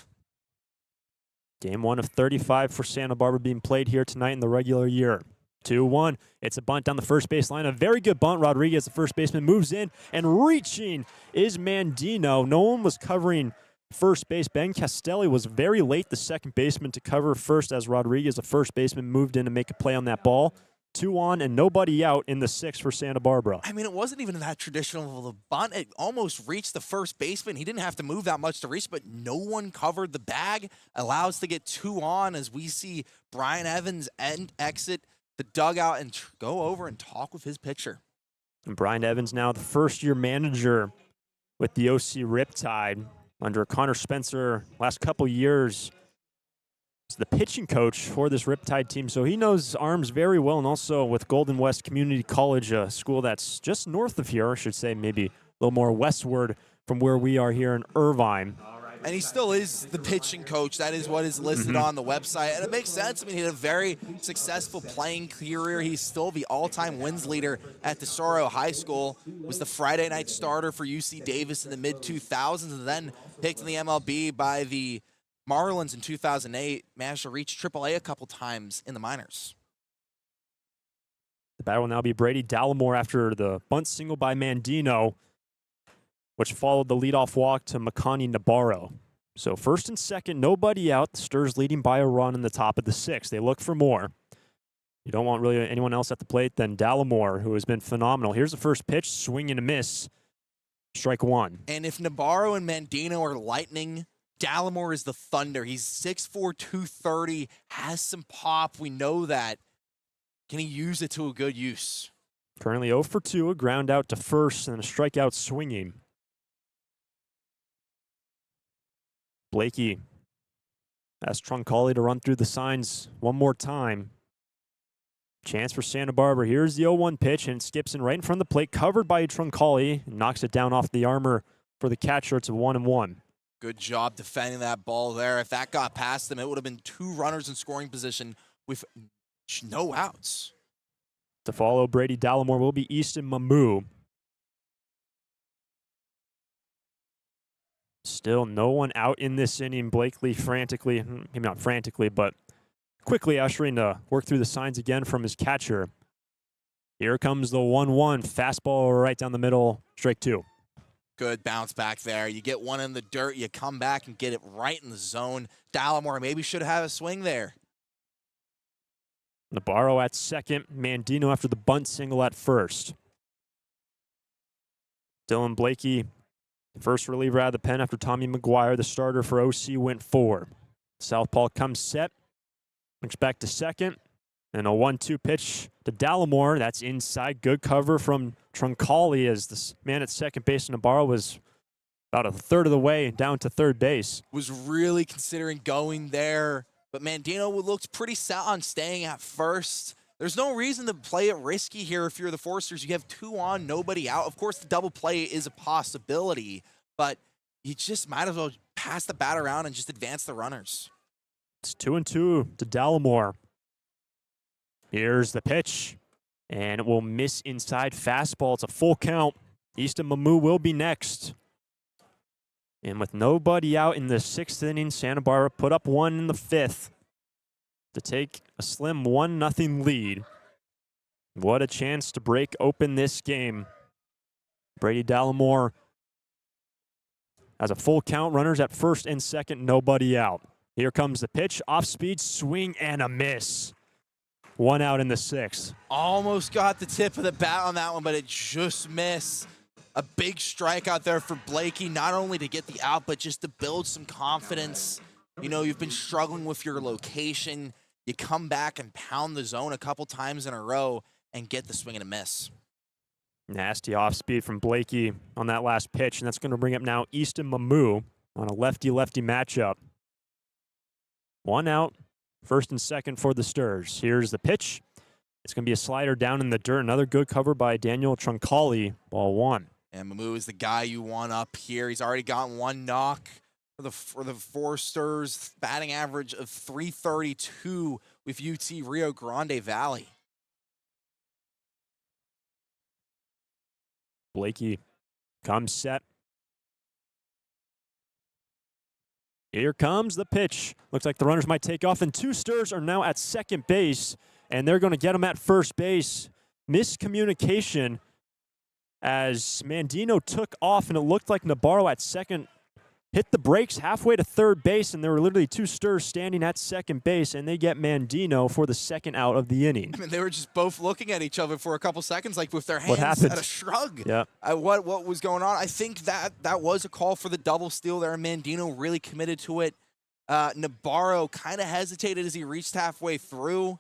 A: Game 1 of 35 for Santa Barbara being played here tonight in the regular year. 2-1. It's a bunt down the first base line. A very good bunt. Rodriguez, the first baseman, moves in, and reaching is Mendino. No one was covering first base. Ben Castelli was very late, the second baseman, to cover first as Rodriguez, the first baseman, moved in to make a play on that ball. 2 on and nobody out in the 6th for Santa Barbara.
B: I mean, it wasn't even that traditional of a bunt. It almost reached the first baseman. He didn't have to move that much to reach, but no one covered the bag. Allows to get 2 on as we see Brian Evans exit the dugout and go over and talk with his pitcher.
A: And Brian Evans now the first-year manager with the OC Riptide under Connor Spencer last couple years. He's the pitching coach for this Riptide team, so he knows arms very well, and also with Golden West Community College, a school that's just north of here, I should say maybe a little more westward from where we are here in Irvine.
B: And he still is the pitching coach. That is what is listed on the website. And it makes sense. I mean, he had a very successful playing career. He's still the all-time wins leader at DeSoto High School. Was the Friday night starter for UC Davis in the mid-2000s, and then picked in the MLB by the Marlins in 2008. Managed to reach AAA a couple times in the minors.
A: The batter will now be Brady Dallimore after the bunt single by Mendino, which followed the leadoff walk to Makani Nabarro. So first and second, nobody out. The Sturs leading by a run in the top of the 6th. They look for more. You don't want really anyone else at the plate than Dallimore, who has been phenomenal. Here's the first pitch, swing and a miss. Strike one.
B: And if Nabarro and Mandino are lightning, Dallimore is the thunder. He's 6'4", 230, has some pop. We know that. Can he use it to a good use?
A: Currently 0 for 2, a ground out to first, and a strikeout swinging. Blakey asks Troncalli to run through the signs one more time. Chance for Santa Barbara. Here's the 0-1 pitch, and it skips in right in front of the plate, covered by Troncalli, and knocks it down off the armor for the catcher. It's a 1-1.
B: Good job defending that ball there. If that got past them, it would have been 2 runners in scoring position with no outs.
A: To follow Brady Dallimore will be Easton Mamu. Still no one out in this inning. Blakely frantically, maybe not frantically, but quickly ushering to work through the signs again from his catcher. Here comes the 1-1. Fastball right down the middle. Strike two.
B: Good bounce back there. You get one in the dirt, you come back and get it right in the zone. Dallimore maybe should have had a swing there.
A: Nabarro at second. Mandino after the bunt single at first. Dylan Blakey, first reliever out of the pen after Tommy McGuire, the starter for OC, went 4. Southpaw comes set. Looks back to second. And a 1-2 pitch to Dallimore. That's inside. Good cover from Troncalli as the man at second base, Nabarro, was about a third of the way down to third base.
B: Was really considering going there, but Mandino looked pretty set on staying at first. There's no reason to play it risky here if you're the Foresters. You have 2 on, nobody out. Of course, the double play is a possibility, but you just might as well pass the bat around and just advance the runners.
A: It's 2-2 to Dallimore. Here's the pitch, and it will miss inside fastball. It's a full count. Easton Mamu will be next. And with nobody out in the 6th inning, Santa Barbara put up 1 in the 5th to take a slim 1-0 lead. What a chance to break open this game. Brady Dallimore has a full count, runners at first and second, nobody out. Here comes the pitch, off-speed, swing, and a miss. 1 out in the 6th.
B: Almost got the tip of the bat on that one, but it just missed. A big strikeout there for Blakey, not only to get the out, but just to build some confidence. You know, you've been struggling with your location. You come back and pound the zone a couple times in a row and get the swing and a miss.
A: Nasty off-speed from Blakey on that last pitch, and that's going to bring up now Easton Mamu on a lefty-lefty matchup. 1 out, first and second for the Sturs. Here's the pitch. It's going to be a slider down in the dirt. Another good cover by Daniel Troncalli. Ball 1.
B: And Mamu is the guy you want up here. He's already gotten 1 knock for the Foresters. Batting average of .332 with UT Rio Grande Valley.
A: Blakey comes set. Here comes the pitch. Looks like the runners might take off, and 2 Sturs are now at second base, and they're going to get him at first base. Miscommunication as Mandino took off, and it looked like Nabarro at second hit the brakes halfway to third base, and there were literally 2 Sturs standing at second base, and they get Mandino for the second out of the inning.
B: I mean, they were just both looking at each other for a couple seconds, like with their hands at a shrug.
A: Yeah.
B: What was going on? I think that was a call for the double steal there. Mandino really committed to it. Nabarro kind of hesitated as he reached halfway through.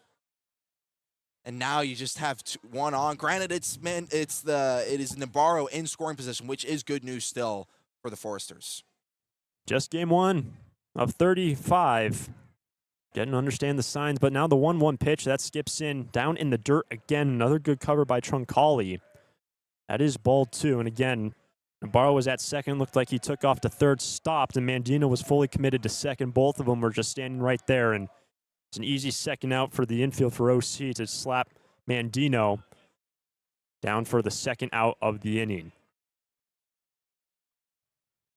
B: And now you just have 1 on. Granted, it is Nabarro in scoring position, which is good news still for the Foresters.
A: Just game 1 of 35. Didn't understand the signs, but now the 1-1 pitch, that skips in, down in the dirt again. Another good cover by Troncalli. That is ball 2. And again, Nabarro was at second, looked like he took off to third, stopped, and Mandino was fully committed to second. Both of them were just standing right there, and it's an easy second out for the infield for OC to slap Mandino down for the second out of the inning.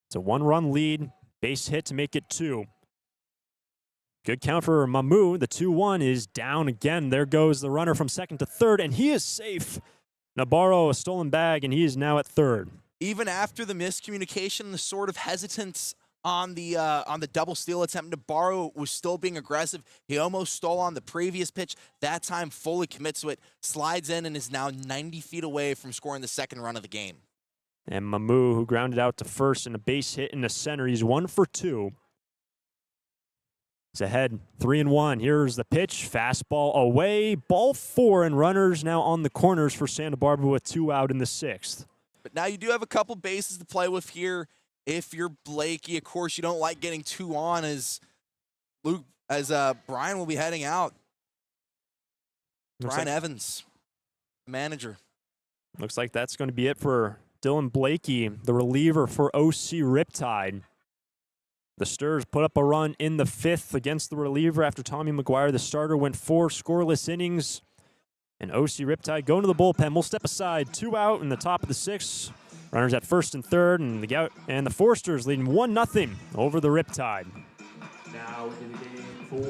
A: It's a 1-run lead, base hit to make it 2. Good count for Mamu. The 2-1 is down again. There goes the runner from second to third, and he is safe. Nabarro, a stolen bag, and he is now at third.
B: Even after the miscommunication, the sort of hesitance on the double steal attempt. Nabarro was still being aggressive. He almost stole on the previous pitch. That time fully commits to it, slides in, and is now 90 feet away from scoring the second run of the game.
A: And Mamu, who grounded out to first and a base hit in the center. He's 1 for 2. He's ahead 3-1. Here's the pitch. Fastball away. Ball 4, and runners now on the corners for Santa Barbara with 2 out in the 6th.
B: But now you do have a couple bases to play with here. If you're Blakey, of course, you don't like getting 2 on as Brian will be heading out. Brian Evans, manager.
A: Looks like that's going to be it for Dylan Blakey, the reliever for OC Riptide. The Sturs put up a run in the 5th against the reliever after Tommy McGuire, the starter, went 4 scoreless innings. And OC Riptide going to the bullpen. We'll step aside. 2 out in the top of the 6th. Runners at first and third, and the Forsters leading 1-0 over the Riptide.
C: Now in the game.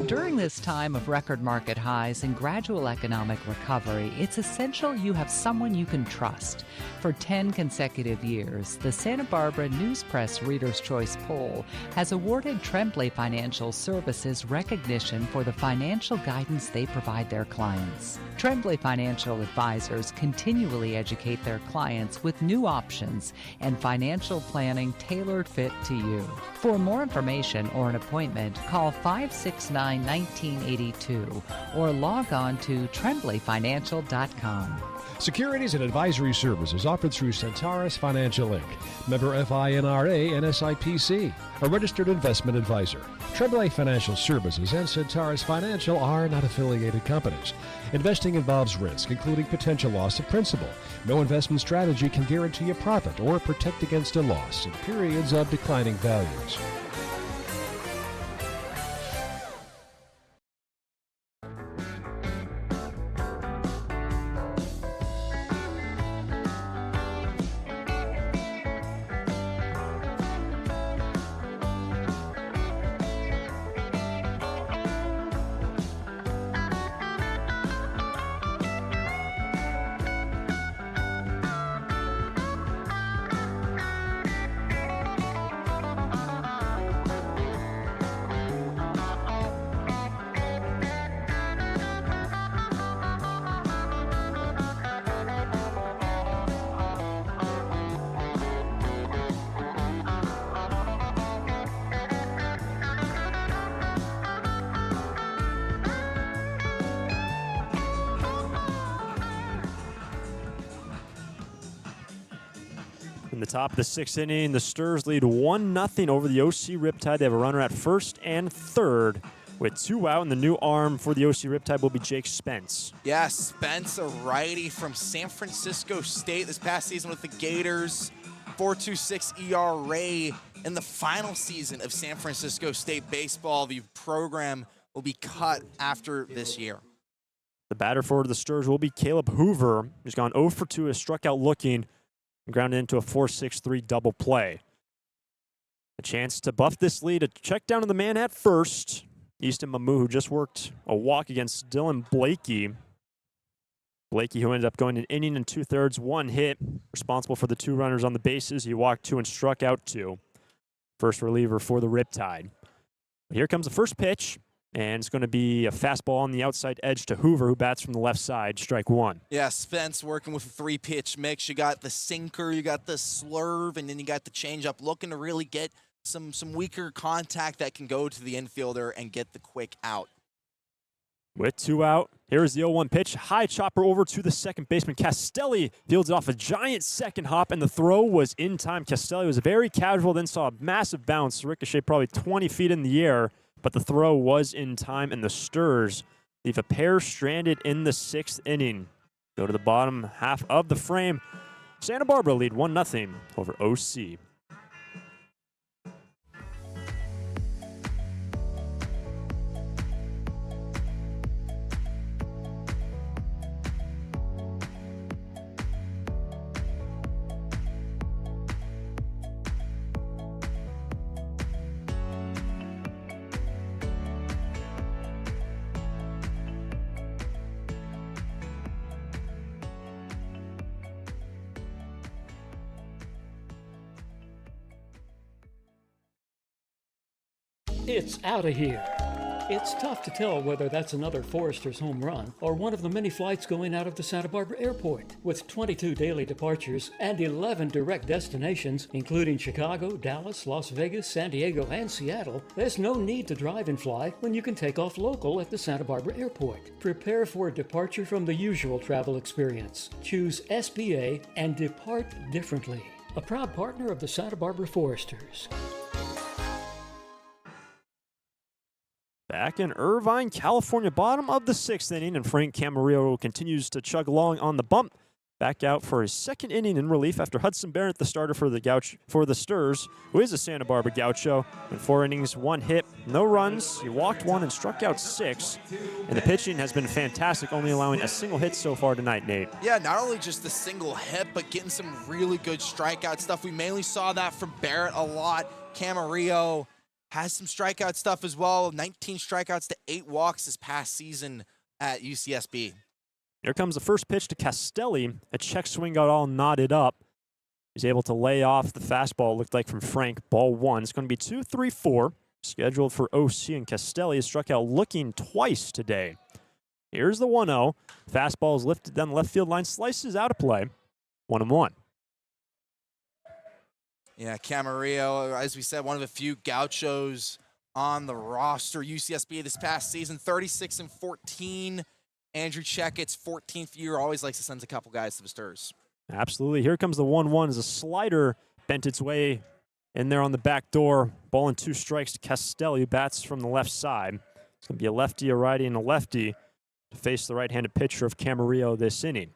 H: During this time of record market highs and gradual economic recovery, it's essential you have someone you can trust. For 10 consecutive years, the Santa Barbara News Press Reader's Choice Poll has awarded Tremblay Financial Services recognition for the financial guidance they provide their clients. Tremblay Financial Advisors continually educate their clients with new options and financial planning tailored fit to you. For more information or an appointment, call 569-1982 or log on to tremblayfinancial.com.
I: Securities and advisory services offered through Centaurus Financial Inc., member FINRA and SIPC, a registered investment advisor. Tremblay Financial Services and Centaurus Financial are not affiliated companies. Investing involves risk, including potential loss of principal. No investment strategy can guarantee a profit or protect against a loss in periods of declining values.
A: In the top of the 6th inning, the Sturs lead 1-0 over the OC Riptide. They have a runner at first and third with 2 out, and the new arm for the OC Riptide will be Jake Spence.
B: Yeah, Spence, a righty from San Francisco State this past season with the Gators. 4.26 ERA in the final season of San Francisco State baseball. The program will be cut after this year.
A: The batter for the Sturs will be Caleb Hoover, who's gone 0 for 2, has struck out looking, and grounded into a 4-6-3 double play. A chance to buff this lead, a check down to the man at first. Easton Mamu, who just worked a walk against Dylan Blakey. Blakey, who ended up going an inning and 2/3, 1 hit, responsible for the 2 runners on the bases. He walked 2 and struck out 2. First reliever for the Riptide. But here comes the first pitch, and it's going to be a fastball on the outside edge to Hoover, who bats from the left side, strike 1.
B: Yeah, Spence working with a 3-pitch mix. You got the sinker, you got the slurve, and then you got the changeup, looking to really get some weaker contact that can go to the infielder and get the quick out.
A: With 2 out, here's the 0-1 pitch. High chopper over to the second baseman. Castelli fields it off a giant second hop, and the throw was in time. Castelli was very casual, then saw a massive bounce, ricochet probably 20 feet in the air, but the throw was in time, and the Sturs leave a pair stranded in the 6th inning. Go to the bottom half of the frame. Santa Barbara lead 1-0 over OC.
G: It's out of here. It's tough to tell whether that's another Forester's home run or one of the many flights going out of the Santa Barbara airport. With 22 daily departures and 11 direct destinations, including Chicago, Dallas, Las Vegas, San Diego, and Seattle, there's no need to drive and fly when you can take off local at the Santa Barbara airport. Prepare for a departure from the usual travel experience. Choose SBA and depart differently. A proud partner of the Santa Barbara Foresters.
A: Back in Irvine, California, bottom of the 6th inning, and Frank Camarillo continues to chug along on the bump. Back out for his second inning in relief after Hudson Barrett, the starter for the Sturs, who is a Santa Barbara Gaucho. In 4 innings, 1 hit, no runs. He walked 1 and struck out 6. And the pitching has been fantastic, only allowing a single hit so far tonight, Nate.
B: Yeah, not only just the single hit, but getting some really good strikeout stuff. We mainly saw that from Barrett a lot. Camarillo has some strikeout stuff as well. 19 strikeouts to 8 walks this past season at UCSB.
A: Here comes the first pitch to Castelli. A check swing got all knotted up. He's able to lay off the fastball, it looked like, from Frank. Ball 1. It's going to be 2-3-4. Scheduled for OC, and Castelli has struck out looking twice today. Here's the 1-0. Fastball is lifted down the left field line, slices out of play. 1-1.
B: Yeah, Camarillo, as we said, one of the few Gauchos on the roster. UCSB this past season, 36-14. Andrew Checkett's 14th year always likes to send a couple guys to the Sturs.
A: Absolutely. Here comes the 1-1 as a slider bent its way in there on the back door. Ball and 2 strikes to Castelli, bats from the left side. It's going to be a lefty, a righty, and a lefty to face the right-handed pitcher of Camarillo this inning.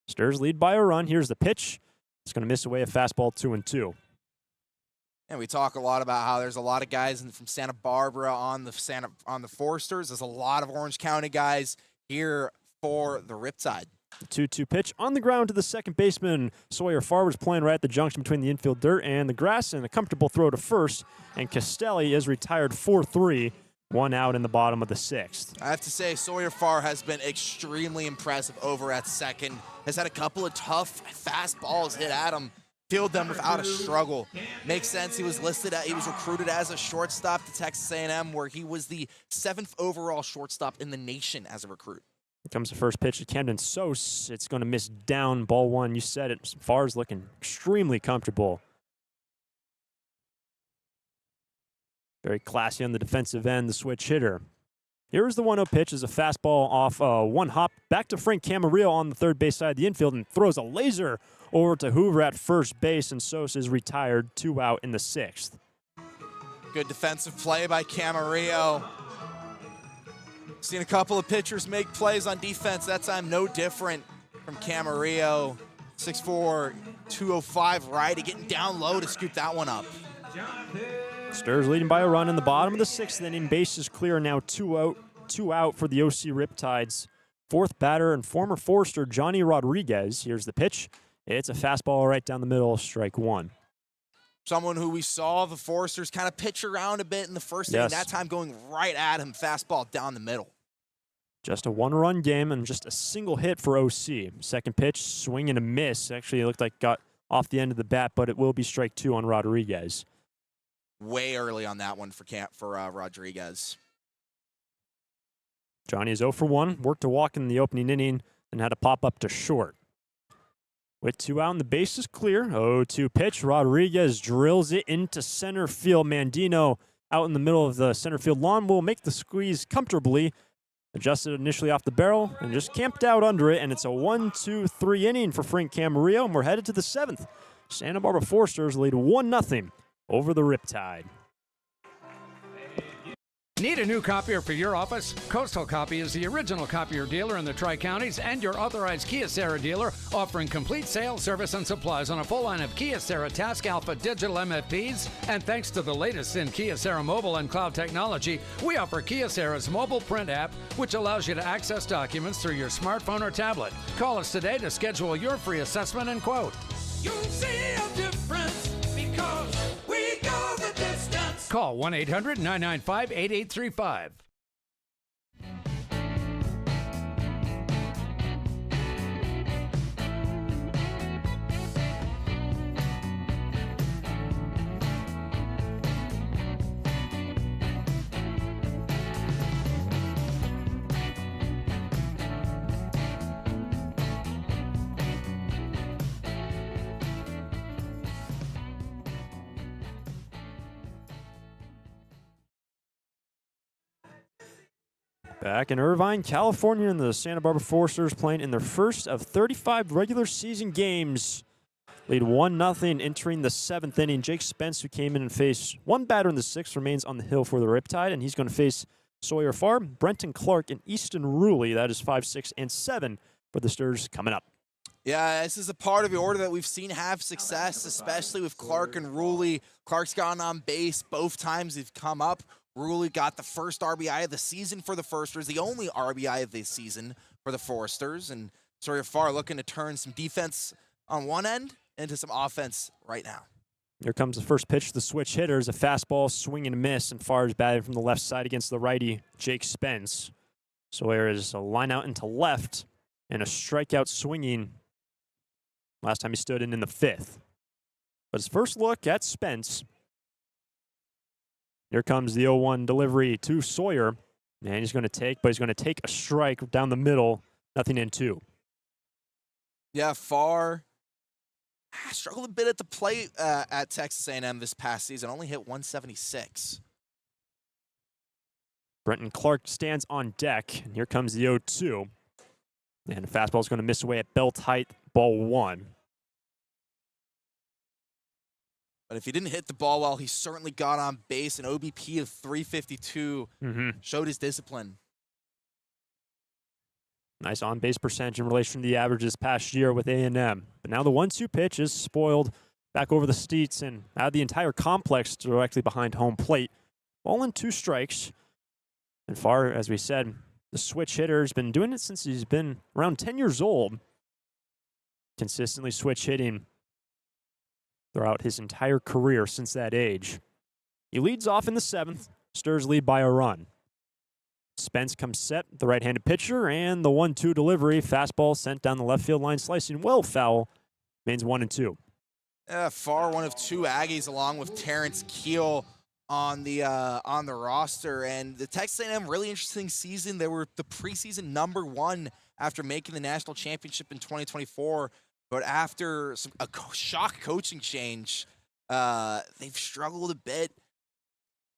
A: Sturs lead by a run. Here's the pitch. It's going to miss away a fastball 2-2.
B: And we talk a lot about how there's a lot of guys from Santa Barbara on the Foresters. There's a lot of Orange County guys here for the Riptide.
A: The 2-2 pitch on the ground to the second baseman. Sawyer Farber's playing right at the junction between the infield dirt and the grass, and a comfortable throw to first. And Castelli is retired 4-3, 1 out in the bottom of the 6th.
B: I have to say, Sawyer Farr has been extremely impressive over at second. Has had a couple of tough fastballs hit at him. Fielded them without a struggle. Makes sense. He was recruited as a shortstop to Texas A&M, where he was the 7th overall shortstop in the nation as a recruit.
A: Here comes the first pitch to Camden Sos. It's going to miss down, ball 1. You said it. Farr's looking extremely comfortable. Very classy on the defensive end, the switch hitter. Here's the 1-0 pitch as a fastball off one hop back to Frank Camarillo on the third base side of the infield and throws a laser over to Hoover at first base, and Sosa is retired, 2 out in the 6th.
B: Good defensive play by Camarillo. Seen a couple of pitchers make plays on defense. That time no different from Camarillo. 6'4", 205 righty, getting down low to scoop that one up.
A: Sturs leading by a run in the bottom of the 6th inning. Base is clear now, 2 out for the OC Riptides. 4th batter and former Forester Johnny Rodriguez. Here's the pitch. It's a fastball right down the middle, strike 1.
B: Someone who we saw the Foresters kind of pitch around a bit in the first inning. That time going right at him, fastball down the middle.
A: Just a 1-run game and just a single hit for OC. Second pitch, swing and a miss. Actually, it looked like got off the end of the bat, but it will be strike 2 on Rodriguez.
B: Way early on that one for Rodriguez.
A: Johnny is 0 for 1. Worked a walk in the opening inning and had a pop up to short. With 2 out and the base is clear. 0-2 pitch. Rodriguez drills it into center field. Mandino out in the middle of the center field lawn will make the squeeze comfortably. Adjusted initially off the barrel and just camped out under it. And it's a 1-2-3 inning for Frank Camarillo. And we're headed to the 7th. Santa Barbara Foresters lead 1-0 over the Riptide.
E: Need a new copier for your office? Coastal Copy is the original copier dealer in the Tri-Counties and your authorized Kyocera dealer, offering complete sales, service, and supplies on a full line of Kyocera Task Alpha digital MFPs. And thanks to the latest in Kyocera mobile and cloud technology, we offer Kyocera's mobile print app, which allows you to access documents through your smartphone or tablet. Call us today to schedule your free assessment and quote.
F: You'll see a difference because we go the distance.
E: Call 1-800-995-8835.
A: Back in Irvine, California, and the Santa Barbara Foresters playing in their first of 35 regular season games. Lead 1-0 entering the 7th inning. Jake Spence, who came in and faced one batter in the 6th, remains on the hill for the Riptide, and he's going to face Sawyer Farr, Brenton Clark, and Easton Ruley. That is 5, 6, and 7 for the Sturs coming up.
B: Yeah, this is a part of the order that we've seen have success, especially with Clark and Ruley. Clark's gone on base both times they've come up. Ruley got the first RBI of the season for the Foresters, the only RBI of the season for the Foresters. And Sawyer Farr looking to turn some defense on one end into some offense right now.
A: Here comes the first pitch to the switch hitters, a fastball, swing and a miss, and Farr is batted from the left side against the righty, Jake Spence. Sawyer is a line out into left and a strikeout swinging. Last time he stood in the 5th. But his first look at Spence. Here comes the 0-1 delivery to Sawyer. And he's going to take a strike down the middle. 0-2.
B: Yeah, Farr struggled a bit at the plate at Texas A&M this past season. Only hit 176.
A: Brenton Clark stands on deck. And here comes the 0-2. And the fastball is going to miss away at belt height, ball 1.
B: But if he didn't hit the ball well, he certainly got on base. An OBP of 352 showed his discipline.
A: Nice on-base percentage in relation to the averages past year with A&M. But now the 1-2 pitch is spoiled back over the seats and out of the entire complex directly behind home plate. Ball and 2 strikes. And Farr, as we said, the switch hitter has been doing it since he's been around 10 years old. Consistently switch hitting throughout his entire career since that age. He leads off in the 7th. Sturs lead by a run. Spence comes set, the right-handed pitcher, and the 1-2 delivery. Fastball sent down the left field line, slicing well foul. Remains 1-2.
B: Farr, one of 2 Aggies, along with Terrence Keel on the roster. And the Texas A&M, really interesting season. They were the preseason #1 after making the national championship in 2024. But after a shock coaching change, they've struggled a bit.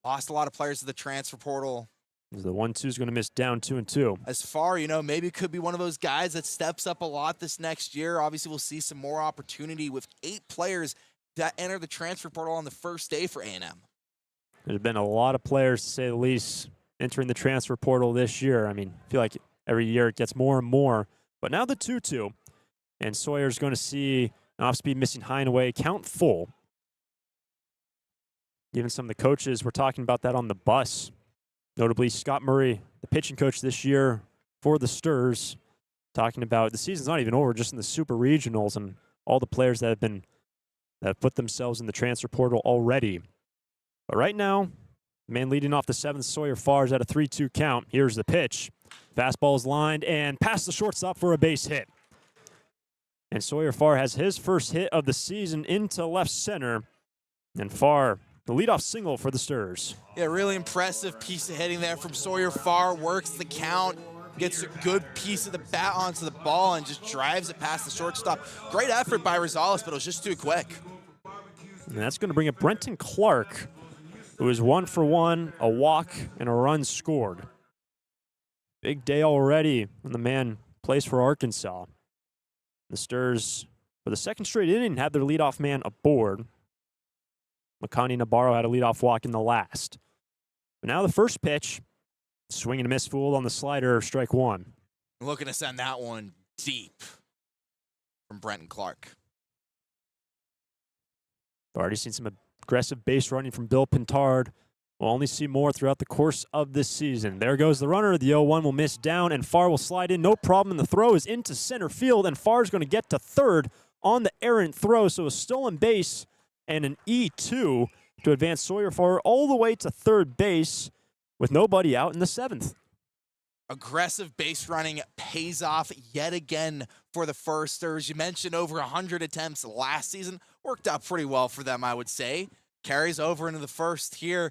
B: Lost a lot of players to the transfer portal.
A: The 1-2 is going to miss down 2-2.
B: As Farr, maybe could be one of those guys that steps up a lot this next year. Obviously, we'll see some more opportunity with 8 players that enter the transfer portal on the first day for A&M.
A: There's been a lot of players, to say the least, entering the transfer portal this year. I mean, I feel like every year it gets more and more. But now the 2-2. And Sawyer's going to see an off-speed missing high and away, count full. Even some of the coaches were talking about that on the bus. Notably, Scott Murray, the pitching coach this year for the Sturs, talking about the season's not even over, just in the super regionals and all the players that have put themselves in the transfer portal already. But right now, the man leading off the 7th, Sawyer Farr, is at a 3-2 count. Here's the pitch. Fastball's lined and past the shortstop for a base hit. And Sawyer Farr has his first hit of the season into left center. And Farr, the leadoff single for the Sturs.
B: Yeah, really impressive piece of hitting there from Sawyer Farr. Works the count, gets a good piece of the bat onto the ball, and just drives it past the shortstop. Great effort by Rosales, but it was just too quick.
A: And that's going to bring up Brenton Clark, who is 1 for 1, a walk, and a run scored. Big day already when the man plays for Arkansas. The Sturs, for the second straight inning, had their leadoff man aboard. Makani Nabarro had a leadoff walk in the last. But now the first pitch, swing and a miss, fooled on the slider, strike 1.
B: Looking to send that one deep from Brenton Clark.
A: I've already seen some aggressive base running from Bill Pintard. We'll only see more throughout the course of this season. There goes the runner. The 0-1 will miss down, and Farr will slide in. No problem. The throw is into center field, and Farr's going to get to third on the errant throw. So a stolen base and an E2 to advance Sawyer Farr all the way to third base with nobody out in the 7th.
B: Aggressive base running pays off yet again for the Foresters. You mentioned over 100 attempts last season. Worked out pretty well for them, I would say. Carries over into the first here,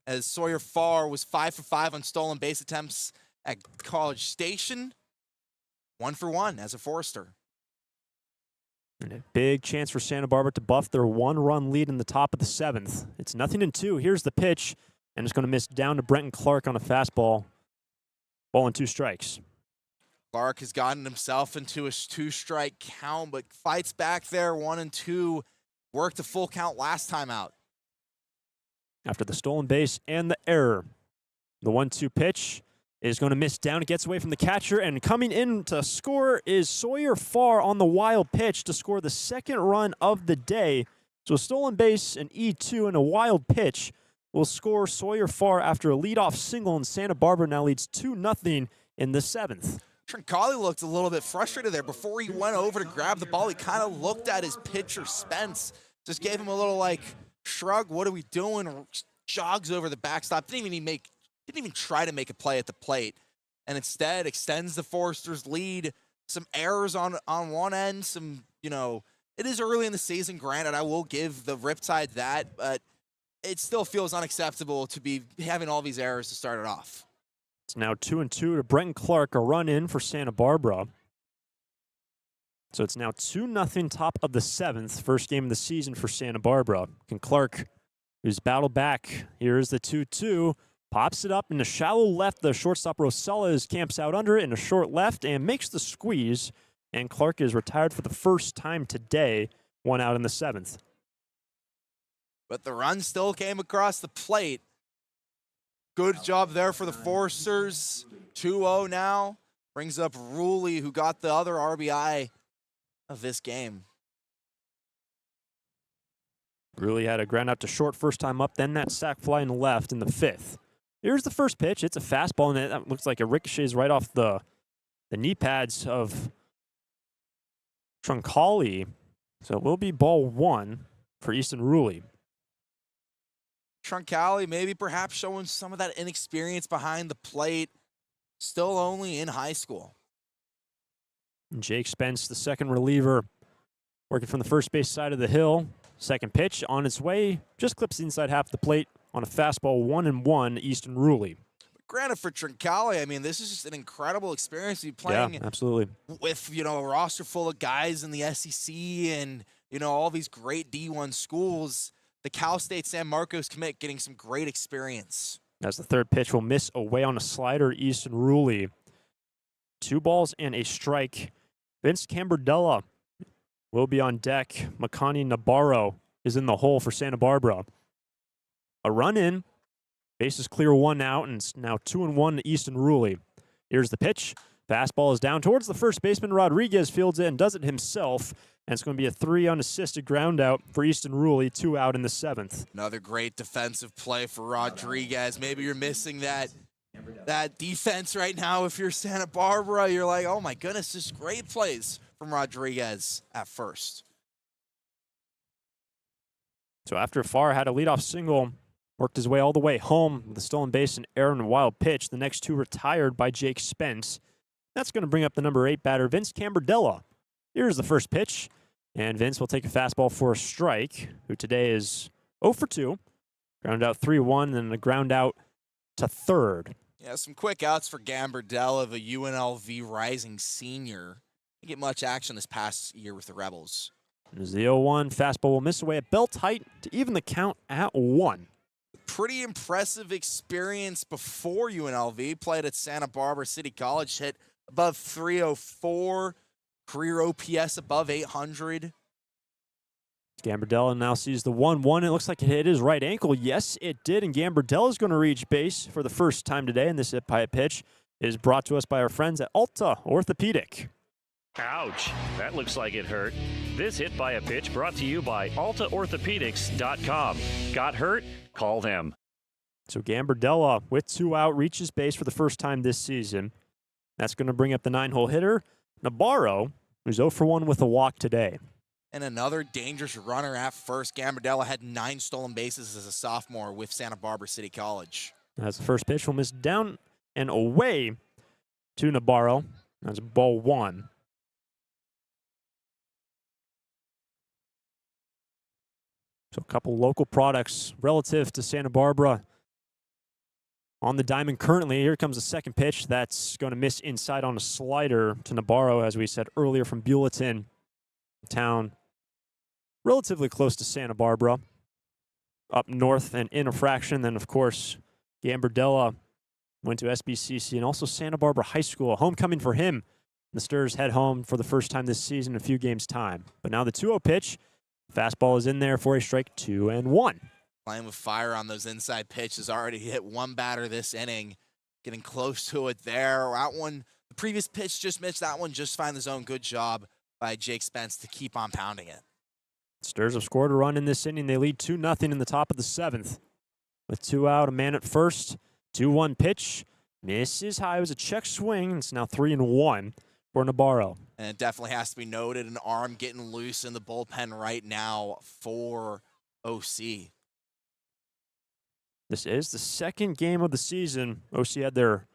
B: as Sawyer Farr was 5 for 5 on stolen base attempts at College Station. 1 for 1 as a Forester.
A: And a big chance for Santa Barbara to buff their 1-run lead in the top of the 7th. It's 0-2. Here's the pitch, and it's going to miss down to Brenton Clark on a fastball. Ball and 2 strikes.
B: Clark has gotten himself into a 2-strike count, but fights back there, 1-2. Worked a full count last time out.
A: After the stolen base and the error, the 1-2 pitch is going to miss down. It gets away from the catcher, and coming in to score is Sawyer Farr on the wild pitch to score the second run of the day. So a stolen base, an E2, and a wild pitch will score Sawyer Farr after a leadoff single, and Santa Barbara now leads 2-0 in the 7th.
B: Trincali looked a little bit frustrated there. Before he went over to grab the ball, he kind of looked at his pitcher, Spence, just gave him a little, shrug, what are we doing? Jogs over the backstop, didn't even try to make a play at the plate, and instead extends the Foresters' lead. Some errors on one end, it is early in the season, granted, I will give the Riptide that, but it still feels unacceptable to be having all these errors to start it off.
A: It's now 2-2 to Brenton Clark, a run in for Santa Barbara. So it's now 2-0 top of the 7th, first game of the season for Santa Barbara. Can Clark, who's battled back, here's the 2-2, pops it up in the shallow left. The shortstop Rosella camps out under it in a short left and makes the squeeze. And Clark is retired for the first time today, 1 out in the 7th.
B: But the run still came across the plate. Good job there for the Foresters. 2-0 now. Brings up Ruley, who got the other RBI of this game.
A: Ruley had a ground out to short first time up, then that sac fly in the left in the 5th. Here's the first pitch. It's a fastball, and that looks like it ricochets right off the knee pads of Trincali. So it will be ball 1 for Easton Ruley.
B: Trincali maybe perhaps showing some of that inexperience behind the plate. Still only in high school.
A: And Jake Spence, the second reliever, working from the first base side of the hill. Second pitch on its way, just clips the inside half of the plate on a fastball, 1-1, Easton Ruley.
B: Granted, for Trincali, this is just an incredible experience to be playing
A: absolutely.
B: With, a roster full of guys in the SEC and, all these great D1 schools. The Cal State San Marcos commit getting some great experience.
A: As the third pitch will miss away on a slider, Easton Ruley. 2 balls and a strike. Vince Cambardella will be on deck. Makani Nabarro is in the hole for Santa Barbara. A run in. Bases clear, 1 out, and it's now 2-1 to Easton Ruley. Here's the pitch. Fastball is down towards the first baseman. Rodriguez fields it and does it himself. And it's going to be a 3 unassisted ground out for Easton Ruley, 2 out in the 7th.
B: Another great defensive play for Rodriguez. Maybe you're missing that defense right now. If you're Santa Barbara, you're like, oh my goodness, just great plays from Rodriguez at first.
A: So after Farr had a leadoff single, worked his way all the way home with a stolen base and error and a wild pitch. The next 2 retired by Jake Spence. That's going to bring up the number 8 batter, Vince Cambardella. Here's the first pitch, and Vince will take a fastball for a strike, who today is 0 for 2. Ground out 3-1, and a ground out to third.
B: Yeah, some quick outs for Gambardella, the UNLV rising senior. Didn't get much action this past year with the Rebels.
A: And as the 0-1 fastball will miss away at belt height to even the count at 1.
B: Pretty impressive experience before UNLV. Played at Santa Barbara City College, hit above 304. Career OPS above 800.
A: Gambardella now sees the 1-1. It looks like it hit his right ankle. Yes, it did, and Gambardella is going to reach base for the first time today, and this hit-by pitch is brought to us by our friends at Alta Orthopedic.
J: Ouch, that looks like it hurt. This hit by a pitch brought to you by AltaOrthopedics.com. Got hurt? Call them.
A: So Gambardella, with 2 out, reaches base for the first time this season. That's going to bring up the 9-hole hitter, Nabarro, who's 0 for 1 with a walk today.
B: And another dangerous runner at first. Gambardella had 9 stolen bases as a sophomore with Santa Barbara City College.
A: As the first pitch will miss down and away to Nabarro. That's ball 1. So a couple local products relative to Santa Barbara on the diamond currently. Here comes the second pitch. That's going to miss inside on a slider to Nabarro, as we said earlier, from Bulletin town. Relatively close to Santa Barbara. Up north and in a fraction. Then, of course, Gambardella went to SBCC and also Santa Barbara High School. A homecoming for him. The Sturs head home for the first time this season in a few games' time. But now the 2-0 pitch. Fastball is in there for a strike, 2-1.
B: Playing with fire on those inside pitches. Already hit one batter this inning. Getting close to it there. That one, the previous pitch just missed. That one just find the zone. Good job by Jake Spence to keep on pounding it.
A: Sturs have scored a run in this inning. They lead 2-0 in the top of the 7th. With 2 out, a man at first. 2-1 pitch. Misses high. It was a check swing. It's now 3-1 for Nabarro.
B: And it definitely has to be noted, an arm getting loose in the bullpen right now for OC.
A: This is the second game of the season. OC had their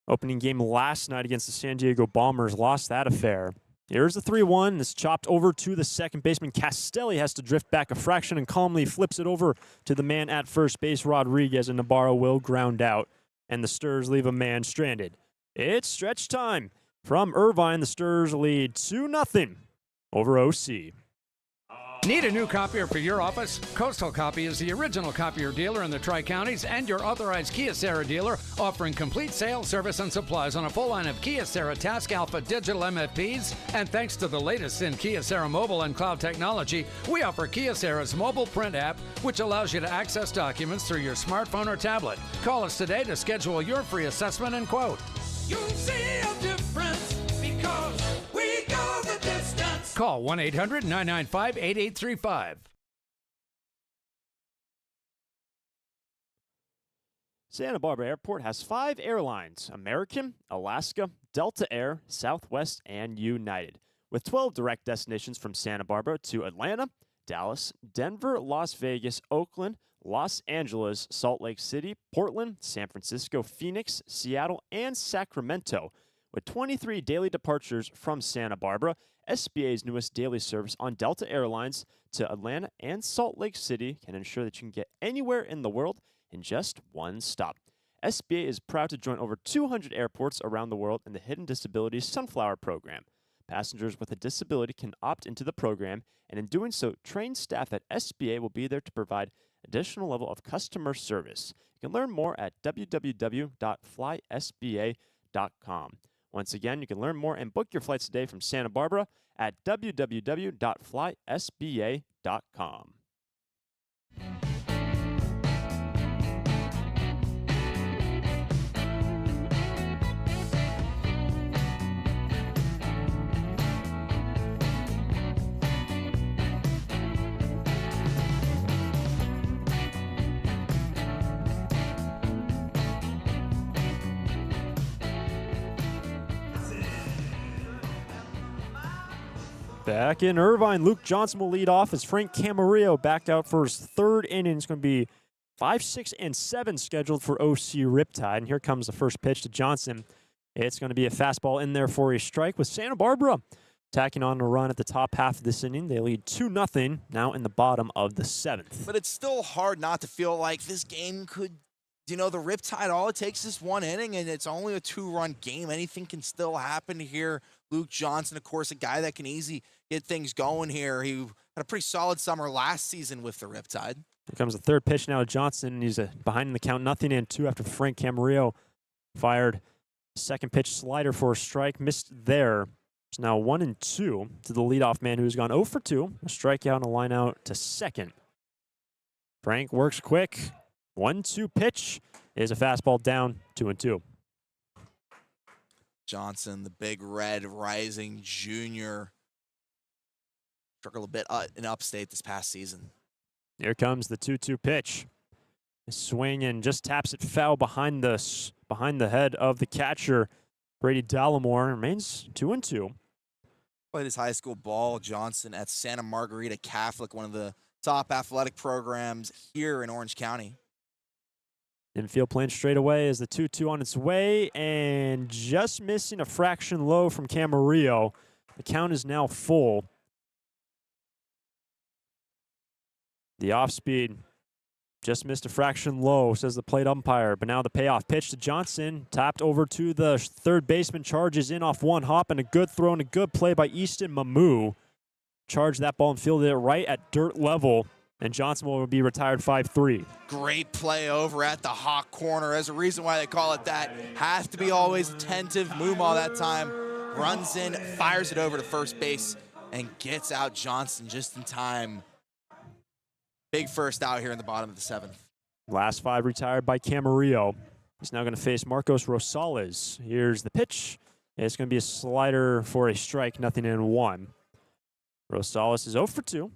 A: opening game last night against the San Diego Bombers, lost that affair. Here's the 3-1. It's chopped over to the second baseman. Castelli has to drift back a fraction and calmly flips it over to the man at first base, Rodriguez, and Nabarro will ground out, and the Sturs leave a man stranded. It's stretch time. From Irvine, the Sturs lead 2-0 over OC.
E: Need a new copier for your office? Coastal Copy is the original copier dealer in the Tri-Counties and your authorized Kyocera dealer, offering complete sales, service, and supplies on a full line of Kyocera Task Alpha digital MFPs. And thanks to the latest in Kyocera mobile and cloud technology, we offer Kyocera's mobile print app, which allows you to access documents through your smartphone or tablet. Call us today to schedule your free assessment and quote.
F: You'll see a difference because we go the distance.
E: Call 1-800-995-8835.
A: Santa Barbara Airport has 5 airlines: American, Alaska, Delta Air, Southwest, and United, with 12 direct destinations from Santa Barbara to Atlanta, Dallas, Denver, Las Vegas, Oakland, Los Angeles, Salt Lake City, Portland, San Francisco, Phoenix, Seattle, and Sacramento. With 23 daily departures from Santa Barbara, SBA's newest daily service on Delta Airlines to Atlanta and Salt Lake City can ensure that you can get anywhere in the world in just one stop. SBA is proud to join over 200 airports around the world in the Hidden Disabilities Sunflower Program. Passengers with a disability can opt into the program, and in doing so, trained staff at SBA will be there to provide additional level of customer service. You can learn more at www.flysba.com. Once again, you can learn more and book your flights today from Santa Barbara at www.flysba.com. Back in Irvine, Luke Johnson will lead off as Frank Camarillo backed out for his third inning. It's going to be 5, 6, and 7 scheduled for OC Riptide. And here comes the first pitch to Johnson. It's going to be a fastball in there for a strike, with Santa Barbara tacking on a run at the top half of this inning. They lead 2-0 now in the bottom of the 7th.
B: But it's still hard not to feel like this game could, the Riptide, all it takes is one inning, and it's only a 2-run game. Anything can still happen here. Luke Johnson, of course, a guy that can easily get things going here. He had a pretty solid summer last season with the Riptide.
A: Here comes the third pitch now to Johnson. He's behind in the count, 0-2 after Frank Camarillo fired second pitch slider for a strike. Missed there. It's now 1-2 to the leadoff man, who's gone 0 for 2. A strikeout and a line out to second. Frank works quick. 1-2 pitch is a fastball down, 2-2.
B: Johnson, the big red rising junior, struggled a bit in upstate this past season.
A: Here comes the 2-2 pitch. A swing and just taps it foul behind the head of the catcher, Brady Dallimore. Remains 2-2.
B: Played his high school ball, Johnson, at Santa Margarita Catholic, one of the top athletic programs here in Orange County.
A: Infield playing straight away as the 2-2 on its way, and just missing a fraction low from Camarillo. The count is now full. The off-speed just missed a fraction low, says the plate umpire. But now the payoff pitch to Johnson, tapped over to the third baseman, charges in off one hop, and a good throw and a good play by Easton Mamu. Charged that ball and fielded it right at dirt level and Johnson will be retired 5-3.
B: Great play over at the hot corner. There's a reason why they call it that. Has to be always attentive. Moomaw that time runs in, fires it over to first base, and gets out Johnson just in time. Big first out here in the bottom of the 7th.
A: Last 5 retired by Camarillo. He's now going to face Marcos Rosales. Here's the pitch. It's going to be a slider for a strike, 0-1. Rosales is 0 for 2.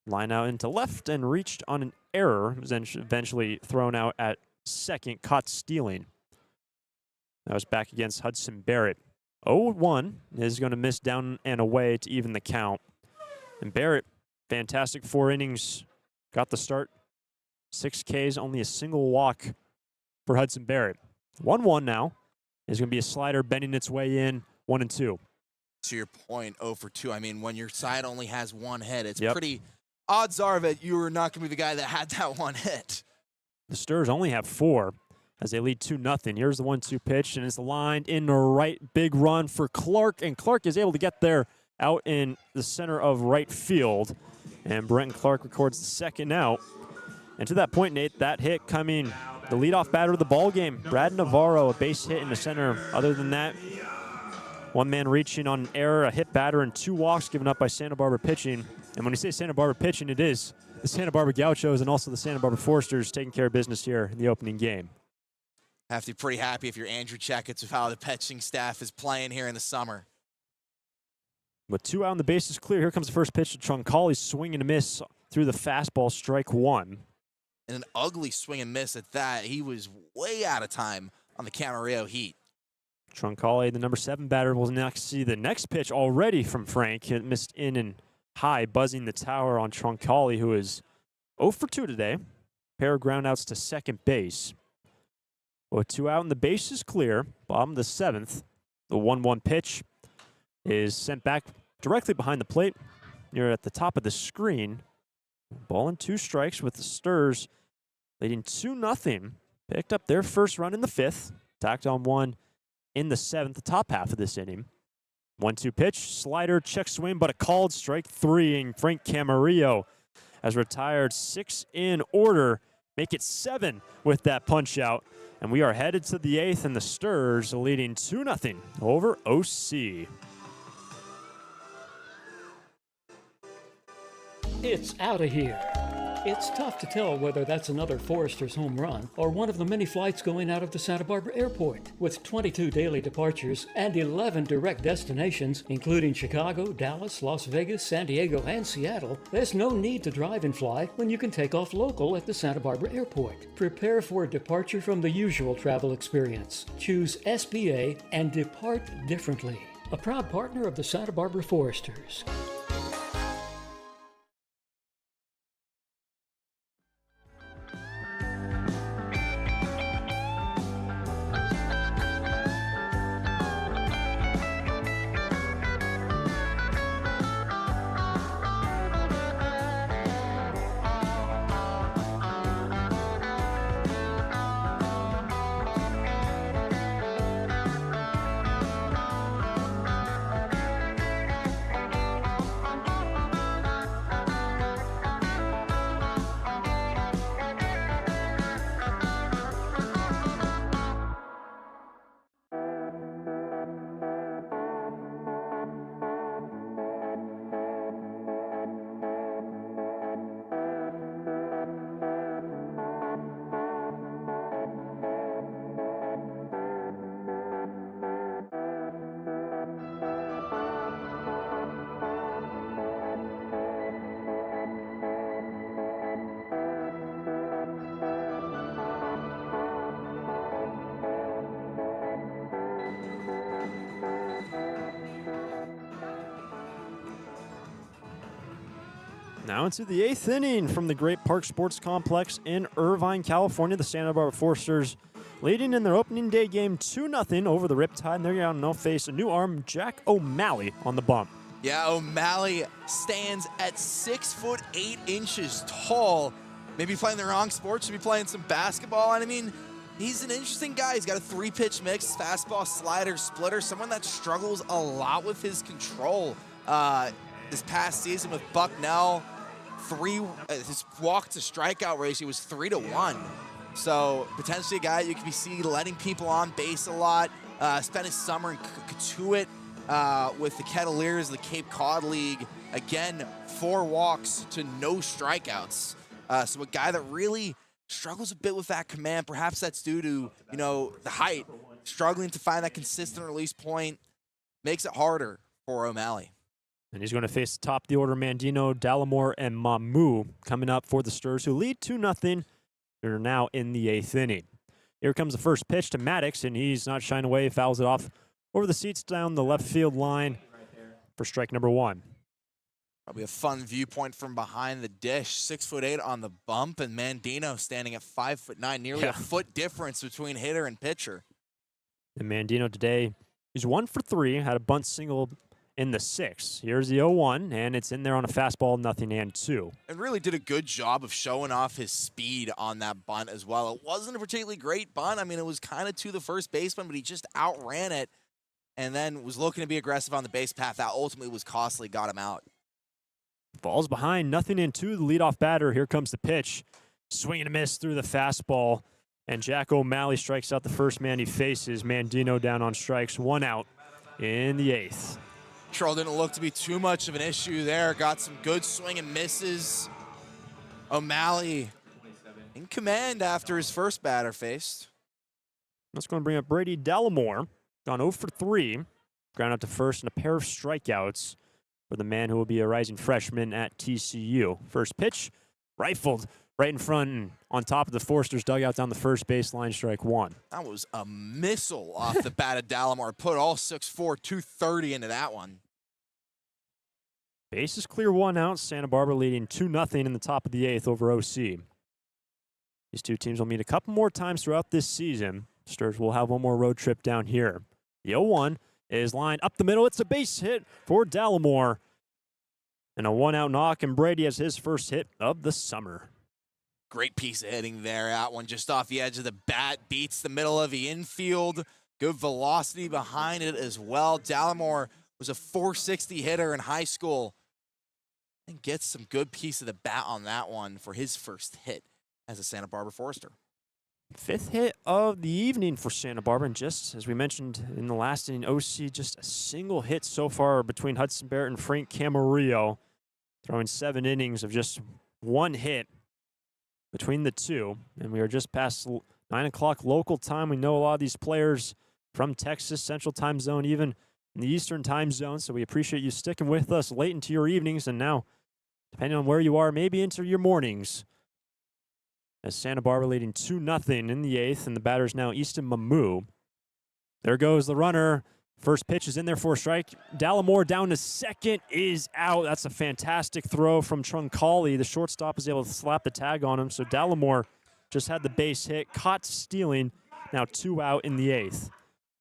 A: Line out into left and reached on an error. Was then eventually thrown out at second, caught stealing. That was back against Hudson Barrett. 0-1 is going to miss down and away to even the count. And Barrett, fantastic 4 innings, got the start. 6 Ks, only a single walk for Hudson Barrett. 1-1 now is going to be a slider bending its way in, 1-2.
B: To your point, 0 for 2. I mean, when your side only has 1 hit, it's
A: Yep.
B: pretty. Odds are that you are not going to be the guy that had that 1 hit.
A: The Sturs only have 4 as they lead 2-0. Here's the 1-2 pitch, and it's lined in the right. Big run for Clark, and Clark is able to get there out in the center of right field. And Brenton Clark records the second out. And to that point, Nate, that hit coming, the leadoff batter of the ball game, Brad Navarro, a base hit in the center. Other than that, one man reaching on an error, a hit batter, and 2 walks given up by Santa Barbara pitching. And when you say Santa Barbara pitching, it is the Santa Barbara Gauchos and also the Santa Barbara Foresters taking care of business here in the opening game.
B: Have to be pretty happy if you're Andrew Checketts with how the pitching staff is playing here in the summer.
A: With 2 out and the bases clear, here comes the first pitch to Troncalli, swing and a miss through the fastball, strike 1.
B: And an ugly swing and miss at that. He was way out of time on the Camarillo heat.
A: Troncalli, the number 7 batter, will next see the next pitch already from Frank. It missed in and high, buzzing the tower on Troncalli, who is 0 for 2 today. Pair of groundouts to second base. With 2 out and the base is clear, bottom of the 7th, the 1-1 pitch is sent back directly behind the plate. You're at the top of the screen. Ball and 2 strikes with the Sturs leading 2-0. Picked up their first run in the 5th. Tacked on 1 in the 7th, the top half of this inning. 1-2 pitch, slider, check swing, but a called strike 3. And Frank Camarillo has retired 6 in order. Make it 7 with that punch out. And we are headed to the 8th, and the Sturs leading 2-0 over OC.
G: It's out of here. It's tough to tell whether that's another Foresters home run or one of the many flights going out of the Santa Barbara airport. With 22 daily departures and 11 direct destinations, including Chicago, Dallas, Las Vegas, San Diego, and Seattle, there's no need to drive and fly when you can take off local at the Santa Barbara airport. Prepare for a departure from the usual travel experience. Choose SBA and depart differently. A proud partner of the Santa Barbara Foresters.
A: Now into the 8th inning from the Great Park Sports Complex in Irvine, California. The Santa Barbara Foresters leading in their opening day game 2-0 over the Riptide. And they're going to face a new arm, Jack O'Malley, on the bump.
B: Yeah, O'Malley stands at 6'8" tall. Maybe playing the wrong sport, should be playing some basketball. And I mean, he's an interesting guy. He's got a 3-pitch mix, fastball, slider, splitter, someone that struggles a lot with his control. This past season with Bucknell, his walk to strikeout ratio was 3-1. So potentially a guy you can see letting people on base a lot. Spent his summer in Katuitt with the Kettleers, the Cape Cod League. Again, 4 walks to no strikeouts. So a guy that really struggles a bit with that command. Perhaps that's due to, the height. Struggling to find that consistent release point makes it harder for O'Malley.
A: And he's going to face the top of the order, Mandino, Dallimore, and Mamu coming up for the Sturs, who lead 2-0. They're now in the 8th inning. Here comes the first pitch to Maddox, and he's not shying away, fouls it off over the seats down the left field line for strike number 1.
B: Probably a fun viewpoint from behind the dish. 6'8" on the bump, and Mandino standing at 5'9", nearly a foot difference between hitter and pitcher.
A: And Mandino today, he's 1 for 3, had a bunt single in the 6th. Here's the 0-1, and it's in there on a fastball, 0-2.
B: And really did a good job of showing off his speed on that bunt as well. It wasn't a particularly great bunt. I mean, it was kind of to the first baseman, but he just outran it and then was looking to be aggressive on the base path. That ultimately was costly, got him out.
A: Falls behind, 0-2, the leadoff batter. Here comes the pitch. Swing and a miss through the fastball. And Jack O'Malley strikes out the first man he faces. Mandino down on strikes, 1 out in the 8th.
B: Control didn't look to be too much of an issue there. Got some good swing and misses. O'Malley in command after his first batter faced.
A: That's going to bring up Brady Dallimore. Gone 0 for 3. Ground out to first and a pair of strikeouts for the man who will be a rising freshman at TCU. First pitch, rifled right in front and on top of the Foresters dugout down the first baseline, strike 1.
B: That was a missile off the bat of Dallimore. Put all 6'4", 230 into that one.
A: Base is clear, 1 out. Santa Barbara leading 2-0 in the top of the 8th over OC. These two teams will meet a couple more times throughout this season. Sturs will have one more road trip down here. The 0-1 is lined up the middle. It's a base hit for Dallimore. And a 1-out knock, and Brady has his first hit of the summer.
B: Great piece of hitting there. That one just off the edge of the bat. Beats the middle of the infield. Good velocity behind it as well. Dallimore was a .460 hitter in high school. And gets some good piece of the bat on that one for his first hit as a Santa Barbara Forester.
A: 5th hit of the evening for Santa Barbara. And just as we mentioned in the last inning, OC just a single hit so far between Hudson Barrett and Frank Camarillo. Throwing 7 innings of just 1 hit between the two. And we are just past 9 o'clock local time. We know a lot of these players from Texas, Central Time Zone, even in the Eastern Time Zone. So we appreciate you sticking with us late into your evenings. And now, depending on where you are, maybe into your mornings. As Santa Barbara leading 2-0 in the 8th, and the batter is now Easton Mamu. There goes the runner. First pitch is in there for a strike. Dallimore down to second is out. That's a fantastic throw from Truncali. The shortstop is able to slap the tag on him. So Dallimore just had the base hit, caught stealing. Now 2 out in the 8th.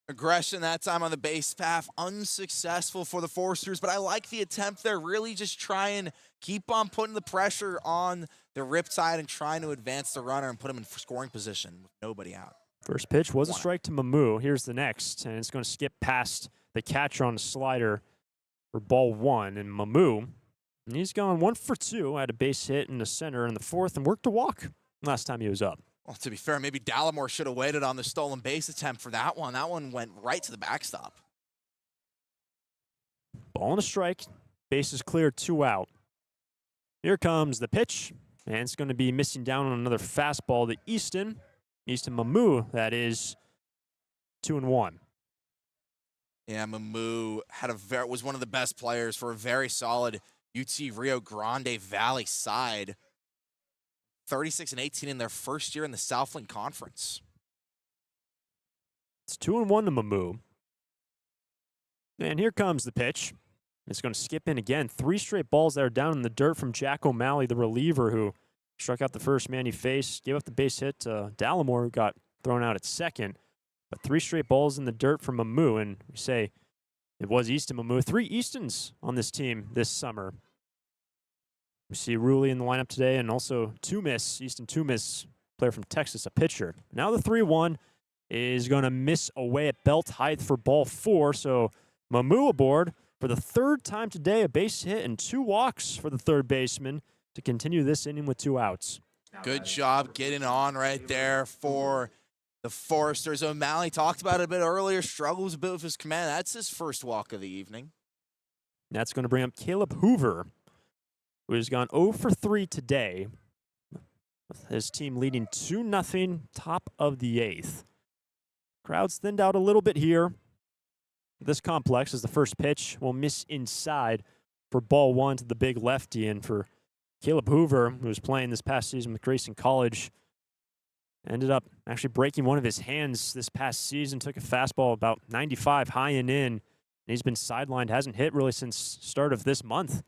B: Aggression that time on the base path, unsuccessful for the Foresters, but I like the attempt there. Really just try and keep on putting the pressure on the Riptide and trying to advance the runner and put him in scoring position with nobody out.
A: First pitch was a strike to Mamu. Here's the next, and it's going to skip past the catcher on the slider for ball 1. And Mamu, and he's gone 1 for 2. Had a base hit in the center in the 4th and worked a walk last time he was up.
B: Well, to be fair, maybe Dallimore should have waited on the stolen base attempt for that one. That one went right to the backstop.
A: Ball and a strike. Base is clear, 2 out. Here comes the pitch, and it's going to be missing down on another fastball to Easton Mamu, that is 2-1.
B: Yeah, Mamu was one of the best players for a very solid UT Rio Grande Valley side. 36-18 in their first year in the Southland Conference.
A: It's 2-1 to Mamu. And here comes the pitch. It's going to skip in again. 3 straight balls that are down in the dirt from Jack O'Malley, the reliever, who struck out the first man he faced, gave up the base hit to Dallimore, who got thrown out at second. But 3 straight balls in the dirt from Mamu, and we say it was Easton Mamu. 3 Eastons on this team this summer. We see Rulli in the lineup today, and also Easton Toomis, player from Texas, a pitcher. Now the 3-1 is going to miss away at belt height for ball 4, so Mamu aboard for the 3rd time today, a base hit and 2 walks for the 3rd baseman. to continue this inning with 2 outs.
B: Good job getting on right there for the Foresters. O'Malley talked about it a bit earlier, struggles a bit with his command. That's his first walk of the evening.
A: That's going to bring up Caleb Hoover, who has gone 0 for 3 today, with his team leading 2-0, top of the 8th. Crowd's thinned out a little bit here. This complex is the first pitch will miss inside for ball 1 to the big lefty, and for Caleb Hoover, who was playing this past season with Grayson College, ended up actually breaking one of his hands this past season, took a fastball about 95 high and in, and he's been sidelined, hasn't hit really since start of this month.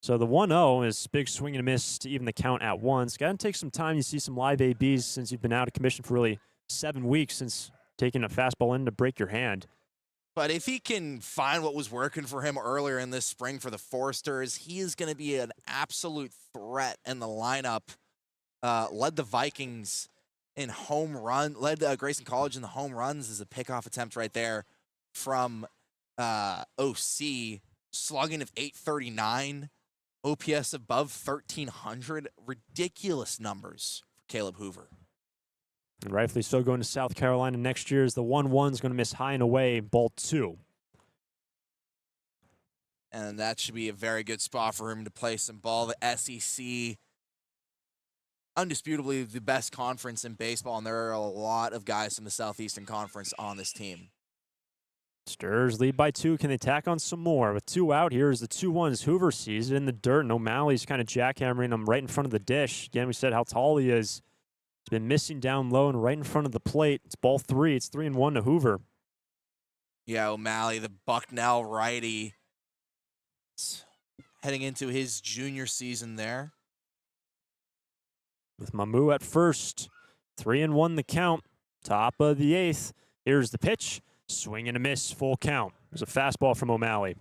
A: So the 1-0 is big swing and a miss to even the count at once. Got to take some time. You see some live ABs since you've been out of commission for really 7 weeks since taking a fastball in to break your hand.
B: But if he can find what was working for him earlier in this spring for the Foresters, he is going to be an absolute threat in the lineup. Led the Vikings in home run, led Grayson College in the home runs as a pickoff attempt right there from OC, slugging of 839, OPS above 1,300. Ridiculous numbers for Caleb Hoover.
A: And rightfully so, going to South Carolina next year is the 1-1 is going to miss high and away, ball 2.
B: And that should be a very good spot for him to play some ball. The SEC, undisputably the best conference in baseball, and there are a lot of guys from the Southeastern Conference on this team.
A: Sturs lead by 2. Can they tack on some more? With 2 out, here's the 2-1. Hoover sees it in the dirt, and O'Malley's kind of jackhammering him right in front of the dish. Again, we said how tall he is. He's been missing down low and right in front of the plate. It's ball 3. It's 3-1 to Hoover.
B: Yeah, O'Malley, the Bucknell righty, heading into his junior season there.
A: With Mamu at first. 3-1 the count. Top of the 8th. Here's the pitch. Swing and a miss. Full count. There's a fastball from O'Malley.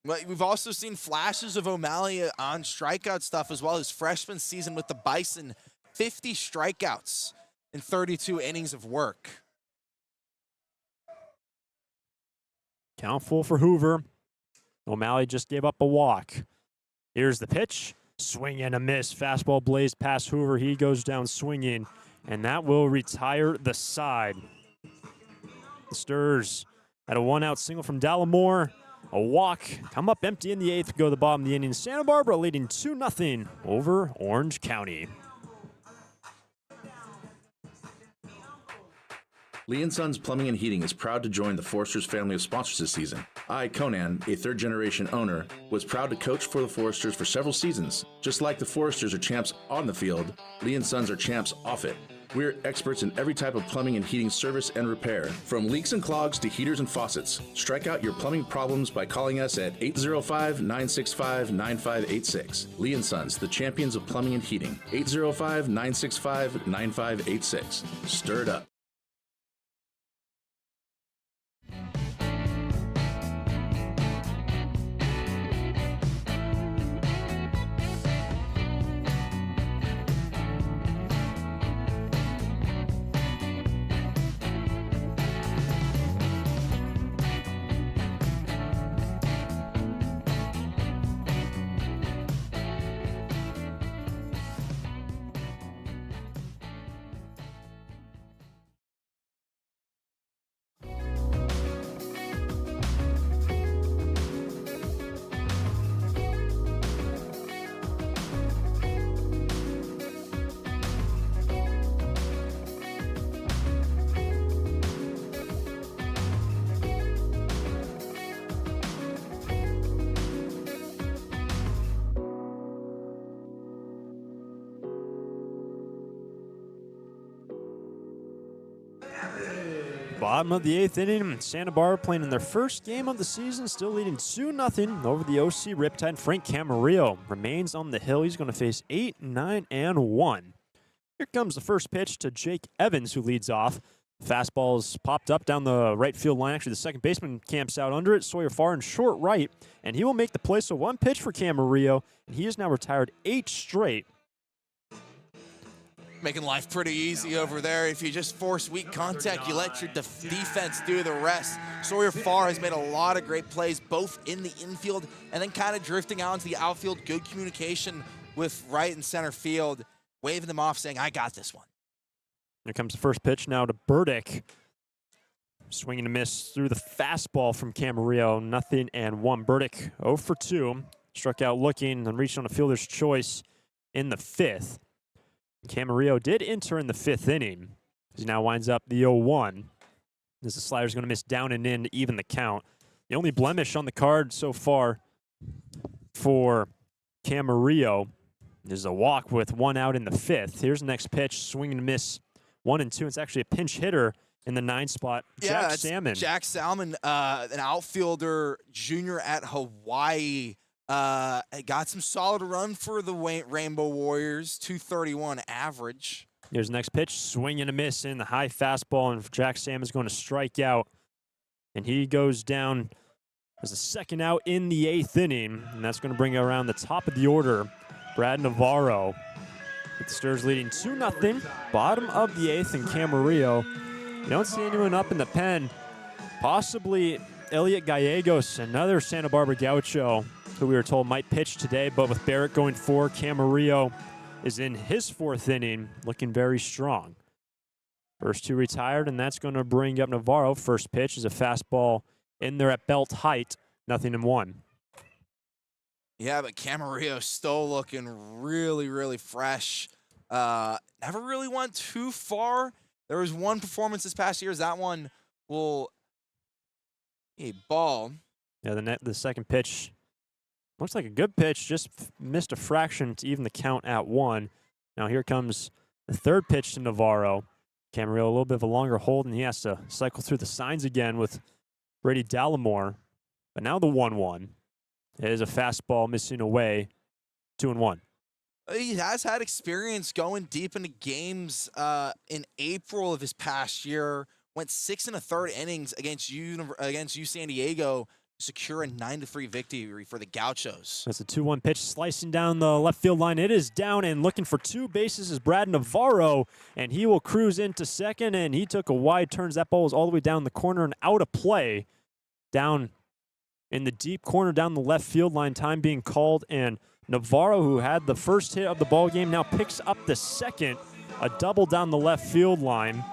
B: But we've also seen flashes of O'Malley on strikeout stuff as well. His freshman season with the Bison, 50 strikeouts in 32 innings of work.
A: Count full for Hoover. O'Malley just gave up a walk. Here's the pitch. Swing and a miss. Fastball blazed past Hoover. He goes down swinging, and that will retire the side. The Sturs had a 1-out single from Dallimore. A walk. Come up empty in the 8th. Go to the bottom of the inning. Santa Barbara leading 2-0 over Orange County.
D: Lee & Sons Plumbing and Heating is proud to join the Foresters family of sponsors this season. I, Conan, a third-generation owner, was proud to coach for the Foresters for several seasons. Just like the Foresters are champs on the field, Lee & Sons are champs off it. We're experts in every type of plumbing and heating service and repair, from leaks and clogs to heaters and faucets. Strike out your plumbing problems by calling us at 805-965-9586. Lee & Sons, the champions of plumbing and heating. 805-965-9586. Stir it up.
A: Bottom of the 8th inning, Santa Barbara playing in their first game of the season, still leading 2-0 over the OC Riptide. Frank Camarillo remains on the hill. He's going to face 8, 9, and 1. Here comes the first pitch to Jake Evans, who leads off. Fastball's popped up down the right field line. Actually, the second baseman camps out under it. Sawyer Farr in short right, and he will make the play. So 1 pitch for Camarillo, and he has now retired 8 straight.
B: Making life pretty easy over there. If you just force weak contact, you let your defense do the rest. Sawyer Farr has made a lot of great plays, both in the infield and then kind of drifting out into the outfield. Good communication with right and center field, waving them off, saying, I got this one.
A: Here comes the first pitch now to Burdick. Swinging a miss through the fastball from Camarillo. 0-1. Burdick 0 for 2. Struck out looking and reached on a fielder's choice in the 5th. Camarillo did enter in the 5th inning. He now winds up the 0-1. As the slider's going to miss down and in to even the count. The only blemish on the card so far for Camarillo is a walk with 1 out in the 5th. Here's the next pitch. Swing and miss 1-2. It's actually a pinch hitter in the 9 spot. Jack Salmon.
B: Jack Salmon, an outfielder, junior at Hawaii. Got some solid run for the Rainbow Warriors, 231 average.
A: Here's the next pitch. Swing and a miss in the high fastball, and Jack Salmon's going to strike out. And he goes down as a second out in the 8th inning, and that's going to bring around the top of the order, Brad Navarro. With the Stars leading 2-0, bottom of the 8th, and Camarillo. You don't see anyone up in the pen. Possibly Elliot Gallegos, another Santa Barbara Gaucho, who we were told might pitch today, but with Barrett going 4, Camarillo is in his 4th inning, looking very strong. First 2 retired, and that's going to bring up Navarro. First pitch is a fastball in there at belt height, 0-1.
B: Yeah, but Camarillo still looking really, really fresh. Never really went too far. There was one performance this past year. That one will be a ball.
A: Yeah, the second pitch looks like a good pitch. Just missed a fraction to even the count at 1. Now here comes the third pitch to Navarro. Camarillo a little bit of a longer hold, and he has to cycle through the signs again with Brady Dallimore. But now the 1-1. It is a fastball missing away, 2-1.
B: He has had experience going deep into games in April of his past year. Went 6 1/3 innings against U San Diego to secure a 9-3 victory for the Gauchos.
A: That's a 2-1 pitch slicing down the left field line. It is down and looking for 2 bases is Brad Navarro, and he will cruise into second, and he took a wide turn. That ball was all the way down the corner and out of play. Down in the deep corner down the left field line, time being called, and Navarro, who had the first hit of the ball game, now picks up the second, a double down the left field line.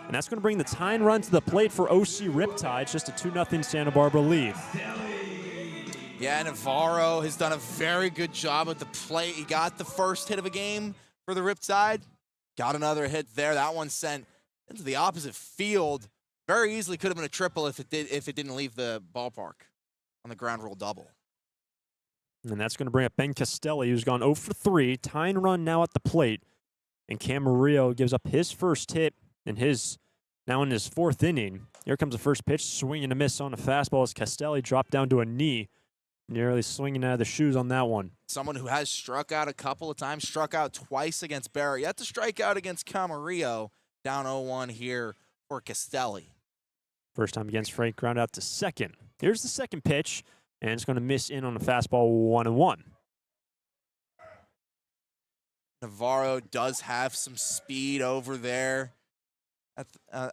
A: And that's going to bring the tying run to the plate for OC Riptide. It's just a 2-0 Santa Barbara lead.
B: Yeah, Navarro has done a very good job at the plate. He got the first hit of a game for the Riptide. Got another hit there. That one sent into the opposite field. Very easily could have been a triple if it didn't leave the ballpark on the ground rule double.
A: And that's going to bring up Ben Castelli, who's gone 0 for 3. Tying run now at the plate. And Camarillo gives up his first hit now in his 4th inning. Here comes the first pitch. Swing and a miss on a fastball as Castelli dropped down to a knee. Nearly swinging out of the shoes on that one.
B: Someone who has struck out a couple of times, struck out twice against Barrett. Yet to strike out against Camarillo. Down 0-1 here for Castelli.
A: First time against Frank, ground out to second. Here's the second pitch, and it's going to miss in on a fastball, 1-1.
B: Navarro does have some speed over there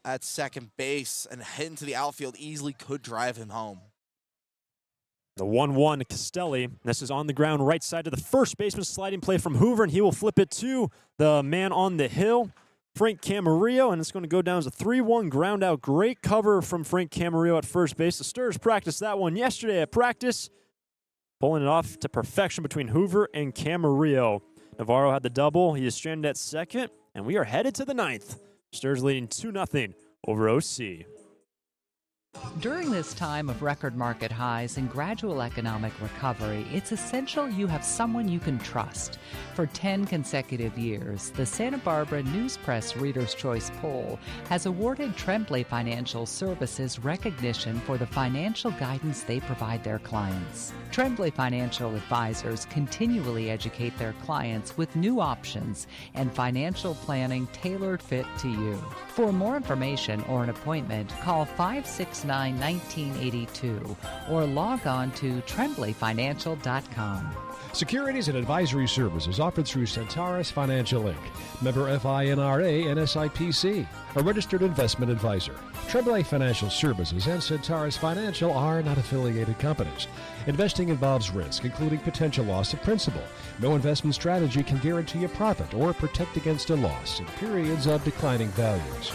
B: at second base, and hitting to the outfield easily could drive him home.
A: The 1-1 to Castelli. This is on the ground right side to the first baseman. Sliding play from Hoover, and he will flip it to the man on the hill, Frank Camarillo, and it's going to go down as a 3-1 ground out. Great cover from Frank Camarillo at first base. The Stars practiced that one yesterday at practice, pulling it off to perfection between Hoover and Camarillo. Navarro had the double. He is stranded at second, and we are headed to the 9th. Stars leading 2-0 over OC.
H: During this time of record market highs and gradual economic recovery, it's essential you have someone you can trust. For 10 consecutive years, the Santa Barbara News Press Reader's Choice Poll has awarded Tremblay Financial Services recognition for the financial guidance they provide their clients. Tremblay Financial Advisors continually educate their clients with new options and financial planning tailored fit to you. For more information or an appointment, call 569 669-1982 or log on to tremblayfinancial.com.
I: Securities and advisory services offered through Centaurus Financial Inc., member FINRA and SIPC, a registered investment advisor. Tremblay Financial Services and Centaurus Financial are not affiliated companies. Investing involves risk, including potential loss of principal. No investment strategy can guarantee a profit or protect against a loss in periods of declining values.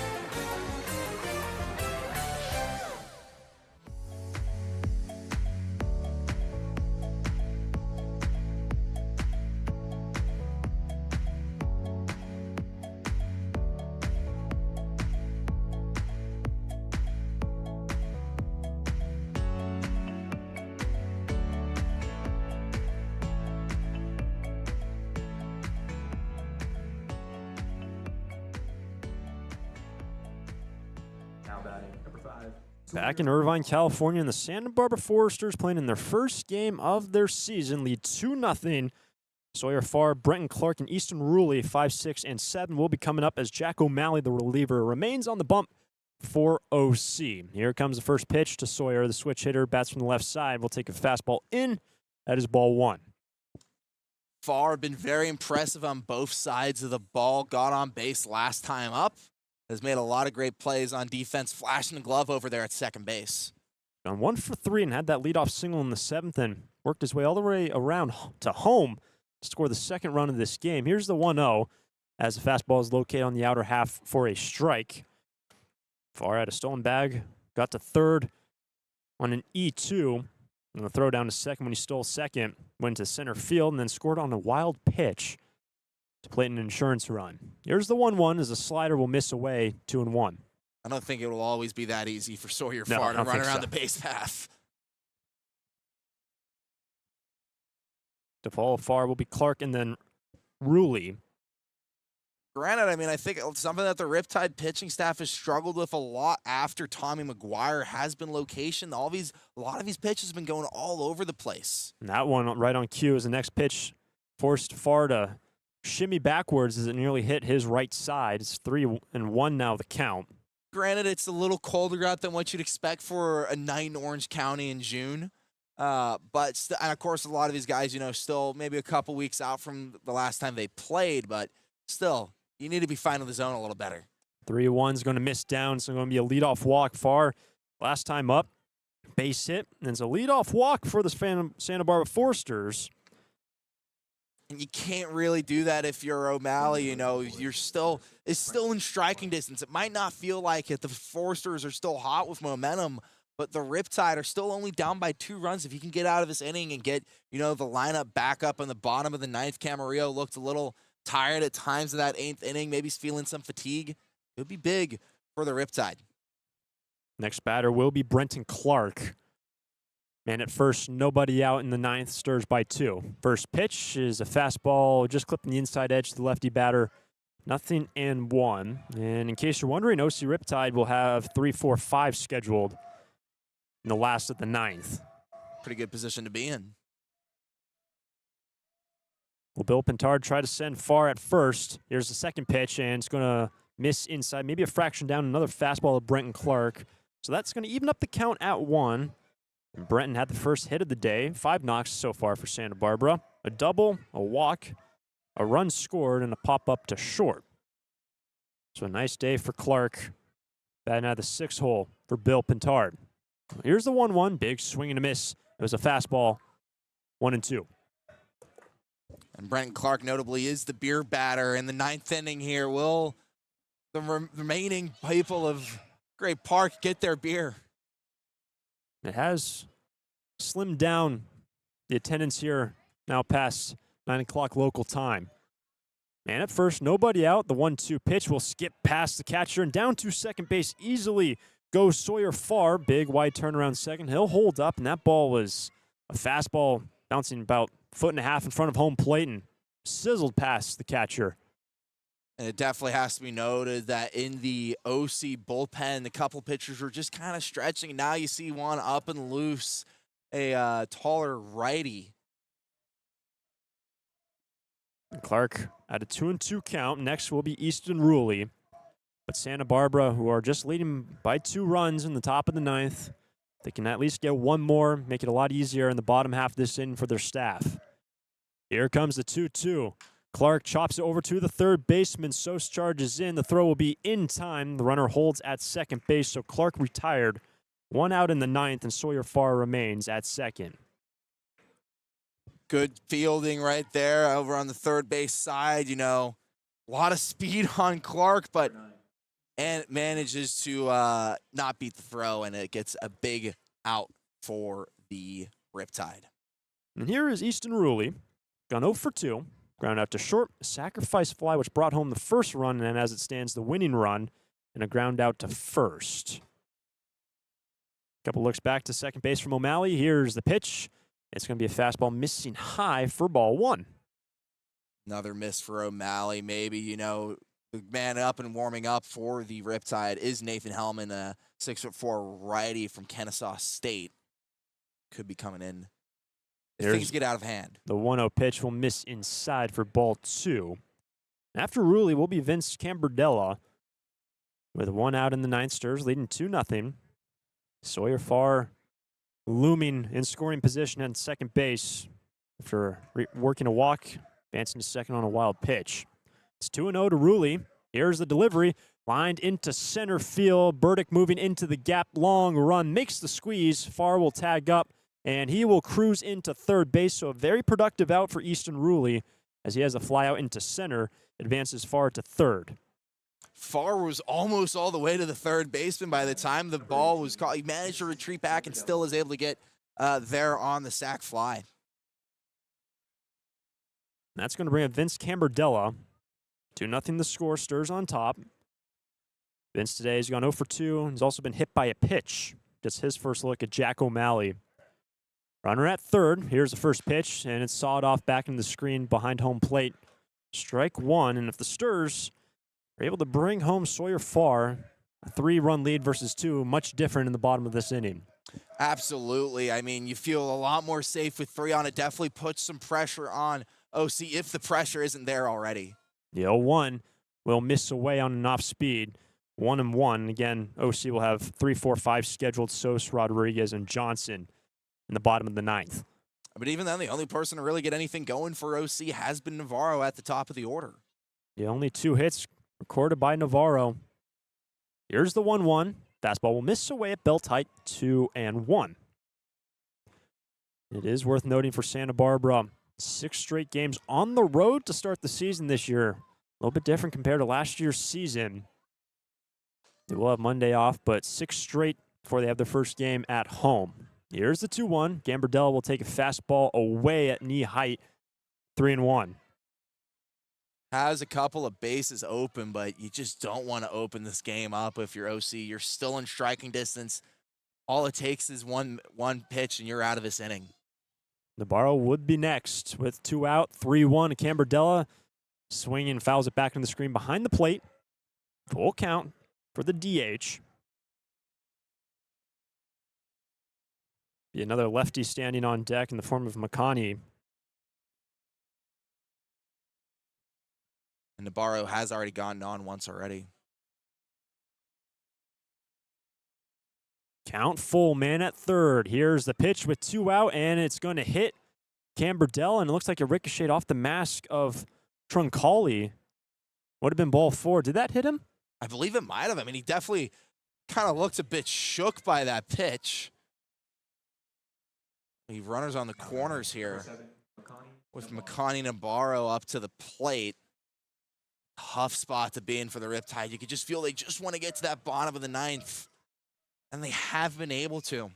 A: Back in Irvine, California, and the Santa Barbara Foresters playing in their first game of their season, lead 2-0. Sawyer Farr, Brenton Clark, and Easton Ruley, 5, 6, and 7, will be coming up as Jack O'Malley, the reliever, remains on the bump for OC. Here comes the first pitch to Sawyer. The switch hitter bats from the left side. Will take a fastball in. That is ball one.
B: Farr been very impressive on both sides of the ball. Got on base last time up. Has made a lot of great plays on defense, flashing the glove over there at second base.
A: Gone 1 for 3 and had that leadoff single in the 7th and worked his way all the way around to home to score the second run of this game. Here's the 1-0 as the fastball is located on the outer half for a strike. Farr had a stolen bag, got to third on an E2, and the throw down to second when he stole second, went to center field, and then scored on a wild pitch to play an insurance run. Here's the 1-1 as the slider will miss away 2-1.
B: I don't think it will always be that easy for Sawyer
A: No,
B: Farr
A: I
B: to
A: don't
B: run
A: think
B: around
A: so.
B: the base path.
A: To follow Farr will be Clark and then Ruley.
B: Granted, I mean, I think it's something that the Riptide pitching staff has struggled with a lot after Tommy McGuire has been location. A lot of these pitches have been going all over the place.
A: And that one right on cue as the next pitch forced Farr to shimmy backwards as it nearly hit his right side. It's 3-1 now the count.
B: Granted, it's a little colder out than what you'd expect for a night in Orange County in June. And of course, a lot of these guys, still maybe a couple weeks out from the last time they played, but still, you need to be finding the zone a little better.
A: 3-1 is going to miss down, so going to be a leadoff walk. Farr, last time up, base hit, and it's a leadoff walk for the Santa Barbara Foresters.
B: And you can't really do that if you're O'Malley. It's still in striking distance. It might not feel like it. The Foresters are still hot with momentum, but the Riptide are still only down by 2 runs. If you can get out of this inning and get, the lineup back up in the bottom of the 9th, Camarillo looked a little tired at times in that 8th inning. Maybe he's feeling some fatigue. It would be big for the Riptide.
A: Next batter will be Brenton Clark. Man at first, nobody out in the 9th, stirs by 2. First pitch is a fastball just clipping the inside edge to the lefty batter. 0-1. And in case you're wondering, OC Riptide will have 3, 4, 5 scheduled in the last of the 9th.
B: Pretty good position to be in.
A: Well, Bill Pintard tried to send Farr at first. Here's the second pitch, and it's going to miss inside, maybe a fraction down. Another fastball of Brenton Clark. So that's going to even up the count at 1. And Brenton had the first hit of the day. 5 knocks so far for Santa Barbara. A double, a walk, a run scored, and a pop-up to short. So a nice day for Clark. Batting out of the 6th hole for Bill Pintard. Here's the 1-1. Big swing and a miss. It was a fastball. 1-2.
B: And Brenton Clark notably is the beer batter in the 9th inning here. Will the remaining people of Great Park get their beer?
A: It has slimmed down the attendance here now past 9 o'clock local time. And at first, nobody out. The 1-2 pitch will skip past the catcher and down to second base easily goes Sawyer Farr. Big wide turnaround second. He'll hold up, and that ball was a fastball bouncing about 1.5 feet in front of home plate and sizzled past the catcher.
B: And it definitely has to be noted that in the OC bullpen, the couple pitchers were just kind of stretching. Now you see one up and loose, a taller righty.
A: Clark at a 2-2 count. Next will be Easton Ruley. But Santa Barbara, who are just leading by 2 runs in the top of the 9th, they can at least get one more, make it a lot easier in the bottom half of this inning for their staff. Here comes the 2-2. Clark chops it over to the third baseman. Sos charges in. The throw will be in time. The runner holds at second base, so Clark retired. 1 out in the 9th, and Sawyer Farr remains at second.
B: Good fielding right there over on the third base side. You know, a lot of speed on Clark, but and manages to not beat the throw, and it gets a big out for the Riptide.
A: And here is Easton Ruley, gone 0 for 2. Ground out to short, sacrifice fly, which brought home the first run, and as it stands, the winning run, and a ground out to first. Couple looks back to second base from O'Malley. Here's the pitch. It's going to be a fastball missing high for ball 1.
B: Another miss for O'Malley. Maybe, you know, the man up and warming up for the Riptide is Nathan Hellman, a 6'4" righty from Kennesaw State. Could be coming in if things get out of hand.
A: The 1-0 pitch will miss inside for ball 2. After Ruley will be Vince Camberdella with 1 out in the 9th. Sturs leading 2-0. Sawyer Farr looming in scoring position at second base after working a walk, advancing to second on a wild pitch. It's 2-0 to Ruley. Here's the delivery. Lined into center field. Burdick moving into the gap. Long run. Makes the squeeze. Farr will tag up, and he will cruise into third base. So a very productive out for Easton Ruley as he has a fly out into center. Advances Farr to third.
B: Farr was almost all the way to the third baseman by the time the ball was caught. He managed to retreat back and still is able to get there on the sac fly.
A: That's going to bring up Vince Camberdella. 2-0 the score. Sturs on top. Vince today has gone 0 for 2. He's also been hit by a pitch. Gets his first look at Jack O'Malley. Runner at third. Here's the first pitch, and it's sawed off back into the screen behind home plate. Strike 1, and if the Sturs are able to bring home Sawyer Farr, a 3-run lead versus 2, much different in the bottom of this inning.
B: Absolutely. I mean, you feel a lot more safe with 3 on. It definitely puts some pressure on OC if the pressure isn't there already.
A: The 0-1 will miss away on an off speed. 1-1. Again, OC will have 3, 4, 5 scheduled. Sos, Rodriguez, and Johnson in the bottom of the 9th.
B: But even then, the only person to really get anything going for OC has been Navarro at the top of the order.
A: The only 2 hits recorded by Navarro. Here's the 1-1. Fastball will miss away at belt height, 2-1. It is worth noting for Santa Barbara, 6 straight games on the road to start the season this year. A little bit different compared to last year's season. They will have Monday off, but 6 straight before they have their first game at home. Here's the 2-1. Gambardella will take a fastball away at knee height, 3-1.
B: Has a couple of bases open, but you just don't want to open this game up if you're OC. You're still in striking distance. All it takes is one pitch, and you're out of this inning.
A: Navarro would be next with 2 out, 3-1. Camberdella swinging, fouls it back on the screen behind the plate. Full count for the DH. Be another lefty standing on deck in the form of McConney.
B: And Navarro has already gone on once already.
A: Count full, man at third. Here's the pitch with 2 out, and it's going to hit Camberdella, and it looks like it ricocheted off the mask of Troncalli. Would have been ball 4. Did that hit him?
B: I believe it might have. I mean, he definitely kind of looked a bit shook by that pitch. He runners on the corners here with McConney Navarro up to the plate. Tough spot to be in for the Riptide. You could just feel they just want to get to that bottom of the 9th, and they have been able to.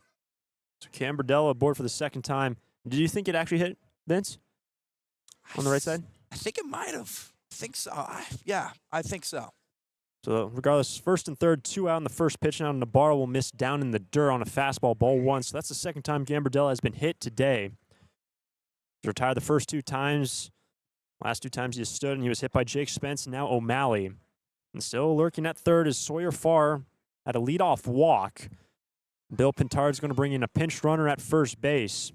A: So Camberdella aboard for the second time. Did you think it actually hit Vince on the right side?
B: I think it might have. I think so. Yeah, I think so.
A: So regardless, first and third, 2 out in the first pitch. Now Navarro will miss down in the dirt on a fastball, ball 1. So that's the second time Gambardella has been hit today. He's retired the first 2 times. Last 2 times he stood, and he was hit by Jake Spence, and now O'Malley. And still lurking at third is Sawyer Farr at a leadoff walk. Bill Pintard's going to bring in a pinch runner at first base.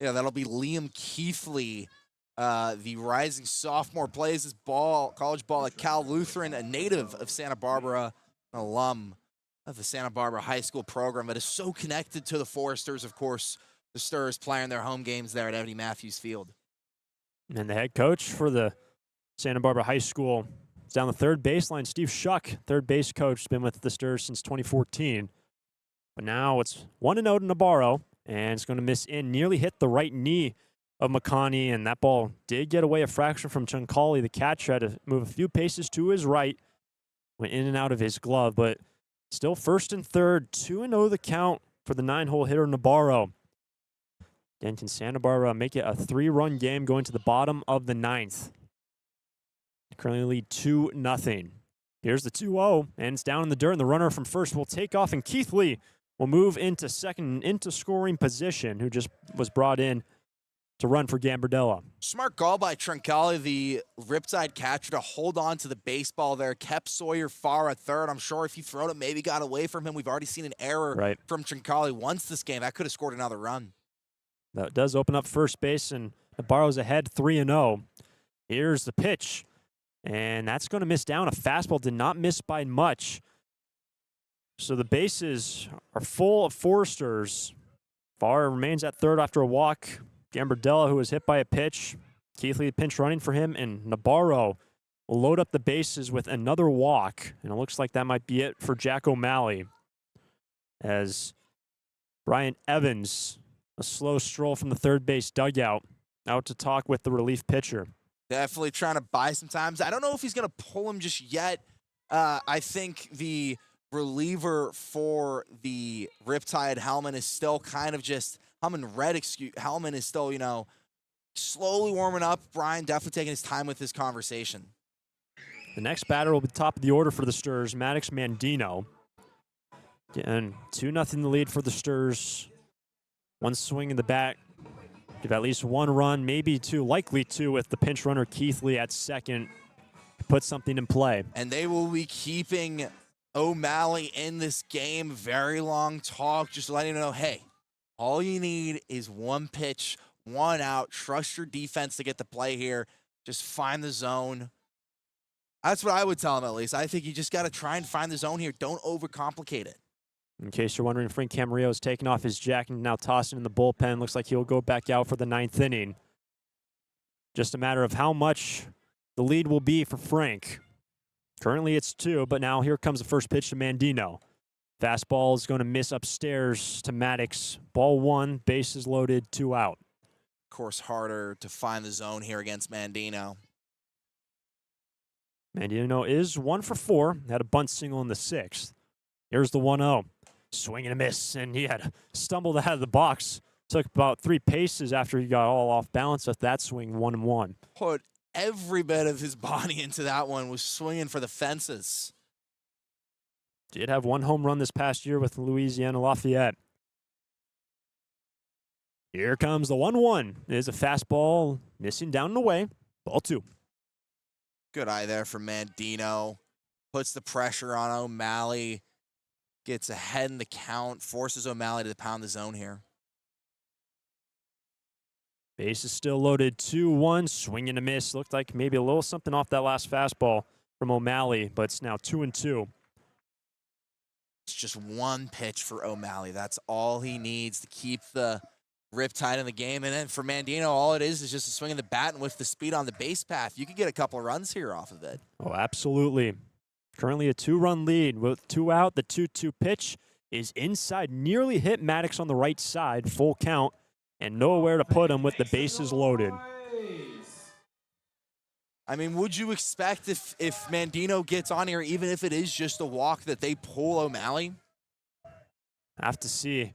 B: Yeah, that'll be Liam Keithley The rising sophomore plays his college ball at Cal Lutheran, a native of Santa Barbara, an alum of the Santa Barbara High School program that is so connected to the Foresters. Of course, the Sturs playing their home games there at Eddie Matthews Field.
A: And the head coach for the Santa Barbara High School is down the third baseline. Steve Shuck, third base coach, has been with the Sturs since 2014. But now it's 1-0 to Navarro, and it's going to miss in. Nearly hit the right knee of McConney, and that ball did get away a fraction from Chunkali. The catcher had to move a few paces to his right, went in and out of his glove, but still first and third, 2-0 the count for the 9-hole hitter Navarro. Again, can Santa Barbara make it a 3-run game going to the bottom of the 9th? Currently lead 2-0. Here's the 2-0, and it's down in the dirt, and the runner from first will take off, and Keith Lee will move into second, into scoring position, who just was brought in to run for Gambardella.
B: Smart call by Troncali, the Riptide catcher, to hold on to the baseball there. Kept Sawyer far at third. I'm sure if he thrown it, maybe got away from him. We've already seen an error from Troncali once this game. That could have scored another run.
A: That does open up first base, and Navarro's ahead 3-0. Here's the pitch, and that's going to miss down. A fastball did not miss by much. So the bases are full of Foresters. Farr remains at third after a walk. Gambardella, who was hit by a pitch. Keith Lee pinch running for him, and Navarro will load up the bases with another walk. And it looks like that might be it for Jack O'Malley. As Brian Evans, a slow stroll from the third base dugout, out to talk with the relief pitcher.
B: Definitely trying to buy some time. I don't know if he's going to pull him just yet. I think the reliever for the Riptide, Hellman, is still kind of just Hellman is still, slowly warming up. Brian definitely taking his time with this conversation.
A: The next batter will be top of the order for the Sturs, Maddox Mandino. And 2-0 the lead for the Sturs. One swing in the bat. Give at least one run, maybe two, likely two, with the pinch runner Keith Lee at second to put something in play.
B: And they will be keeping O'Malley in this game. Very long talk, just letting you know, hey, all you need is one pitch, one out. Trust your defense to get the play here. Just find the zone. That's what I would tell him, at least. I think you just got to try and find the zone here. Don't overcomplicate it.
A: In case you're wondering, Frank Camarillo is taking off his jacket and now tossing in the bullpen. Looks like he'll go back out for the 9th inning. Just a matter of how much the lead will be for Frank. Currently it's 2, but now here comes the first pitch to Mandino. Fastball is going to miss upstairs to Maddox. Ball 1, bases loaded, 2 out.
B: Of course, harder to find the zone here against Mandino.
A: Mandino is 1 for 4. Had a bunt single in the 6th. Here's the 1-0. Swing and a miss, and he had stumbled out of the box. Took about 3 paces after he got all off balance with that swing, 1-1.
B: Put every bit of his body into that one, was swinging for the fences.
A: Did have 1 home run this past year with Louisiana Lafayette. Here comes the 1-1. It is a fastball missing down and away. Ball 2.
B: Good eye there for Mandino. Puts the pressure on O'Malley. Gets ahead in the count. Forces O'Malley to pound the zone here.
A: Base is still loaded. 2-1. Swing and a miss. Looked like maybe a little something off that last fastball from O'Malley, but it's now 2-2.
B: It's just one pitch for O'Malley. That's all he needs to keep the Riptide in the game. And then for Mandino, all it is just a swing of the bat, and with the speed on the base path, you could get a couple of runs here off of it.
A: Oh, absolutely. Currently a 2-run lead with 2 out. The 2-2 pitch is inside. Nearly hit Maddox on the right side. Full count. And nowhere to put him with the bases loaded.
B: I mean, would you expect if Mandino gets on here, even if it is just a walk, that they pull O'Malley?
A: Have to see.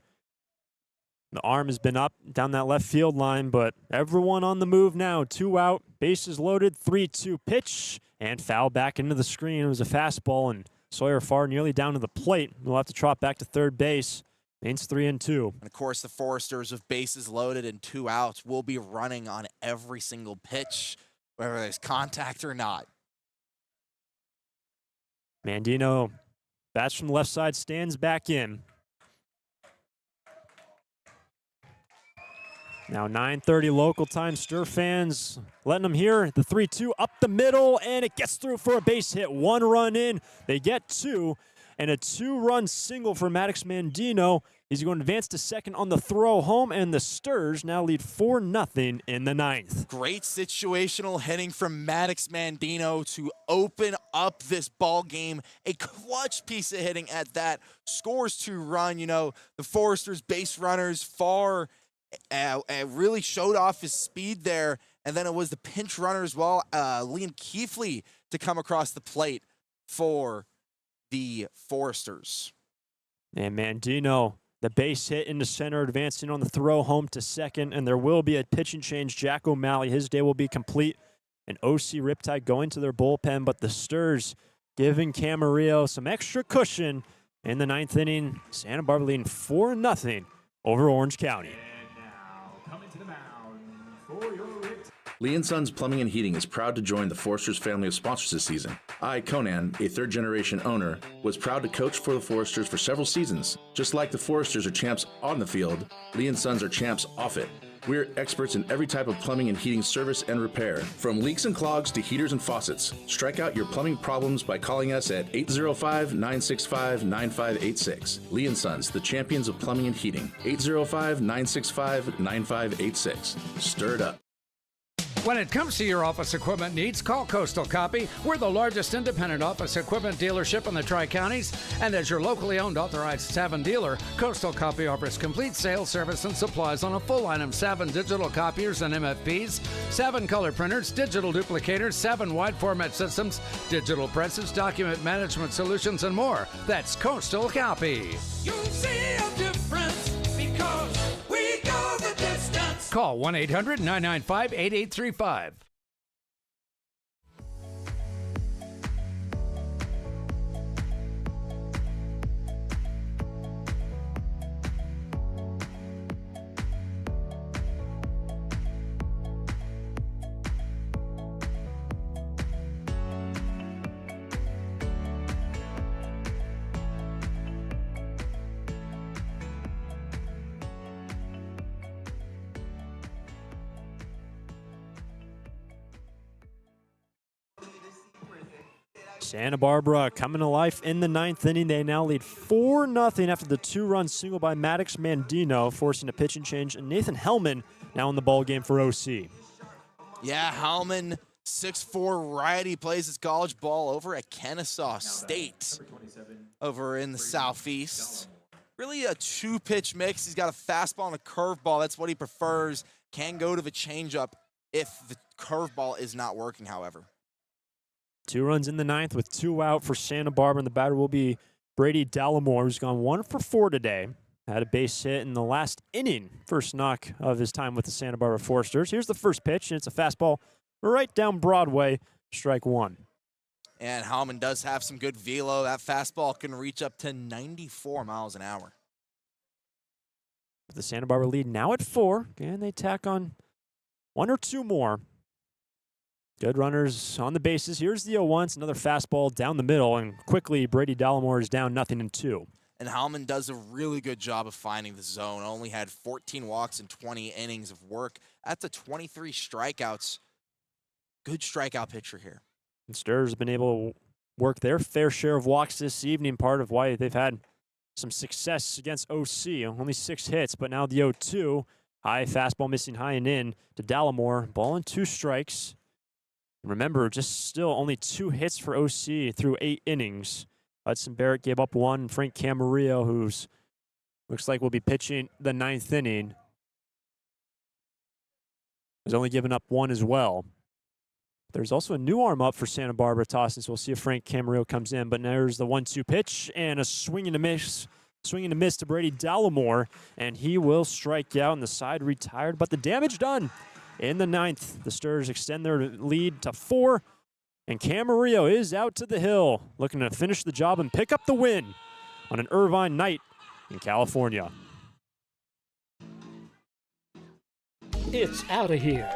A: The arm has been up down that left field line, but everyone on the move now. 2 out, bases loaded, 3-2 pitch, and foul back into the screen. It was a fastball, and Sawyer Farr nearly down to the plate. We'll have to trot back to third base. Means 3-2.
B: And of course, the Foresters, with bases loaded and 2 outs, will be running on every single pitch, whether there's contact or not.
A: Mandino bats from the left side, stands back in. Now 9:30 local time. Stir fans letting them hear the 3-2 up the middle, and it gets through for a base hit. 1 run in. They get 2, and a 2-run single for Maddox Mandino. He's going to advance to second on the throw home, and the Sturs now lead 4-0 in the 9th.
B: Great situational hitting from Maddox Mandino to open up this ball game. A clutch piece of hitting at that. Scores 2 run. You know, the Foresters base runners far really showed off his speed there. And then it was the pinch runner as well, Liam Keefley, to come across the plate for the Foresters.
A: And Mandino, the base hit into center, advancing on the throw home to second, and there will be a pitching change. Jack O'Malley, his day will be complete. And OC Riptide going to their bullpen, but the Sturs giving Camarillo some extra cushion in the 9th inning. Santa Barbara leading 4-0 over Orange County.
C: And now, coming to the mound for your Riptide.
D: Lee & Sons Plumbing and Heating is proud to join the Foresters family of sponsors this season. I, Conan, a third-generation owner, was proud to coach for the Foresters for several seasons. Just like the Foresters are champs on the field, Lee & Sons are champs off it. We're experts in every type of plumbing and heating service and repair, from leaks and clogs to heaters and faucets. Strike out your plumbing problems by calling us at 805-965-9586. Lee & Sons, the champions of plumbing and heating. 805-965-9586. Stir it up.
E: When it comes to your office equipment needs, call Coastal Copy. We're the largest independent office equipment dealership in the Tri-Counties, and as your locally owned authorized Savin dealer, Coastal Copy offers complete sales, service, and supplies on a full line of Savin digital copiers and MFPs, Savin color printers, digital duplicators, Savin wide format systems, digital presses, document management solutions, and more. That's Coastal Copy.
F: You'll see a difference because we go the distance.
E: Call 1-800-995-8835.
A: Santa Barbara coming to life in the 9th inning. They now lead 4-0 after the 2-run single by Maddox Mandino, forcing a pitching change. And Nathan Hellman now in the ball game for OC.
B: Yeah, Hellman, 6'4" righty, plays his college ball over at Kennesaw State over in the southeast. Really a 2-pitch mix. He's got a fastball and a curveball. That's what he prefers. Can go to the changeup if the curveball is not working, however.
A: 2 runs in the 9th with 2 out for Santa Barbara, and the batter will be Brady Dallimore, who's gone 1 for 4 today. Had a base hit in the last inning, first knock of his time with the Santa Barbara Foresters. Here's the first pitch, and it's a fastball right down Broadway, strike 1.
B: And Hellman does have some good velo. That fastball can reach up to 94 miles an hour.
A: The Santa Barbara lead now at 4, and they tack on 1 or 2 more. Good runners on the bases. Here's the 0-1. It's another fastball down the middle, and quickly Brady Dallimore is down 0-2.
B: And Hellman does a really good job of finding the zone. Only had 14 walks and 20 innings of work. That's a 23 strikeouts. Good strikeout pitcher here.
A: And Sturs have been able to work their fair share of walks this evening, part of why they've had some success against OC. Only 6 hits, but now the 0-2. High fastball missing high and in to Dallimore. Ball and 2 strikes. Remember, just still only 2 hits for OC through 8 innings. Hudson Barrett gave up 1. Frank Camarillo, who's looks like will be pitching the 9th inning, has only given up 1 as well. There's also a new arm up for Santa Barbara tossing, so we'll see if Frank Camarillo comes in. But there's the 1-2 pitch and a swing and a miss. Swing and a miss to Brady Dallimore, and he will strike out, and the side retired, but the damage done. In the 9th, the Sturs extend their lead to 4, and Camarillo is out to the hill, looking to finish the job and pick up the win on an Irvine night in California.
G: It's out of here.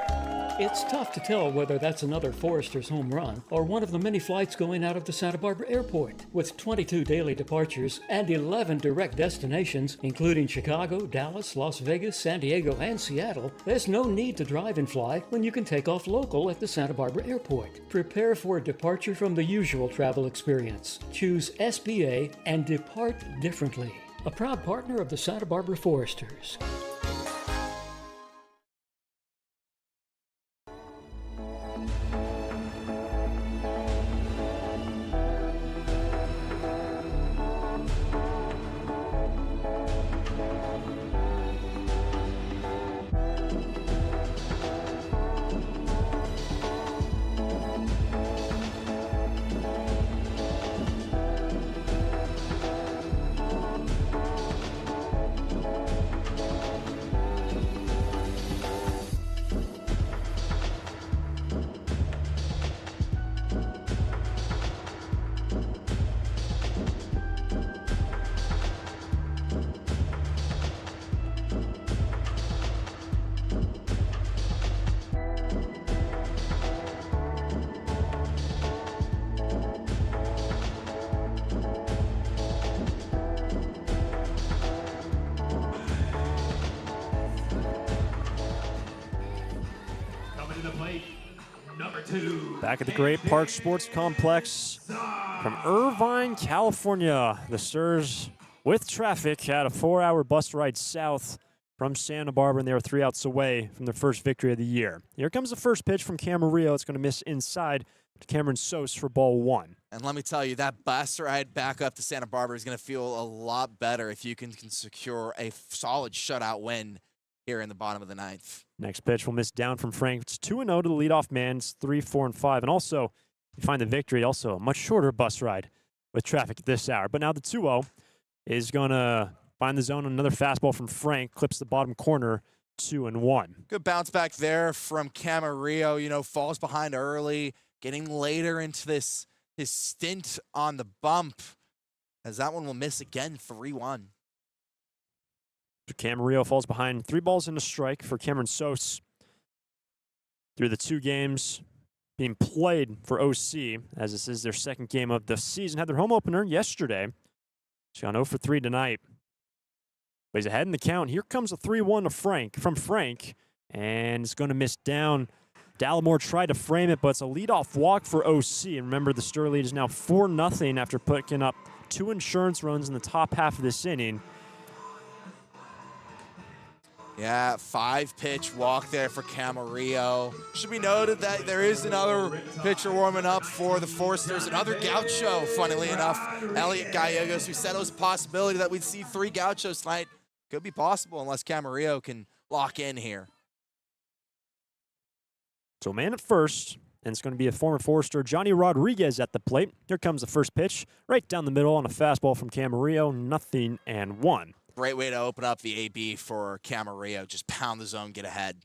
G: It's tough to tell whether that's another Forester's home run or one of the many flights going out of the Santa Barbara Airport. With 22 daily departures and 11 direct destinations, including Chicago, Dallas, Las Vegas, San Diego, and Seattle, there's no need to drive and fly when you can take off local at the Santa Barbara Airport. Prepare for a departure from the usual travel experience. Choose SBA and depart differently. A proud partner of the Santa Barbara Foresters.
C: Coming to the plate, number 2.
A: Back at the Great Park Sports Complex from Irvine, California. The Stars with traffic had a 4-hour bus ride south from Santa Barbara, and they were 3 outs away from their first victory of the year. Here comes the first pitch from Camarillo. It's going to miss inside to Cameron Sos for ball 1.
B: And let me tell you, that bus ride back up to Santa Barbara is going to feel a lot better if you can secure a solid shutout win here in the bottom of the 9th.
A: Next pitch will miss down from Frank. It's 2-0 to the leadoff man. It's 3, 4, and 5. And also, you find the victory, also a much shorter bus ride with traffic at this hour. But now the 2-0 is going to find the zone. Another fastball from Frank. Clips the bottom corner, 2-1.
B: Good bounce back there from Camarillo. You know, falls behind early, getting later into his stint on the bump, as that one will miss again, 3-1.
A: Camarillo falls behind 3 balls and a strike for Cameron Sos through the 2 games being played for OC, as this is their second game of the season. Had their home opener yesterday. He's gone 0 for 3 tonight. But he's ahead in the count. Here comes a 3-1 from Frank, and it's going to miss down. Dallimore tried to frame it, but it's a leadoff walk for OC. And remember, the Stur lead is now 4-0 after picking up 2 insurance runs in the top half of this inning.
B: Yeah, 5-pitch walk there for Camarillo. Should be noted that there is another pitcher warming up for the Foresters, another Gaucho, funnily enough, Elliot Gallegos. We said it was a possibility that we'd see 3 Gauchos tonight. Could be possible unless Camarillo can lock in here.
A: So man at first, and it's going to be a former Forester, Johnny Rodriguez, at the plate. Here comes the first pitch, right down the middle on a fastball from Camarillo, 0-1.
B: Great way to open up the AB for Camarillo. Just pound the zone, get ahead.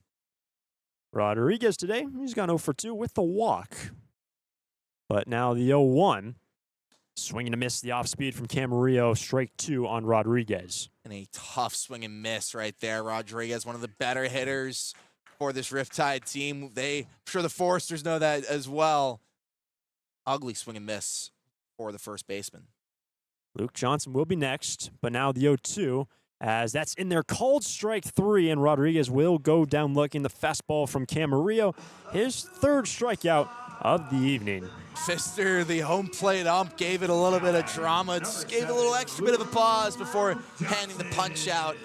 A: Rodriguez today, he's gone 0 for 2 with the walk. But now the 0-1. Swinging to miss the off-speed from Camarillo, strike 2 on Rodriguez.
B: And a tough swing and miss right there. Rodriguez, one of the better hitters for this Riptide team. I'm sure the Foresters know that as well. Ugly swing and miss for the first baseman.
A: Luke Johnson will be next, but now the 0-2, as that's in there, called strike 3, and Rodriguez will go down looking. The fastball from Camarillo, his 3rd strikeout of the evening.
B: Pfister, the home plate ump, gave it a little bit of drama. Just gave it a little extra bit of a pause before handing the punch out.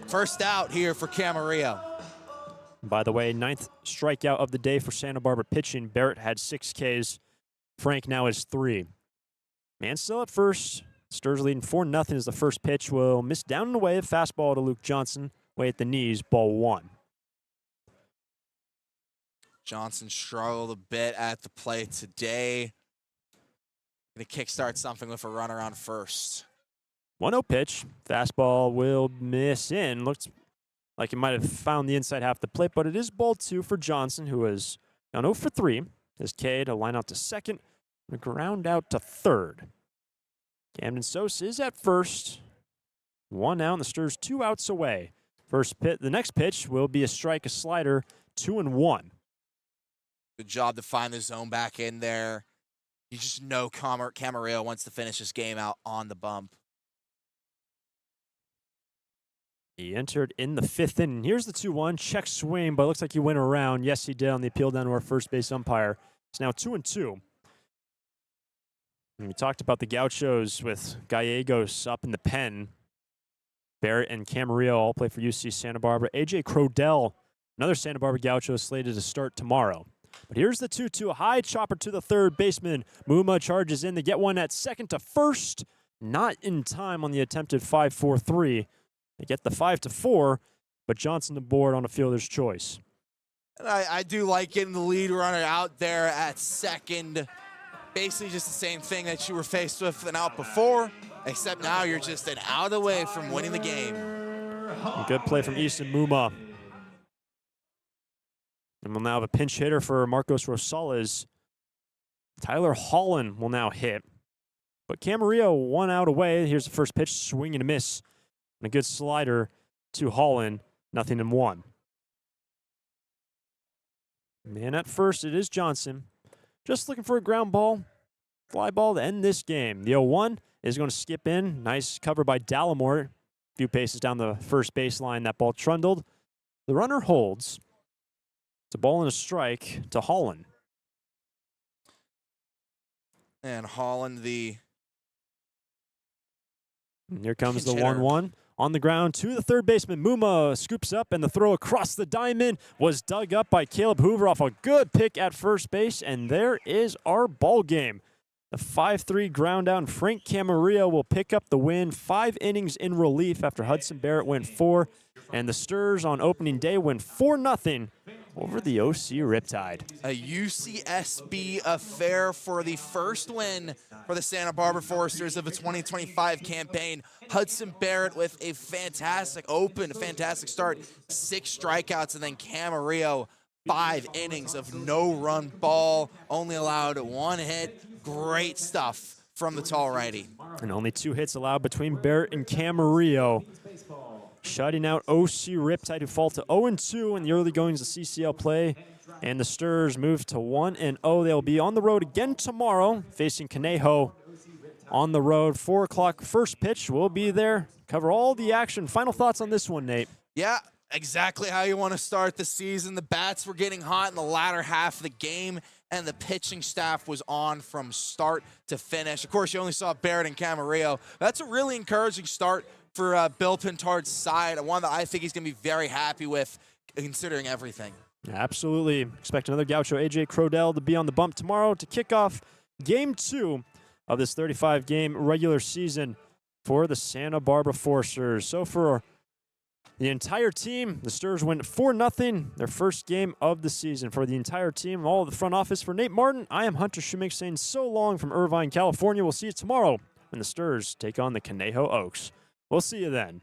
B: First out here for Camarillo.
A: By the way, 9th strikeout of the day for Santa Barbara pitching. Barrett had 6 Ks. Frank now has 3. Man still at first. Sturs leading 4-0 as the first pitch will miss down and away. A fastball to Luke Johnson, way at the knees, ball 1.
B: Johnson struggled a bit at the plate today. Gonna kickstart something with a runner on first.
A: 1-0 pitch. Fastball will miss in. Looks like it might have found the inside half of the plate, but it is ball 2 for Johnson, who is now 0 for 3. His K to line out to second, and a ground out to third. Camden Sos is at first. 1 out, and the Sturs 2 outs away. The next pitch will be a strike, a slider, 2-1.
B: Good job to find the zone back in there. You just know Camarillo wants to finish this game out on the bump.
A: He entered in the 5th inning. Here's the 2-1. Check swing, but it looks like he went around. Yes, he did on the appeal down to our first base umpire. It's now 2-2. And we talked about the Gauchos with Gallegos up in the pen. Barrett and Camarillo all play for UC Santa Barbara. A.J. Crodell, another Santa Barbara Gaucho, slated to start tomorrow. But here's the 2-2. A high chopper to the third baseman. Muma charges in to get one at second to first. Not in time on the attempted 5-4-3. They get the 5-4, but Johnson aboard on a fielder's choice.
B: And I do like getting the lead runner out there at second. Basically just the same thing that you were faced with an out before, except now you're just an out away from winning the game.
A: A good play from Easton Muma. And we'll now have a pinch hitter for Marcos Rosales. Tyler Holland will now hit. But Camarillo 1 out away. Here's the first pitch, swing and a miss. And a good slider to Holland, 0-1. Man at first, it is Johnson. Just looking for a ground ball, fly ball to end this game. The 0-1 is going to skip in. Nice cover by Dallimore. A few paces down the first baseline, that ball trundled. The runner holds. It's a ball and a strike to Holland.
B: And Holland,
A: And here comes the 1-1. On the ground to the third baseman. Muma scoops up, and the throw across the diamond was dug up by Caleb Hoover off a good pick at first base, and there is our ball game. The 5-3 ground out, and Frank Camarillo will pick up the win. 5 innings in relief after Hudson Barrett went 4, and the Sturs on opening day win 4-0 over the OC Riptide.
B: a UCSB affair for the first win for the Santa Barbara Foresters of the 2025 campaign. Hudson Barrett with a fantastic start, 6 strikeouts, and then Camarillo, 5 innings of no-run ball, only allowed 1 hit. Great stuff from the tall righty.
A: And only 2 hits allowed between Barrett and Camarillo. Shutting out OC Riptide, who fall to 0-2 in the early goings of CCL play. And the Sturs move to 1-0. They'll be on the road again tomorrow, facing Conejo on the road. 4 o'clock first pitch. We'll be there. Cover all the action. Final thoughts on this one, Nate?
B: Yeah, exactly how you want to start the season. The bats were getting hot in the latter half of the game, and the pitching staff was on from start to finish. Of course, you only saw Barrett and Camarillo. That's a really encouraging start for Bill Pintard's side, one that I think he's going to be very happy with, considering everything.
A: Absolutely. Expect another Gaucho, A.J. Crodell, to be on the bump tomorrow to kick off Game 2 of this 35-game regular season for the Santa Barbara Foresters. So for the entire team, the Sturs win 4-0, their first game of the season. For the entire team, all of the front office, for Nate Martin, I am Hunter Schumink saying so long from Irvine, California. We'll see you tomorrow when the Sturs take on the Conejo Oaks. We'll see you then.